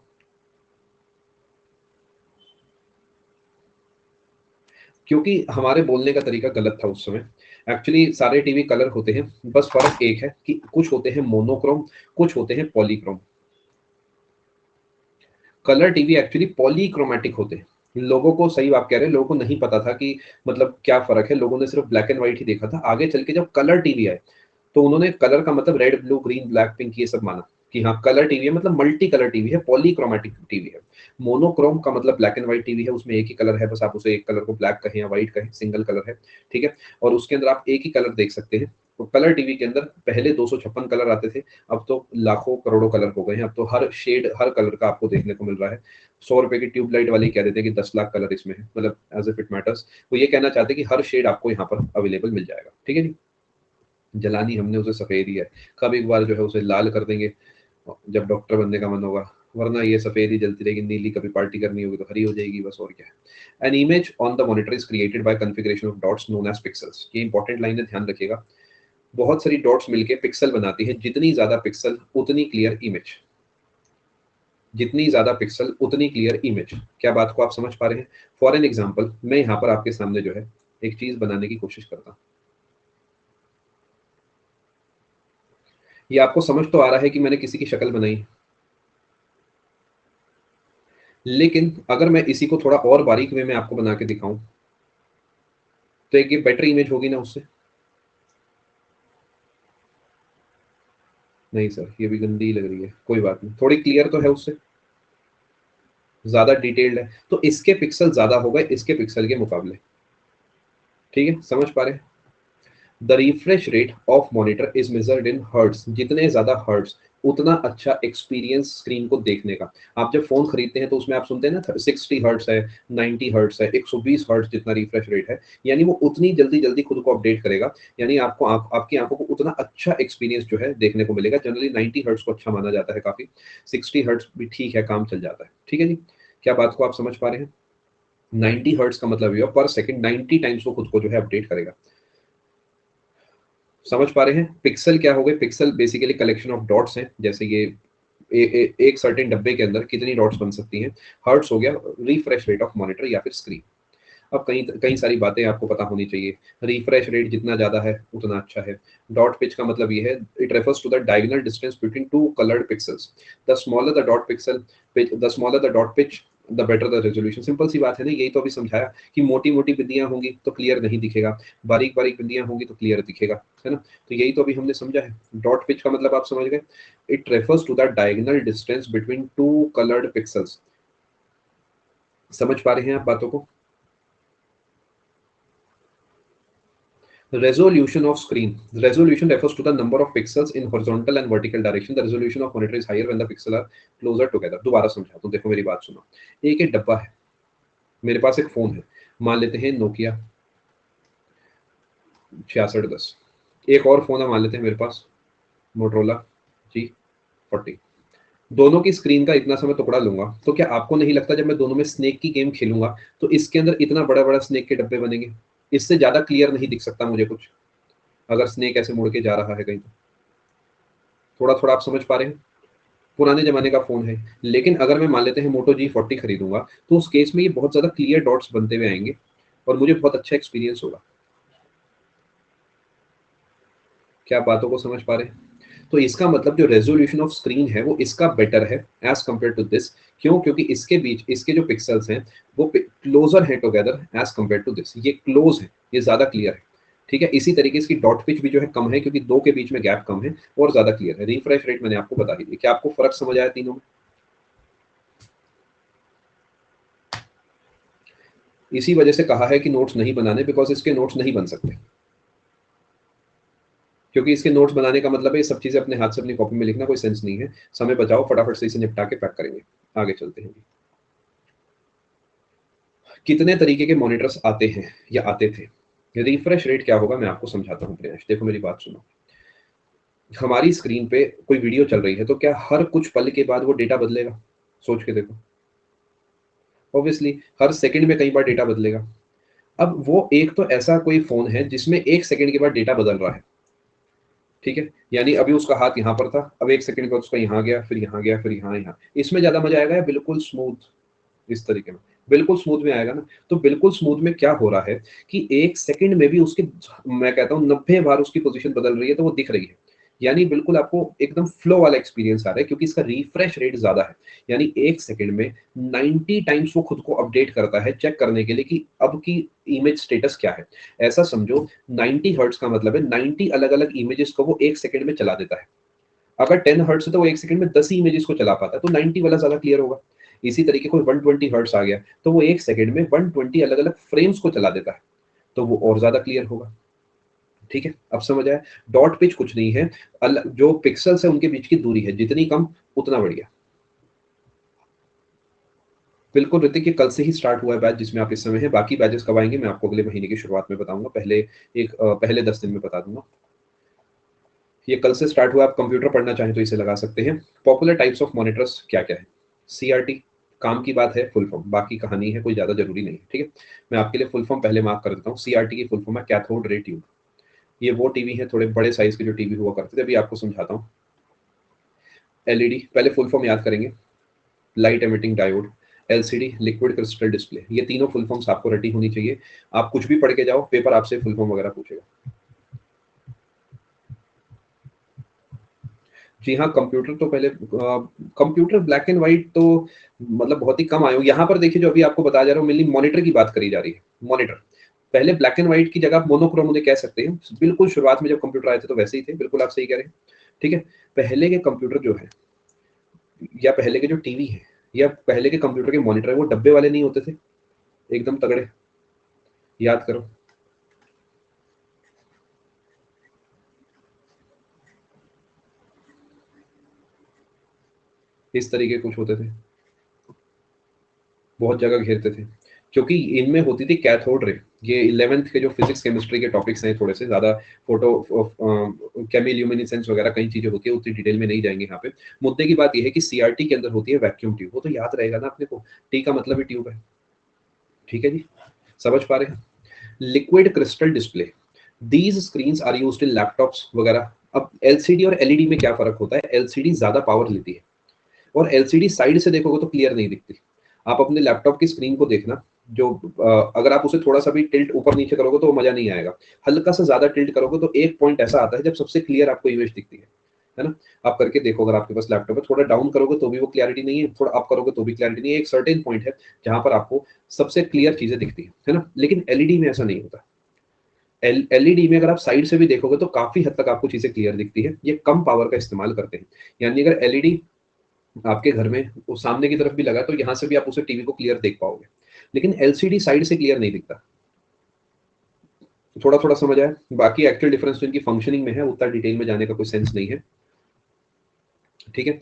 क्योंकि हमारे बोलने का तरीका गलत था उस समय। एक्चुअली सारे टीवी कलर होते हैं, बस फर्क एक है कि कुछ होते हैं मोनोक्रोम, कुछ होते हैं Polychrome. Colour TV actually polychromatic होते हैं। लोगों को, सही आप कह रहे हैं, लोगों को नहीं पता था कि मतलब क्या फर्क है। लोगों ने सिर्फ ब्लैक एंड व्हाइट ही देखा था। आगे चल के जब कलर टीवी आए, तो उन्होंने कलर का मतलब red, blue, green, black, pink ये सब माना कि हाँ कलर टीवी है, मतलब मल्टी कलर टीवी है, पॉलीक्रोमैटिक टीवी है। मोनोक्रोम का मतलब ब्लैक एंड व्हाइट टीवी है, उसमें एक ही कलर है, बस आप उसे एक कलर को ब्लैक कहें या व्हाइट कहें, सिंगल कलर है। ठीक है। और उसके अंदर आप एक ही कलर देख सकते हैं। तो कलर टीवी के अंदर पहले 256 कलर आते थे, अब तो लाखों करोड़ों कलर हो गए हैं। अब तो हर शेड, हर कलर का आपको देखने को मिल रहा है। 100 रुपए की ट्यूबलाइट वाले कह देते हैं कि 10 लाख कलर इसमें है, मतलब एज इफ इट मैटर्स। वो ये कहना चाहते हैं कि हर शेड आपको यहाँ पर अवेलेबल मिल जाएगा। ठीक है जी। जलानी हमने उसे सफेद ही है, कब एक बार जो है उसे लाल कर देंगे जब डॉक्टर बनने का मन होगा, वरना ये सफेद ही जलती रहेगी। नीली कभी पार्टी करनी होगी तो हरी हो जाएगी, बस और क्या है। An image on the monitor is created by configuration of dots known as pixels. ये इंपॉर्टेंट लाइन है, ध्यान रखिएगा। बहुत सारी डॉट्स मिलके पिक्सल बनाती है, जितनी ज्यादा पिक्सल उतनी क्लियर इमेज, जितनी ज्यादा पिक्सल उतनी क्लियर इमेज। क्या बात को आप समझ पा रहे हैं? फॉर एन एग्जाम्पल, मैं यहाँ पर आपके सामने जो है एक चीज बनाने की कोशिश करता हूँ। ये आपको समझ तो आ रहा है कि मैंने किसी की शक्ल बनाई है, लेकिन अगर मैं इसी को थोड़ा और बारीक वे में आपको बना के दिखाऊं, तो एक ये बेटर इमेज होगी ना उससे? नहीं सर, ये भी गंदी लग रही है, कोई बात नहीं, थोड़ी क्लियर तो है उससे। ज्यादा डिटेल्ड है, तो इसके पिक्सल ज्यादा होगा इसके पिक्सल के मुकाबले। ठीक है, समझ पा रहे हैं? The refresh rate of monitor is measured in hertz, जितने ज्यादा हर्ट्स उतना अच्छा एक्सपीरियंस स्क्रीन को देखने का। आप जब फोन खरीदते हैं तो उसमें आप सुनते हैं ना 60 हर्ट्स है, 90 हर्ट्स है, 120 हर्ट्स जितना रिफ्रेश रेट है, यानी वो उतनी जल्दी जल्दी खुद को अपडेट करेगा, यानी आपको आपकी आंखों को उतना अच्छा एक्सपीरियंस जो है देखने को मिलेगा। जनरली 90 हर्ट्स को अच्छा माना जाता है काफी, 60 हर्ट्स भी ठीक है, काम चल जाता है। ठीक है जी, क्या बात को आप समझ पा रहे हैं? 90 हर्ट्स का मतलब ये पर सेकंड 90 टाइम्स वो खुद को जो है अपडेट करेगा। समझ पा रहे हैं? पिक्सल क्या हो गए? Pixel basically collection of dots हैं, जैसे ये एक सर्टेन डब्बे के अंदर कितनी डॉट्स बन सकती हैं। हर्ट्स हो गया रिफ्रेश रेट ऑफ मॉनिटर या फिर स्क्रीन। अब कई कई सारी बातें आपको पता होनी चाहिए। रिफ्रेश रेट जितना ज्यादा है उतना अच्छा है। डॉट पिच का मतलब ये है, it refers to the diagonal distance between two coloured pixels. The smaller the dot pixel pitch, the smaller the dot pitch, the better the resolution. Simple सी बात है ना, यही तो अभी समझाया कि मोटी मोटी बिंदियां होंगी तो क्लियर नहीं दिखेगा, बारीक बारीक बिंदियां होंगी तो क्लियर दिखेगा, है ना? तो यही तो अभी हमने समझा है। डॉट पिच का मतलब आप समझ गए, it refers to the diagonal distance between two coloured pixels. समझ पा रहे हैं आप बातों को? Resolution of screen. Resolution refers to the number of pixels in horizontal and vertical direction. The resolution of monitor is higher when the pixels are closer together. दोबारा समझाता हूँ, देखो मेरी बात सुनो। एक डब्बा है, मेरे पास एक फोन है, मान लेते हैं नोकिया 6610। एक और फोन है, मान लेते हैं मेरे पास मोटरोला G40। दोनों की स्क्रीन का इतना समय टुकड़ा लूंगा, तो क्या आपको नहीं लगता जब मैं दोनों में स्नेक की गेम खेलूंगा तो इसके अंदर इतना बड़ा बड़ा स्नेक के डब्बे बनेंगे? इससे ज्यादा क्लियर नहीं दिख सकता मुझे कुछ, अगर स्नेक ऐसे मुड़ के जा रहा है कहीं तो। थोड़ा थोड़ा आप समझ पा रहे हैं? पुराने जमाने का फोन है, लेकिन अगर मैं मान लेते हैं मोटो G40 खरीदूंगा तो उस केस में ये बहुत ज्यादा क्लियर डॉट्स बनते हुए आएंगे और मुझे बहुत अच्छा एक्सपीरियंस होगा। क्या आप बातों को समझ पा रहे हैं? तो इसका मतलब जो रेजोल्यूशन ऑफ स्क्रीन है वो इसका बेटर है एज कंपेयर टू दिस। क्यों? क्योंकि इसके बीच इसके जो पिक्सल्स हैं वो क्लोजर है together as compare to this, ये क्लोज है, ये ज्यादा क्लियर है। ठीक है, इसी तरीके से इसकी डॉट पिच भी जो है कम है, क्योंकि दो के बीच में गैप कम है और ज्यादा क्लियर है। रिफ्रेश रेट मैंने आपको बता ही दिया। क्या आपको फर्क समझ आया तीनों में? इसी वजह से कहा है कि नोट्स नहीं बनाने, बिकॉज इसके नोट्स नहीं बन सकते, क्योंकि इसके नोट्स बनाने का मतलब है ये सब चीजें अपने हाथ से अपनी कॉपी में लिखना कोई सेंस नहीं है। समय बचाओ, फटाफट से इसे निपटा के पैक करेंगे, आगे चलते हैं। कितने तरीके के मॉनिटर्स आते हैं या आते थे? रिफ्रेश रेट क्या होगा मैं आपको समझाता हूँ प्रियांश, देखो मेरी बात सुनो। हमारी स्क्रीन पे कोई वीडियो चल रही है तो क्या हर कुछ पल के बाद वो डेटा बदलेगा? सोच के देखो। ऑब्वियसली हर सेकंड में कई बार डेटा बदलेगा। अब वो एक तो ऐसा कोई फोन है जिसमें एक सेकंड के बाद डेटा बदल रहा है। ठीक है, यानी अभी उसका हाथ यहाँ पर था, अब एक सेकंड बाद उसका यहाँ गया, फिर यहाँ गया, फिर यहाँ यहाँ। इसमें ज्यादा मजा आएगा या बिल्कुल स्मूथ इस तरीके में? बिल्कुल स्मूथ में आएगा ना। तो बिल्कुल स्मूथ में क्या हो रहा है कि एक सेकंड में भी उसके, मैं कहता हूँ 90 बार उसकी पोजीशन बदल रही है, तो वो दिख रही है। यानी बिल्कुल आपको एकदम फ्लो वाला एक्सपीरियंस आ रहा है, क्योंकि इसका रिफ्रेश रेट ज्यादा है। यानी एक सेकंड में 90 टाइम्स वो खुद को अपडेट करता है चेक करने के लिए कि अब की इमेज स्टेटस क्या है। ऐसा समझो 90 हर्ट्स का मतलब है 90 अलग अलग इमेजेस को वो एक सेकंड में चला देता है। अगर 10 हर्ट्स है तो वो एक सेकंड में 10 ही इमेजेस को चला पाता है, तो 90 वाला ज्यादा क्लियर होगा। इसी तरीके कोई 120 हर्ट्स आ गया तो वो एक सेकंड में 120 अलग अलग फ्रेम्स को चला देता है, तो वो और ज्यादा क्लियर होगा। ठीक है, अब समझ आया? डॉट पिच कुछ नहीं है, जो पिक्सल्स है उनके बीच की दूरी है, जितनी कम उतना बढ़िया। बिल्कुल ऋतिक, ये कल से ही स्टार्ट हुआ है बैच जिसमें आप इस समय हैं। बाकी बैचेस कब आएंगे मैं आपको अगले महीने की शुरुआत में बताऊंगा, पहले 10 दिन में बता दूंगा। ये कल से स्टार्ट हुआ, आप कंप्यूटर पढ़ना चाहें तो इसे लगा सकते हैं। पॉपुलर टाइप्स ऑफ मॉनिटर्स क्या क्या है? CRT काम की बात है, फुल फॉर्म बाकी कहानी है, कोई ज्यादा जरूरी नहीं है। ठीक है, मैं आपके लिए फुल फॉर्म पहले मार्क कर देता हूँ। CRT की फुल फॉर्म है कैथोड रे ट्यूब। ये वो टीवी है, थोड़े बड़े साइज के जो टीवी हुआ करते थे, अभी आपको समझाता हूँ। LED पहले फुल फॉर्म याद करेंगे, light emitting diode. LCD liquid crystal display. ये तीनों फुल फॉर्म्स आपको रटी होनी चाहिए। आप कुछ भी पढ़ के जाओ, पेपर आपसे फुल फॉर्म वगैरह पूछेगा। जी हाँ, कंप्यूटर तो पहले कंप्यूटर ब्लैक एंड व्हाइट तो मतलब बहुत ही कम आए हो। यहाँ पर देखिए जो अभी आपको बताया जा रहा हूँ, मेनली मॉनिटर की बात करी जा रही है। मॉनिटर पहले ब्लैक एंड व्हाइट की जगह आप मोनोक्रोम उन्हें कह सकते हैं। बिल्कुल शुरुआत में जब कंप्यूटर आए थे तो वैसे ही थे, बिल्कुल आप सही कह रहे हैं। ठीक है, पहले के कंप्यूटर जो है या पहले के जो टीवी है, या पहले के कंप्यूटर के मॉनिटर वो डब्बे वाले नहीं होते थे, एकदम तगड़े, याद करो। इस तरीके कुछ होते थे, बहुत जगह घेरते थे, क्योंकि इनमें होती थी कैथोड रे। ये 11th के जो फिजिक्स केमिस्ट्री के टॉपिक्स हैं, थोड़े से ज्यादा फोटो केमिल्यूमिनेसेंस वगैरह कई चीजें होती है, उतनी डिटेल में नहीं जाएंगे यहाँ पे। मुद्दे की बात यह है कि सीआरटी के अंदर होती है वैक्यूम ट्यूब, वो तो याद रहेगा ना अपने को, टी का मतलब ही ट्यूब है, ठीक है जी, समझ पा रहे हैं। Liquid crystal display, these screens are used in laptops वगैरह। अब एलसीडी और एलईडी में क्या फर्क होता है, एलसीडी ज्यादा पावर लेती है, और एलसीडी साइड से देखोगे तो क्लियर नहीं दिखती। आप अपने लैपटॉप की स्क्रीन को देखना, जो अगर आप उसे थोड़ा सा भी टिल्ट ऊपर नीचे करोगे तो मजा नहीं आएगा, हल्का सा ज्यादा टिल्ट करोगे तो एक पॉइंट ऐसा आता है जब सबसे क्लियर आपको इमेज दिखती है ना। आप करके देखो, अगर आपके पास लैपटॉप है, थोड़ा डाउन करोगे तो भी वो क्लैरिटी नहीं है, थोड़ा अप करोगे तो भी क्लैरिटी नहीं है, एक सर्टेन पॉइंट है जहां पर आपको सबसे क्लियर चीजें दिखती है ना। लेकिन एलईडी में ऐसा नहीं होता। एलईडी में अगर आप साइड से भी देखोगे तो काफी हद तक आपको चीजें क्लियर दिखती है, ये कम पावर का इस्तेमाल करते हैं। यानी अगर एलईडी आपके घर में वो सामने की तरफ भी लगा तो यहाँ से भी आप उसे टीवी को क्लियर देख पाओगे, लेकिन एलसीडी साइड से क्लियर नहीं दिखता। थोड़ा थोड़ा समझ आया, बाकी एक्चुअल डिफरेंस तो इनकी फंक्शनिंग में है, उतना डिटेल में जाने का कोई सेंस नहीं है, ठीक है।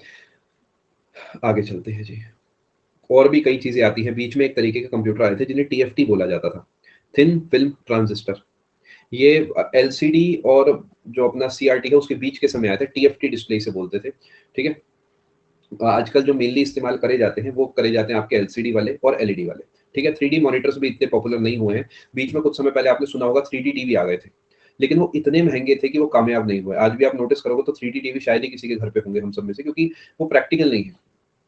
आगे चलते हैं जी। और भी कई चीजें आती हैं, बीच में एक तरीके के कंप्यूटर आए थे जिन्हें टीएफटी बोला जाता था, थिन फिल्म ट्रांजिस्टर। ये एलसीडी और जो अपना सीआरटी है उसके बीच के समय आए थे, टीएफटी डिस्प्ले से बोलते थे, ठीक है। आजकल जो मेनली इस्तेमाल करे जाते हैं वो करे जाते हैं आपके एलसीडी वाले और एलईडी वाले, ठीक है। 3D मॉनिटर्स भी इतने पॉपुलर नहीं हुए हैं। बीच में कुछ समय पहले आपने सुना होगा 3D टीवी आ गए थे, लेकिन वो इतने महंगे थे कि वो कामयाब नहीं हुए। आज भी आप नोटिस करोगे तो 3D टीवी शायद ही किसी के घर पे होंगे हम सब में से, क्योंकि वो प्रैक्टिकल नहीं है।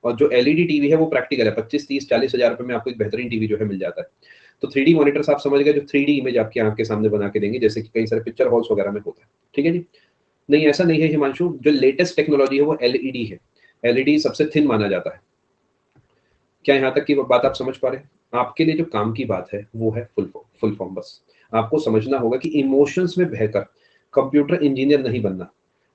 और जो एलईडी टीवी है वो प्रैक्टिकल है, 25, 30, 40 हजार रुपए में आपको एक बेहतरीन टीवी जो है मिल जाता है। तो 3D मॉनिटर्स आप समझ गए, जो 3D इमेज आपकी आंख के सामने बना के देंगे, जैसे कि कई सारे पिक्चर हॉल्स वगैरह में होता है, ठीक है जी। नहीं, ऐसा नहीं है हिमांशु, जो लेटेस्ट टेक्नोलॉजी है वो एलईडी है, एलईडी सबसे थिन माना जाता है। क्या यहाँ तक की बात आप समझ पा रहे हैं? आपके लिए जो काम की बात है वो है फुल फॉर्म। बस आपको समझना होगा कि इमोशंस में बहकर कंप्यूटर इंजीनियर नहीं बनना।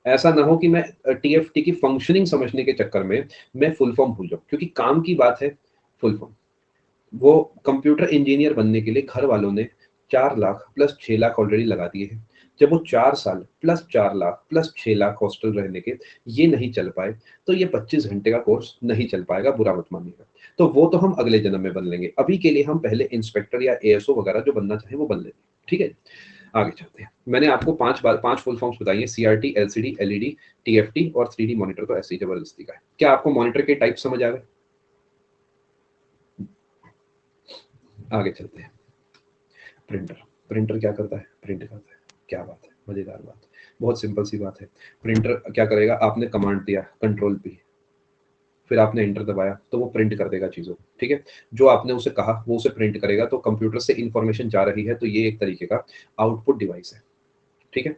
ऐसा ना हो कि मैं टीएफटी की फंक्शनिंग समझने के चक्कर में मैं फुल फॉर्म भूल जाऊं, क्योंकि काम की बात है फुल फॉर्म। वो कंप्यूटर इंजीनियर बनने के लिए घर वालों ने 4 लाख प्लस 6 लाख ऑलरेडी लगा दिए हैं। जब वो 4 साल plus 4 lakh plus 6 lakh hostel रहने के ये नहीं चल पाए, तो ये 25 घंटे का कोर्स नहीं चल पाएगा, बुरा मत मानिएगा। तो वो तो हम अगले जन्म में बन लेंगे, अभी के लिए हम पहले इंस्पेक्टर या एएसओ वगैरह जो बनना चाहे वो बन लेंगे, ठीक है। आगे चलते हैं। मैंने आपको 5 फुल फॉर्म्स बताई हैं, सीआरटी, एलसीडी, एलईडी, टीएफटी और 3D मॉनिटर तो ऐसे ही जबरदस्ती का है। क्या आपको मॉनिटर के टाइप समझ आ गए? आगे चलते हैं। प्रिंटर, प्रिंटर क्या करता है? प्रिंट करता है। क्या बात है, मजेदार बात, बहुत सिंपल सी बात है। प्रिंटर क्या करेगा, आपने कमांड दिया कंट्रोल पी, फिर आपने एंटर दबाया तो वो प्रिंट कर देगा चीजों को, ठीक है। जो आपने उसे कहा वो उसे प्रिंट करेगा, तो कंप्यूटर से इंफॉर्मेशन जा रही है, तो ये एक तरीके का आउटपुट डिवाइस है, ठीक है।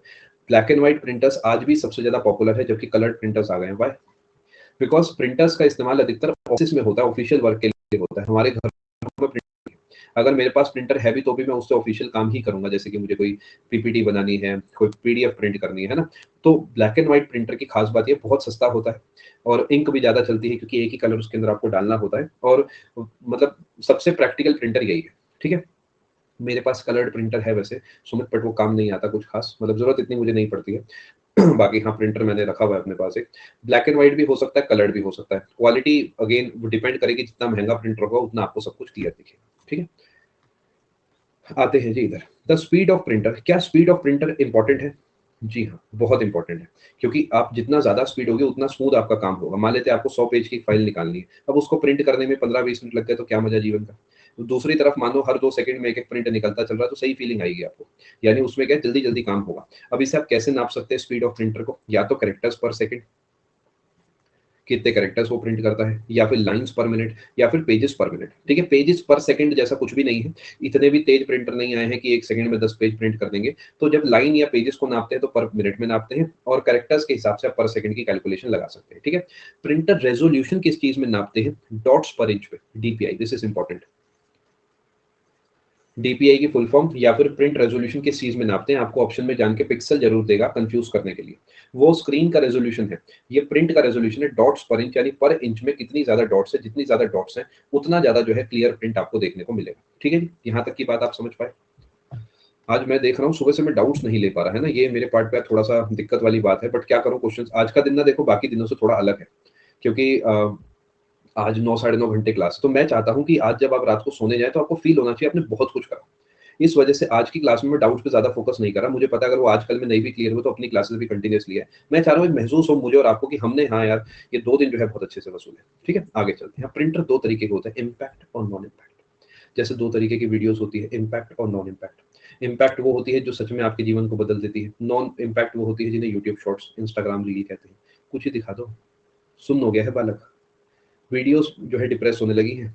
ब्लैक एंड व्हाइट प्रिंटर्स आज भी सबसे ज्यादा पॉपुलर है, जबकि कलर प्रिंटर्स आ गए हैं। वाई? बिकॉज प्रिंटर्स का इस्तेमाल अधिकतर ऑफिस में होता है, ऑफिशियल वर्क के लिए होता है। हमारे घर में अगर मेरे पास प्रिंटर है भी तो भी मैं उससे ऑफिशियल काम ही करूंगा, जैसे कि मुझे कोई पीपीटी बनानी है, कोई पीडीएफ प्रिंट करनी है ना। तो ब्लैक एंड व्हाइट प्रिंटर की खास बात ये बहुत सस्ता होता है, और इंक भी ज्यादा चलती है, क्योंकि एक ही कलर उसके अंदर आपको डालना होता है। और मतलब सबसे प्रैक्टिकल प्रिंटर यही है, ठीक है। मेरे पास कलर्ड प्रिंटर है वैसे सुमित, बट वो काम नहीं आता कुछ खास, मतलब जरूरत इतनी मुझे नहीं पड़ती है। बाकी हाँ, प्रिंटर मैंने रखा हुआ है अपने पास एक। ब्लैक एंड व्हाइट भी हो सकता है, कलर्ड भी हो सकता है। क्वालिटी अगेन डिपेंड करेगी, जितना महंगा प्रिंटर होगा उतना आपको सब कुछ क्लियर दिखेगा, ठीक है। आते हैं जी इधर, द स्पीड ऑफ प्रिंटर। क्या स्पीड ऑफ प्रिंटर इंपॉर्टेंट है? जी हाँ, बहुत इंपॉर्टेंट है, क्योंकि आप जितना ज्यादा स्पीड होगी उतना स्मूथ आपका काम होगा। मान लेते हैं आपको 100 पेज की फाइल निकालनी है, अब उसको प्रिंट करने में 15-20 मिनट लग गए तो क्या मजा जीवन का। तो दूसरी तरफ मानो हर 2 सेकंड में एक एक प्रिंट निकलता चल रहा है, तो सही फीलिंग आएगी आपको, यानी उसमें क्या जल्दी जल्दी काम होगा। अब इसे आप कैसे नाप सकते हैं स्पीड ऑफ प्रिंटर को? या तो कैरेक्टर्स पर सेकंड, कितने कैरेक्टर्स वो प्रिंट करता है, या फिर लाइंस पर मिनट, या फिर पेजेस पर मिनट, ठीक है। पेजेस पर सेकंड जैसा कुछ भी नहीं है, इतने भी तेज प्रिंटर नहीं आए हैं कि 1 सेकंड में 10 पेज प्रिंट कर देंगे। तो जब लाइन या पेजेस को नापते हैं तो पर मिनट में नापते हैं, और कैरेक्टर्स के हिसाब से पर सेकंड की कैलकुलेशन लगा सकते हैं, ठीक है। प्रिंटर रेजोल्यूशन किस चीज में नापते हैं? डॉट्स पर इंच पे, DPI, this is important. DPI की फुल फॉर्म या फिर प्रिंट रेजोल्यूशन किस चीज में नापते हैं, आपको ऑप्शन में जान के पिक्सल जरूर देगा कंफ्यूज करने के लिए। वो स्क्रीन का रेजोल्यूशन है, ये प्रिंट का रेजोल्यूशन है डॉट्स पर इंच, यानी पर इंच में कितनी ज्यादा डॉट्स है, जितनी ज्यादा डॉट्स है उतना ज्यादा जो है क्लियर प्रिंट आपको देखने को मिलेगा। ठीक है जी, यहाँ तक की बात आप समझ पाए। आज मैं देख रहा हूँ सुबह से मैं डाउट्स नहीं ले पा रहा है ना, ये मेरे पार्ट पे थोड़ा सा दिक्कत वाली बात है, बट क्या करूँ, क्वेश्चन आज का दिन ना देखो बाकी दिनों से थोड़ा अलग है, क्योंकि आज 9 साढ़े 9 घंटे क्लास, तो मैं चाहता हूँ कि आज जब आप रात को सोने जाए तो आपको फील होना चाहिए आपने बहुत कुछ करा। इस वजह से आज की क्लास में मैं डाउट्स पे ज्यादा फोकस नहीं कर रहा। मुझे पता है अगर वो आजकल में नहीं भी क्लियर हुआ तो अपनी क्लासेस भी कंटिन्यूसली है। मैं चाह रहा हूँ एक महसूस हो मुझे और आपको कि हमने, हाँ यार, ये 2 दिन जो है बहुत अच्छे से वसूले। ठीक है, आगे चलते हैं। प्रिंटर 2 तरीके के होते हैं, इम्पैक्ट और नॉन इम्पैक्ट। जैसे 2 तरीके की वीडियोस होती है, इम्पैक्ट और नॉन इम्पैक्ट। इम्पैक्ट वो होती है जो सच में आपके जीवन को बदल देती है। नॉन इम्पैक्ट वो होती है जिन्हें यूट्यूब शॉर्ट्स, इंस्टाग्राम रील कहते हैं। कुछ ही दिखा दो, सुन्न हो गया है बालक, वीडियोस जो है डिप्रेस होने लगी है,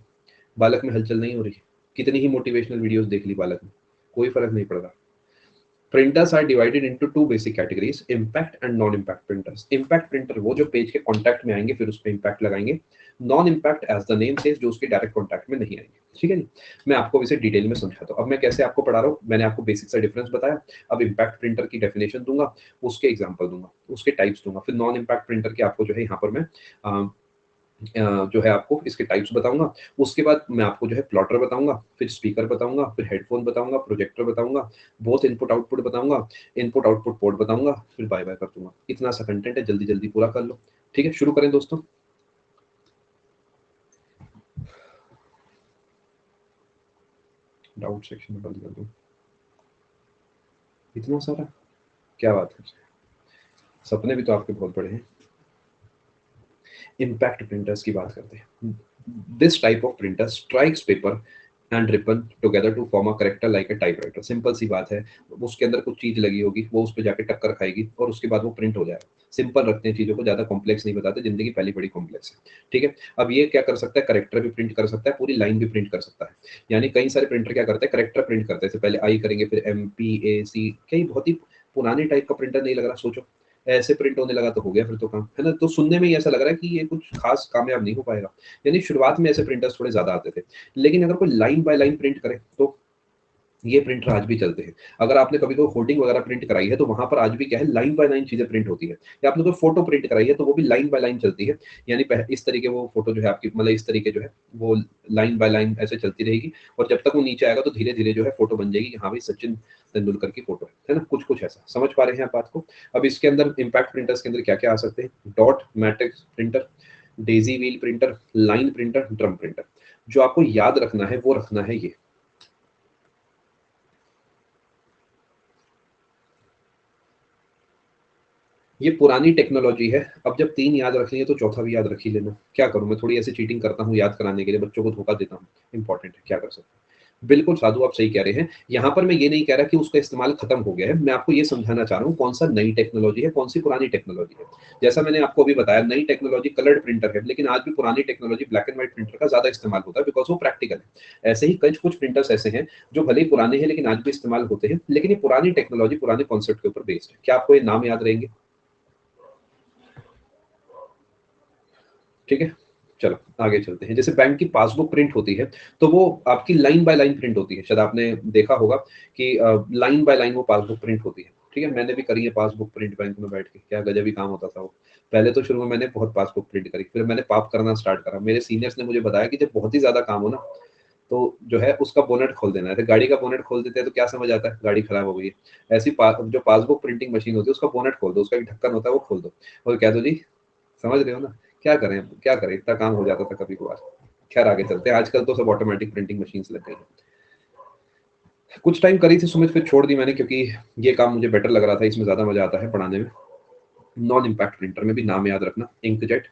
बालक में हलचल नहीं हो रही। कितनी ही मोटिवेशनल वीडियोस देख ली बालक में, कोई फर्क नहीं पड़ रहा। Printers are divided into 2 basic categories, impact and non-impact printers. Impact printer वो जो पेज के कांटेक्ट में आएंगे फिर उस पे इम्पैक्ट लगाएंगे। Non impact as the name says जो उसके डायरेक्ट कांटेक्ट में नहीं आएंगे। ठीक है जी, मैं आपको इसे डिटेल में समझाता हूँ। अब मैं कैसे आपको पढ़ा रहा हूँ, मैंने आपको बेसिक सा डिफरेंस बताया। अब इम्पैक्ट प्रिंटर की डेफिनेशन दूंगा, उसके एग्जांपल दूंगा, उसके टाइप्स दूंगा, फिर नॉन इम्पैक्ट प्रिंटर के आपको जो है यहाँ पर मैं जो है आपको इसके टाइप्स बताऊंगा। उसके बाद मैं आपको जो है प्लॉटर बताऊंगा, फिर स्पीकर बताऊंगा, फिर हेडफोन बताऊंगा, प्रोजेक्टर बताऊंगा, बोथ इनपुट आउटपुट बताऊंगा, इनपुट आउटपुट पोर्ट बताऊंगा, फिर बाय बाय कर दूंगा। इतना सा कंटेंट है, जल्दी जल्दी पूरा कर लो। ठीक है, शुरू करें दोस्तों। डाउट सेक्शन में बंद कर दूं, इतना सारा, क्या बात है, सपने भी तो आपके बहुत बड़े हैं। इम्पैक्ट प्रिंटर्स की बात करते हैं। This type of printer strikes paper and ribbon together to form a character like a typewriter. Simple सी बात है, उसके अंदर कुछ चीज लगी होगी, वो उस पर जाके टक्कर खाएगी और उसके बाद वो प्रिंट हो जाएगा। सिंपल रखते हैं चीजों को, ज्यादा कॉम्प्लेक्स नहीं बताते, जिंदगी पहली बड़ी कॉम्प्लेक्स है। ठीक है, अब ये क्या कर सकता है, करेक्टर भी प्रिंट कर सकता है, पूरी लाइन भी प्रिंट कर सकता है। यानी कई सारे प्रिंटर क्या करते हैं, करेक्टर प्रिंट करते हैं, पहले आई करेंगे फिर एम पी ए सी, कई बहुत ही पुराने टाइप का प्रिंटर नहीं लग रहा, सोचो ऐसे प्रिंट होने लगा तो हो गया फिर तो काम, है ना। तो सुनने में ही ऐसा लग रहा है कि ये कुछ खास कामयाब नहीं हो पाएगा। यानी शुरुआत में ऐसे प्रिंटर्स थोड़े ज्यादा आते थे, लेकिन अगर कोई लाइन बाय लाइन प्रिंट करे तो ये प्रिंटर आज भी चलते हैं। अगर आपने कभी कोई होर्डिंग वगैरह प्रिंट कराई है तो वहां पर आज भी क्या है, लाइन बाय लाइन चीजें प्रिंट होती है। या आपने कोई फोटो प्रिंट कराई है तो वो भी लाइन बाय लाइन चलती है। यानी इस तरीके वो फोटो जो है आपकी, मतलब इस तरीके जो है वो लाइन बाय लाइन ऐसे चलती रहेगी, और जब तक वो नीचे आएगा तो धीरे धीरे जो है फोटो बन जाएगी कि हाँ भाई सचिन तेंदुलकर की फोटो है ना, कुछ कुछ ऐसा। समझ पा रहे हैं आप बात को। अब इसके अंदर इम्पैक्ट प्रिंटर्स के अंदर क्या क्या आ सकते हैं, dot matrix printer, Daisy wheel printer, line printer, drum printer. जो आपको याद रखना है वो रखना है ये पुरानी टेक्नोलॉजी है। अब जब 3 याद रख लिए तो चौथा भी याद रख ही लेना। क्या करूं, मैं थोड़ी ऐसी चीटिंग करता हूं याद कराने के लिए, बच्चों को धोखा देता हूं। इंपॉर्टेंट है, क्या कर सकते हैं। बिल्कुल साधु, आप सही कह रहे हैं। यहाँ पर मैं ये नहीं कह रहा कि उसका इस्तेमाल खत्म हो गया है, मैं आपको ये समझाना चाह रहा हूँ कौन सा नई टेक्नोलॉजी है, कौन सी पुरानी टेक्नोलॉजी है। जैसा मैंने आपको अभी बताया, नई टेक्नोलॉजी कलर्ड प्रिंटर है, लेकिन आज भी पुरानी technology black and white printer का ज्यादा इस्तेमाल होता है, बिकॉज वो प्रैक्टिकल है। ऐसे ही कुछ प्रिंटर्स ऐसे हैं जो भले ही पुराने हैं लेकिन आज भी इस्तेमाल होते हैं, लेकिन ये पुरानी टेक्नोलॉजी पुराने कॉन्सेप्ट के ऊपर बेस्ड है। क्या आपको ये नाम याद रहेंगे? ठीक है, चलो आगे चलते हैं। जैसे बैंक की पासबुक प्रिंट होती है तो वो आपकी लाइन बाय लाइन प्रिंट होती है। शायद आपने देखा होगा कि लाइन बाय लाइन वो पासबुक प्रिंट होती है। ठीक है, मैंने भी करी है पासबुक प्रिंट बैंक में बैठ के, क्या गजब ही काम होता था वो। पहले तो शुरू में मैंने बहुत पासबुक प्रिंट करी, फिर मैंने पाप करना स्टार्ट करा। मेरे सीनियर्स ने मुझे बताया कि जब बहुत ही ज्यादा काम हो ना तो जो है उसका बोनेट खोल देना है। गाड़ी का बोनेट खोल देते हैं तो क्या समझ आता है, गाड़ी खराब हो गई है। ऐसी जो पासबुक प्रिंटिंग मशीन होती है उसका बोनेट खोल दो, उसका एक ढक्कन होता है वो खोल दो और कह दो जी, समझ रहे हो ना। क्या करें, क्या करें, इतना काम हो जाता था कभी कभार। खैर आगे चलते हैं, आजकल तो सब ऑटोमेटिक प्रिंटिंग मशीन लग गई हैं। कुछ टाइम करी थी सुमित, फिर छोड़ दी मैंने, क्योंकि ये काम मुझे बेटर लग रहा था, इसमें ज्यादा मजा आता है पढ़ाने में। नॉन इम्पैक्ट प्रिंटर में भी नाम याद रखना, inkjet,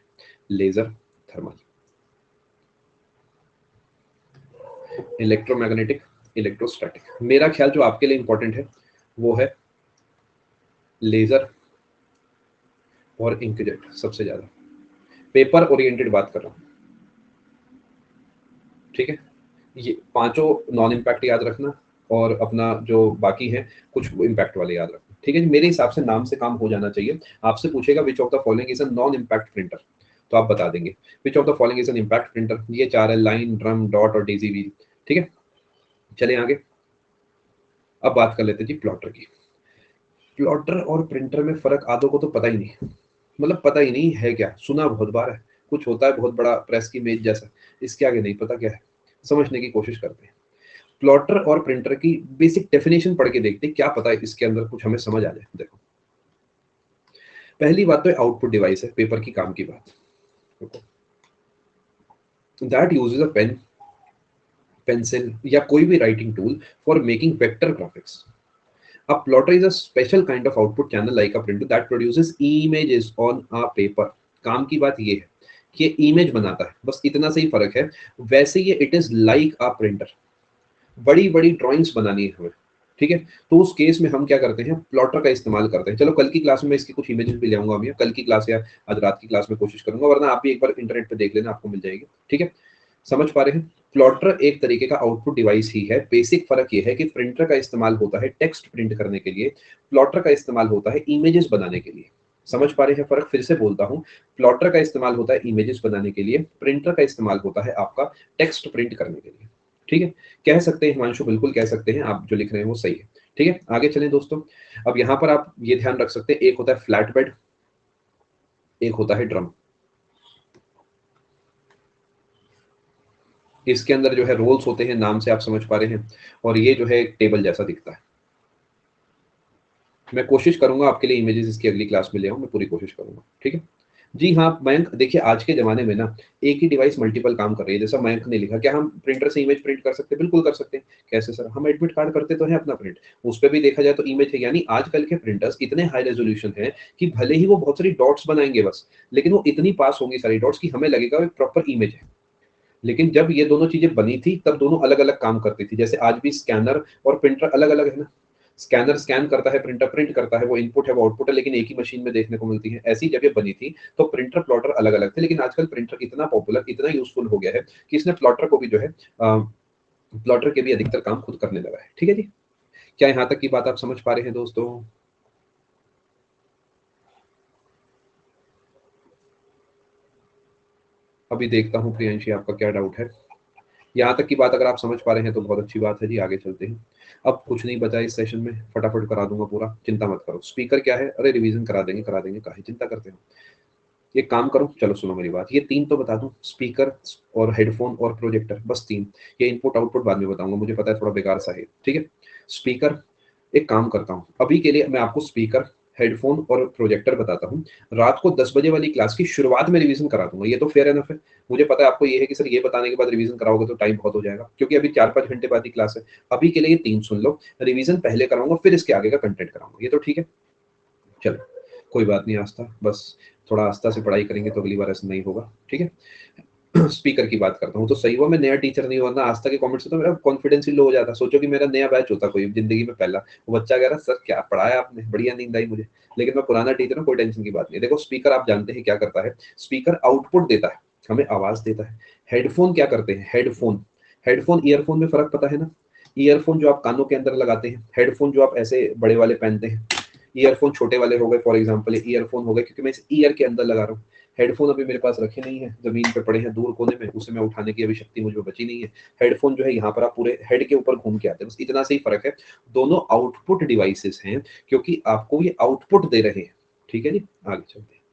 laser, thermal, electromagnetic, electrostatic. मेरा ख्याल जो आपके लिए इंपॉर्टेंट है वो है लेजर और इंकजेट सबसे ज्यादा। पेपर ओरिएंटेड बात कर रहा हूँ। ठीक है, ये पांचों नॉन इम्पैक्ट याद रखना, और अपना जो बाकी है कुछ इम्पैक्ट वाले याद रखना। ठीक है जी, मेरे हिसाब से नाम से काम हो जाना चाहिए। आपसे पूछेगा which of the following is a non impact printer, तो आप बता देंगे विच of the following is an impact printer. ये 4 है, लाइन, ड्रम, डॉट और डेजी व्हील। ठीक है, चले आगे। अब बात कर लेते हैं जी प्लॉटर की। प्लॉटर और प्रिंटर में फर्क आधों को तो पता ही नहीं, मतलब पता ही नहीं है क्या, सुना बहुत बार है, कुछ होता है बहुत बड़ा प्रेस की मेज जैसा, इसके आगे नहीं पता क्या है, समझने की कोशिश करते हैं। प्लॉटर और प्रिंटर की बेसिक डेफिनेशन पढ़ के देखते हैं, क्या पता है इसके अंदर कुछ हमें समझ आ जाए। देखो, पहली बात तो आउटपुट डिवाइस है, पेपर की काम की बात, that uses a pen, pencil या कोई भी writing tool for making vector graphics. A plotter is a special kind of output channel like a printer that produces images on a paper. काम की बात ये है कि ये इमेज बनाता है, बस इतना सा ही फर्क है। वैसे ये it is like a printer, बड़ी बड़ी ड्राइंग्स बनानी है हमें, ठीक है। तो उस केस में हम क्या करते हैं, प्लॉटर का इस्तेमाल करते हैं। चलो कल की क्लास में मैं इसकी कुछ इमेजेस भी ले आऊंगा, मैं कल की क्लास या आज रात की क्लास में कोशिश करूंगा, वरना आप भी एक बार इंटरनेट पे देख लेना, आपको मिल जाएगी, ठीक है। समझ पा रहे हैं, प्लॉटर एक तरीके का आउटपुट डिवाइस ही है। बेसिक फर्क ये है कि प्रिंटर का इस्तेमाल होता है टेक्स्ट प्रिंट करने के लिए, प्लॉटर का इस्तेमाल होता है इमेजेस बनाने के लिए। समझ पा रहे हैं फर्क, फिर से बोलता हूं, प्लॉटर का इस्तेमाल होता है इमेजेस बनाने के लिए, प्रिंटर का इस्तेमाल होता है आपका टेक्स्ट प्रिंट करने के लिए, ठीक है। कह सकते हैं हिमांशु, बिल्कुल कह सकते हैं, आप जो लिख रहे हैं वो सही है, ठीक है। आगे चलें दोस्तों, अब यहां पर आप ये ध्यान रख सकते हैं, एक होता है फ्लैट बेड, एक होता है ड्रम। इसके अंदर जो है रोल्स होते हैं, नाम से आप समझ पा रहे हैं, और ये जो है एक टेबल जैसा दिखता है। मैं कोशिश करूंगा आपके लिए इमेजेस इसकी अगली क्लास में ले आऊं, मैं पूरी कोशिश करूंगा, ठीक है। जी हाँ मयंक, देखिए आज के जमाने में ना एक ही डिवाइस मल्टीपल काम कर रही है। जैसा मयंक ने लिखा, क्या हम प्रिंटर से इमेज प्रिंट कर सकते हैं? बिल्कुल कर सकते हैं। कैसे सर? हम एडमिट कार्ड करते तो है अपना प्रिंट, उस पर भी देखा जाए तो इमेज है। यानी आजकल के प्रिंटर्स इतने हाई रेजोल्यूशन है कि भले ही वो बहुत सारी डॉट्स बनाएंगे बस, लेकिन वो इतनी पास होंगी सारी डॉट्स कि हमें लगेगा वो एक प्रॉपर इमेज है। लेकिन जब ये दोनों चीजें बनी थी तब दोनों अलग अलग काम करती थी। जैसे आज भी स्कैनर और प्रिंटर अलग अलग है ना, स्कैनर स्कैन करता है, प्रिंटर प्रिंट करता है, वो इनपुट है वो आउटपुट है, लेकिन एक ही मशीन में देखने को मिलती है। ऐसी जब ये बनी थी तो प्रिंटर प्लॉटर अलग अलग थे, लेकिन आजकल प्रिंटर इतना पॉपुलर, इतना यूजफुल हो गया है कि इसने प्लॉटर को भी जो है, प्लॉटर के भी अधिकतर काम खुद करने लगा है, ठीक है जी। क्या यहाँ तक की बात आप समझ पा रहे हैं दोस्तों? अभी देखता हूँ प्रियंशी आपका क्या डाउट है। यहाँ तक की बात अगर आप समझ पा रहे हैं तो बहुत अच्छी बात है जी, आगे चलते हैं। अब कुछ नहीं बचा इस सेशन में, फटाफट करा दूंगा पूरा, चिंता मत करो। स्पीकर क्या है? अरे रिवीजन करा देंगे करा देंगे, काहे चिंता करते हो। एक काम करो, चलो सुनो मेरी बात, ये तीन तो बता दूं, स्पीकर और हेडफोन और प्रोजेक्टर, बस तीन। ये इनपुट आउटपुट बाद में बताऊंगा, मुझे पता है थोड़ा बेकार सा है, ठीक है। स्पीकर, एक काम करता हूँ अभी के लिए मैं आपको स्पीकर, हेडफोन और प्रोजेक्टर बताता हूँ। रात को 10 बजे वाली क्लास की शुरुआत में रिवीजन करा दूंगा, ये तो फेयर एनफ है। मुझे पता है आपको ये है कि सर ये बताने के बाद रिवीजन कराओगे तो टाइम बहुत हो जाएगा, क्योंकि अभी 4-5 घंटे बाद ही क्लास है। अभी के लिए ये तीन सुन लो, रिवीजन पहले कराऊंगा, फिर इसके आगे का कंटेंट कराऊंगा, ये तो ठीक है। चलो कोई बात नहीं आस्था, बस थोड़ा आस्था से पढ़ाई करेंगे तो अगली बार ऐसा नहीं होगा, ठीक है। स्पीकर की बात करता हूँ, तो सही हुआ मैं नया टीचर नहीं हुआ ना, आस्था के कमेंट से तो मेरा कॉन्फिडेंस ही लो हो जाता। सोचो कि मेरा नया बैच होता कोई जिंदगी में पहला, वो बच्चा कह रहा सर क्या पढ़ाया आपने, बढ़िया नींद आई मुझे। लेकिन मैं पुराना टीचर हूँ, कोई टेंशन की बात नहीं। देखो स्पीकर आप जानते हैं क्या करता है, स्पीकर आउटपुट देता है, हमें आवाज देता है। हेडफोन क्या करते हैं? हेडफोन, हेडफोन ईयरफोन में फर्क पता है ना? ईयरफोन जो आप कानों के अंदर लगाते हैं, हेडफोन जो आप ऐसे बड़े वाले पहनते हैं। ईयरफोन छोटे वाले हो गए, फॉर एग्जांपल ईयरफोन हो गए, क्योंकि मैं इस ईयर के अंदर लगा रहा हूँ। हेडफोन अभी मेरे पास रखे नहीं है, जमीन पे पड़े हैं दूर कोने में, उसे मैं उठाने की अभी शक्ति मुझे बची नहीं है। हेडफोन जो है यहाँ पर आप पूरे हेड के ऊपर घूम के आते हैं, बस इतना से ही फर्क है। दोनों आउटपुट डिवाइसेस हैं, क्योंकि आपको ये आउटपुट दे रहे हैं, ठीक है जी। आगे चलते हैं।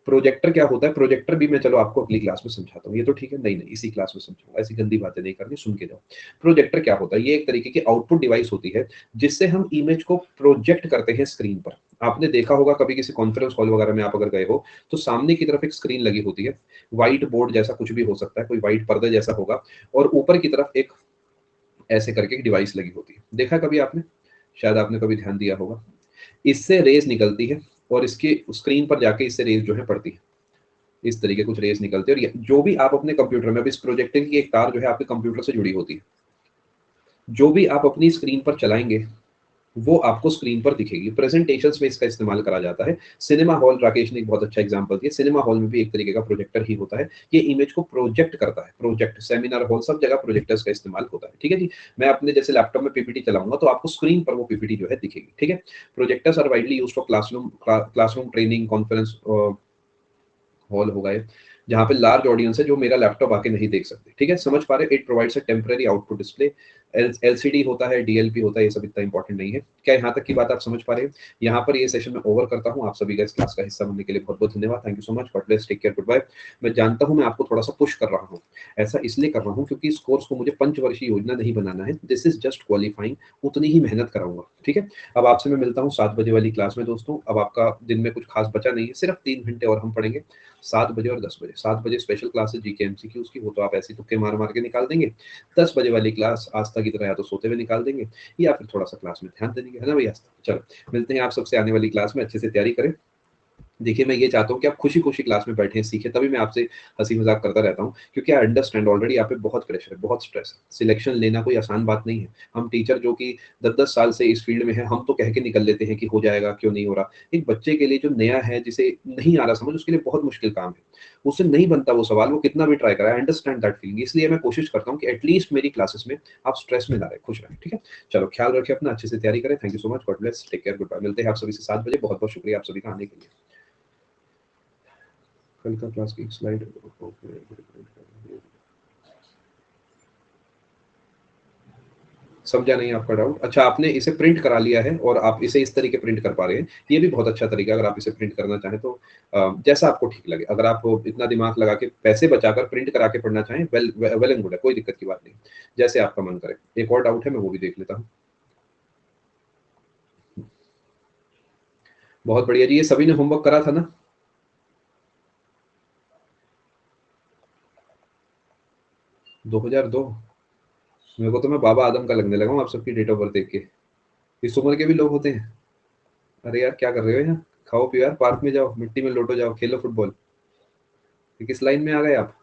प्रोजेक्टर क्या होता है? प्रोजेक्टर भी मैं चलो आपको अगली क्लास में समझाता हूँ, ये तो ठीक है, नहीं नहीं इसी क्लास में समझाऊंगा, ऐसी गंदी बातें नहीं करनी, सुन के जाओ। प्रोजेक्टर क्या होता है? ये एक तरीके की आउटपुट डिवाइस होती है जिससे हम इमेज को प्रोजेक्ट करते हैं स्क्रीन पर। आपने देखा होगा कभी किसी कॉन्फ्रेंस हॉल वगैरह में आप अगर गए हो तो सामने की तरफ एक स्क्रीन लगी होती है, व्हाइट बोर्ड जैसा कुछ भी हो सकता है, कोई व्हाइट पर्दे जैसा होगा, और ऊपर की तरफ एक ऐसे करके एक डिवाइस लगी होती है। देखा कभी आपने? शायद आपने कभी ध्यान दिया होगा। इससे रेज निकलती है और इसकी स्क्रीन पर जाके इससे रेज जो है पड़ती है, इस तरीके कुछ रेस निकलते हैं। और जो भी आप अपने कंप्यूटर में, अब इस प्रोजेक्टर की एक तार जो है आपके कंप्यूटर से जुड़ी होती है, जो भी आप अपनी स्क्रीन पर चलाएंगे वो आपको स्क्रीन पर दिखेगी। प्रेजेंटेशंस में इसका इस्तेमाल करा जाता है। सिनेमा हॉल, राकेश ने एक बहुत अच्छा एग्जांपल दिया, सिनेमा हॉल में भी एक तरीके का प्रोजेक्टर ही होता है, ये इमेज को प्रोजेक्ट करता है। प्रोजेक्ट, सेमिनार हॉल, सब जगह प्रोजेक्टर्स का इस्तेमाल होता है, ठीक है जी। मैं अपने जैसे लैपटॉप में पीपीटी चलाऊंगा तो आपको स्क्रीन पर वो पीपीटी जो है दिखेगी, ठीक है। Projectors are widely used for classroom training, conference hall हो गए, जहाँ पे लार्ज ऑडियंस है जो मेरा लैपटॉप आके नहीं देख सकते, ठीक है, समझ पा रहे हैं? It provides a temporary output display, LCD होता है, डीएलपी होता है, ये सब इतना इंपॉर्टेंट नहीं है। क्या यहाँ तक की बात आप समझ पा रहे हैं? यहाँ पर ये सेशन मैं ओवर करता हूँ। आप सभी का इस क्लास का हिस्सा बनने के लिए बहुत बहुत धन्यवाद। Thank you so much. God bless, take care, good bye. मैं जानता हूँ मैं आपको थोड़ा सा पुश कर रहा हूँ, ऐसा इसलिए कर रहा हूँ क्योंकि इस कोर्स को मुझे पंचवर्षीय योजना नहीं बनाना है। दिस इज जस्ट क्वालिफाइंग, उतनी ही मेहनत कराऊंगा, ठीक है। अब आपसे मैं मिलता हूँ 7 बजे वाली क्लास में दोस्तों। अब आपका दिन में कुछ खास बचा नहीं है, सिर्फ 3 घंटे और हम पढ़ेंगे, 7 बजे और 10 बजे। 7 बजे स्पेशल क्लास है जीके एमसीक्यूज की, वो तो आप ऐसे तुक्के मार मार के निकाल देंगे। 10 बजे वाली क्लास आस्था की तरह या तो सोते हुए निकाल देंगे या फिर थोड़ा सा क्लास में ध्यान देंगे, है ना भैया? चलो मिलते हैं आप सबसे आने वाली क्लास में, अच्छे से तैयारी करें। देखिए मैं ये चाहता हूँ कि आप खुशी-खुशी क्लास में बैठें, सीखें, तभी मैं आपसे हँसी-मज़ाक करता रहता हूँ, क्योंकि आई अंडरस्टैंड ऑलरेडी आप पे बहुत प्रेशर है, बहुत स्ट्रेस है। सिलेक्शन लेना कोई आसान बात नहीं है। हम टीचर जो कि 10-10 साल से इस फील्ड में हैं, हम तो कह के निकल लेते हैं कि हो जाएगा, क्यों नहीं हो रहा। एक बच्चे के लिए जो नया है, जिसे नहीं आ रहा समझ, उसके लिए बहुत मुश्किल काम है। उससे नहीं बनता वो सवाल, वो कितना भी ट्राई करे। आई अंडरस्टैंड दैट फीलिंग, इसलिए मैं कोशिश करता हूँ कि एटलीस्ट मेरी क्लासेस में आप स्ट्रेस में ना रहें, खुश रहें, ठीक है? चलो ख्याल रखिए अपना, अच्छे से तैयारी करें। Thank you so much, God bless, take care, good bye. मिलते हैं आप सभी से 7 बजे। बहुत-बहुत शुक्रिया आप सभी का आने के लिए। कल का क्लास की एक स्लाइड समझा नहीं आपका डाउट। अच्छा, आपने इसे प्रिंट करा लिया है और आप इसे इस तरीके प्रिंट कर पा रहे हैं, ये भी बहुत अच्छा तरीका है। अगर आप इसे प्रिंट करना चाहें तो जैसा आपको ठीक लगे। अगर आप इतना दिमाग लगा के पैसे बचाकर प्रिंट करा के पढ़ना चाहें, वेल वेल एंड गुड है, कोई दिक्कत की बात नहीं, जैसे आपका मन करे। एक और डाउट है, मैं वो भी देख लेता हूँ। बहुत बढ़िया जी, ये सभी ने होमवर्क करा था ना? 2002? मेरे को तो मैं बाबा आदम का लगने लगा हूँ आप सबकी डेट ऑफ बर्थ देख के। इस उम्र के भी लोग होते हैं? अरे यार क्या कर रहे हो यहाँ? खाओ पियो यार, पार्क में जाओ, मिट्टी में लोटो, जाओ खेलो फुटबॉल। ये किस लाइन में आ गए आप?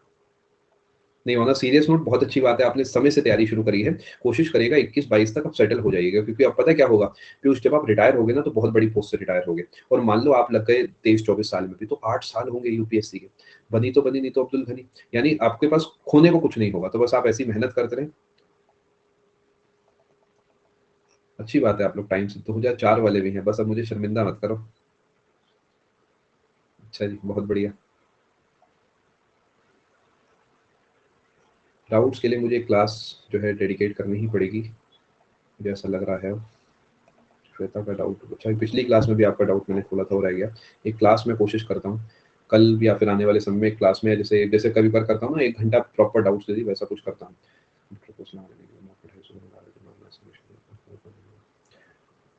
नहीं होना सीरियस नोट, बहुत अच्छी बात है, आपने समय से तैयारी शुरू करी है। कोशिश करिएगा 21-22 तक आप सेटल हो जाइएगा, क्योंकि अब पता है क्या होगा, पीयूष, जब आप रिटायर होगे ना तो बहुत बड़ी पोस्ट से रिटायर होगे, और मान लो आप लग गए 23-24 साल में भी, तो 8 साल होंगे यूपीएससी के। बनी तो बनी, नहीं तो अब्दुल घनी। यानी आपके पास खोने को कुछ नहीं होगा, तो बस आप ऐसी मेहनत करते रहें। अच्छी बात है, आप लोग टाइम से 2004 वाले भी हैं, बस अब मुझे शर्मिंदा मत करो। अच्छा जी, बहुत बढ़िया। डाउट्स के लिए मुझे क्लास जो है डेडिकेट करनी ही पड़ेगी, मुझे ऐसा लग रहा है। श्वेता का डाउट, अच्छा पिछली क्लास में भी आपका डाउट मैंने खोला था और रह गया। एक क्लास में कोशिश करता हूँ कल या फिर आने वाले समय में, एक क्लास में जैसे जैसे कभी बार करता हूँ ना, 1 घंटा प्रॉपर डाउट्स दे दी, वैसा कुछ करता हूँ।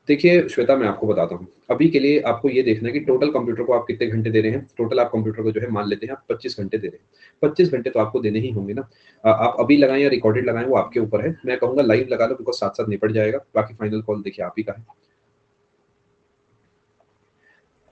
देखिए श्वेता, मैं आपको बताता हूँ, अभी के लिए आपको ये देखना है कि टोटल कंप्यूटर को आप कितने घंटे दे रहे हैं। टोटल आप कंप्यूटर को जो है मान लेते हैं आप 25 घंटे दे रहे हैं, 25 घंटे तो आपको देने ही होंगे ना। आप अभी लगाएं या रिकॉर्डेड लगाएं, वो आपके ऊपर है। मैं कहूंगा लाइव लगा लो, बिकॉज साथ साथ निपट जाएगा। बाकी फाइनल कॉल देखिए आप ही का है।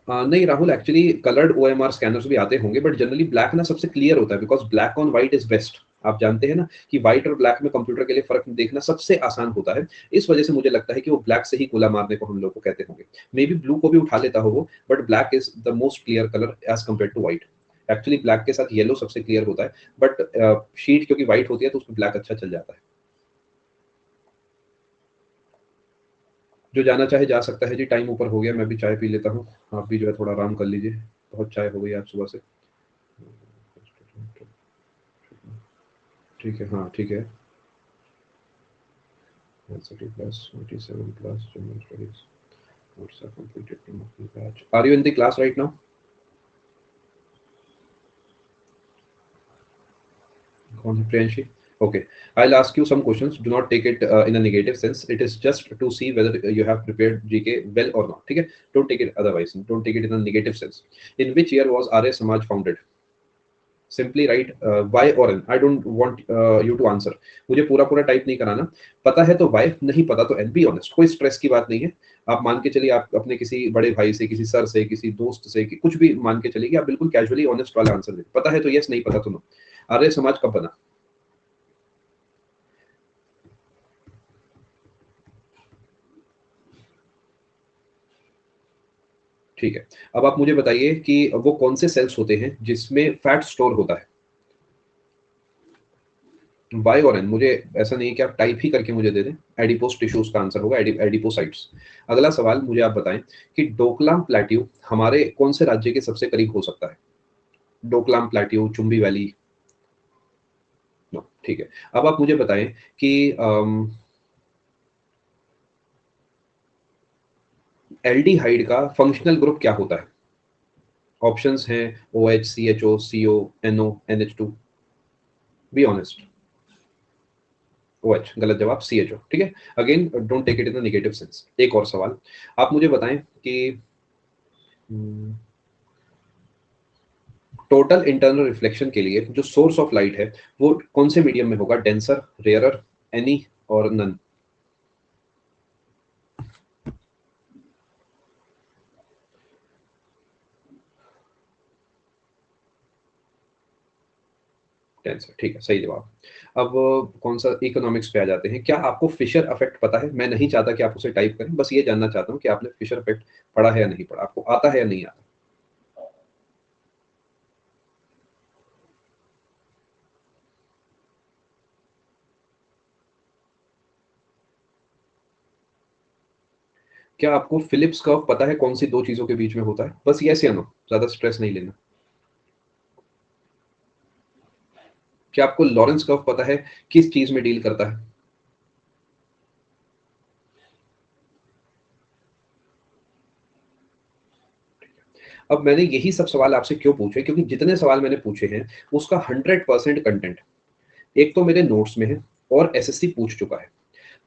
नहीं Rahul, actually coloured OMR scanners भी आते होंगे, बट जनरली ब्लैक ना सबसे क्लियर होता है, because black on white is best. आप जानते हैं ना कि व्हाइट और ब्लैक में कंप्यूटर के लिए फर्क देखना सबसे आसान होता है। इस वजह से मुझे लगता है कि वो ब्लैक से ही गोला मारने को हम लोग को कहते होंगे। मे बी ब्लू को भी उठा लेता हो वो, but black is the most clear colour as compare to white. Actually black के साथ येलो सबसे क्लियर होता है, बट शीट क्योंकि व्हाइट होती है तो उसमें ब्लैक अच्छा चल जाता है। जो जाना चाहे जा सकता है जी, टाइम ऊपर हो गया, मैं भी चाय पी लेता हूँ। आप भी जो है थोड़ा आराम कर लीजिए, बहुत चाय हो गई आज सुबह से। ठीक है, हाँ ठीक है। 30 plus 27 plus general studies. What's a completed promotional batch? Are you in the class right now? कौन है Priyanshi? Okay, I'll ask you some questions. Do not take it in a negative sense. It is just to see whether you have prepared GK well or not. ठीक है? Don't take it otherwise. Don't take it in a negative sense. In which year was Arya Samaj founded? Simply write Y और N. I don't want you to answer, मुझे पूरा पूरा type नहीं कराना। पता है तो वाई, नहीं पता तो एन। बी ऑनेस्ट, कोई स्ट्रेस की बात नहीं है। आप मान के चलिए, आप अपने किसी बड़े भाई से, किसी सर से, किसी दोस्त से, कि कुछ भी मान के चलिए कि आप बिल्कुल कैजुअली ऑनेस्ट वाला आंसर दें। पता है तो यस, नहीं पता तो नो। आर्य समाज कब बना? ठीक है, अब आप मुझे बताइए कि वो कौन से सेल्स होते हैं जिसमें फैट स्टोर होता है? वाई और एन, मुझे ऐसा नहीं है कि आप टाइप ही करके मुझे दे दें। एडिपोस टिश्यूज का आंसर होगा, एडिपोसाइट्स। अगला सवाल मुझे आप बताएं कि डोकलाम प्लेट्यू हमारे कौन से राज्य के सबसे करीब हो सकता है? Doklam plateau, Chumbi valley? No, ठीक है। अब आप मुझे बताएं कि एल्डिहाइड का फंक्शनल ग्रुप क्या होता है? ऑप्शंस हैं OH, CHO, CO, NO, NH2। Be honest. OH गलत जवाब, CHO। ठीक है, again don't take it in the negative sense. एक और सवाल, आप मुझे बताएं कि टोटल इंटरनल रिफ्लेक्शन के लिए जो सोर्स ऑफ लाइट है वो कौन से मीडियम में होगा? डेंसर, रेयरर, एनी और नन? डेंसर, ठीक है, सही जवाब। अब कौन सा इकोनॉमिक्स पे आ जाते हैं। क्या आपको फिशर इफेक्ट पता है? मैं नहीं चाहता कि आप उसे टाइप करें, बस ये जानना चाहता हूँ कि आपने फिशर इफेक्ट पढ़ा है या नहीं पढ़ा, आपको आता है या नहीं आता? क्या आपको फिलिप्स कर्व पता है कौन सी दो चीजों के बीच में होता है? बस यस या नो, ज्यादा स्ट्रेस नहीं लेना। क्या आपको लॉरेंस कर्व पता है किस चीज में डील करता है? अब मैंने यही सब सवाल आपसे क्यों पूछे, क्योंकि जितने सवाल मैंने पूछे हैं उसका 100% कंटेंट एक तो मेरे नोट्स में है और एसएससी पूछ चुका है।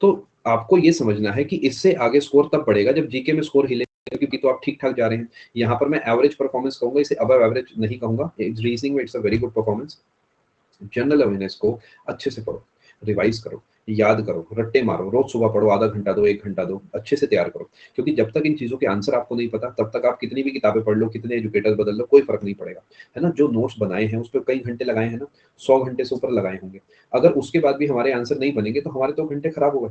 तो आपको ये समझना है कि इससे आगे स्कोर तब बढ़ेगा जब जीके में स्कोर हिलेगा, क्योंकि तो आप ठीक ठाक जा रहे हैं। यहाँ पर मैं एवरेज परफॉर्मेंस कहूंगा, इसे अबव एवरेज नहीं कहूंगा। रीजनिंग में it's a very good performance. General awareness को अच्छे से पढ़ो, रिवाइज करो, याद करो, रट्टे मारो, रोज सुबह पढ़ो, आधा घंटा दो, 1 घंटा दो, अच्छे से तैयार करो। क्योंकि जब तक इन चीजों के आंसर आपको नहीं पता तब तक आप कितनी भी किताबें पढ़ लो, कितने एजुकेटर बदल लो, कोई फर्क नहीं पड़ेगा। है ना, जो नोट्स बनाए हैं उस पर कई घंटे लगाए हैं ना, 100 घंटे से ऊपर लगाए होंगे। अगर उसके बाद भी हमारे आंसर नहीं बनेंगे तो हमारे 2 घंटे खराब हो गए,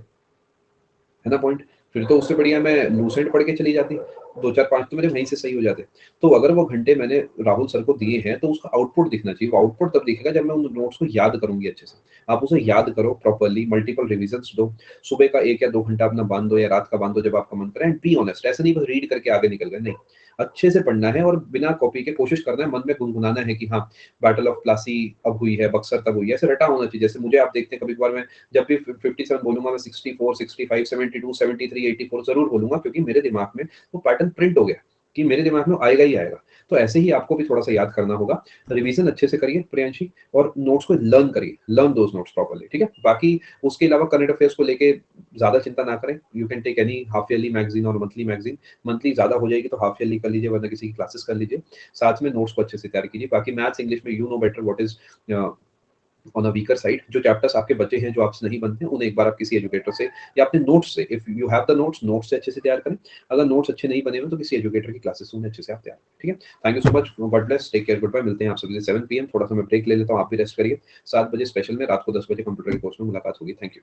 है ना पॉइंट। फिर तो उससे बढ़िया मैं लूसेंट पढ़ के चली जाती, 2 4 5 तो मेरे वहीं से सही हो जाते। तो अगर वो घंटे मैंने राहुल सर को दिए हैं तो उसका आउटपुट दिखना चाहिए। वो आउटपुट तब दिखेगा जब मैं उन नोट्स को याद करूंगी अच्छे से। आप उसे याद करो प्रॉपर्ली, मल्टीपल रिविजन्स दो, सुबह का 1 या 2 घंटा अपना बांध दो या रात का बांध दो जब आपका मन करे, एंड बी ऑनेस्ट। ऐसे नहीं बस रीड करके आगे निकल गए, नहीं, अच्छे से पढ़ना है और बिना कॉपी के कोशिश करना है, मन में गुनगुनाना है कि हाँ बैटल ऑफ प्लासी अब हुई है, बक्सर तब हुई है, ऐसे रटा होना चाहिए। जैसे मुझे आप देखते हैं कभी कभार मैं जब भी 57 बोलूंगा मैं 64, 65, 72, 73, 84 जरूर बोलूंगा, क्योंकि मेरे दिमाग में वो पैटर्न प्रिंट हो गया कि मेरे दिमाग में आएगा ही आएगा। तो ऐसे ही आपको भी थोड़ा सा याद करना होगा। रिवीजन अच्छे से करिए प्रियांशी, और नोट्स को लर्न करिए, लर्न दोस नोट्स प्रॉपर्ली, ठीक है। बाकी उसके अलावा करंट अफेयर्स को लेके ज्यादा चिंता ना करें। You can take any half yearly magazine और मंथली मैगजीन। मंथली ज्यादा हो जाएगी तो हाफ ईयरली कर लीजिए, वरना किसी की क्लासेस कर लीजिए। साथ में नोट्स को अच्छे से तैयार कीजिए। बाकी मैथ्स इंग्लिश में you know better what is on a weaker side. जो चैप्टर्स आपके बचे हैं जो आपसे नहीं बनते हैं, उन्हें एक बार आप किसी एजुकेटर से या अपने नोट्स से, if you have the notes, notes से अच्छे से तैयार करें। अगर नोट्स अच्छे नहीं बने हुए तो किसी एजुकेटर की क्लासेस उन्हें अच्छे से आप तैयार करें, ठीक है। Thank you so much, God bless, take care, good bye. मिलते हैं आप सभी से 7 PM। थोड़ा सा मैं ब्रेक ले लेता हूँ, आप भी रेस्ट करिए। 7 बजे स्पेशल में, रात को 10 बजे कंप्यूटर के कोर्स में मुलाकात होगी। Thank you.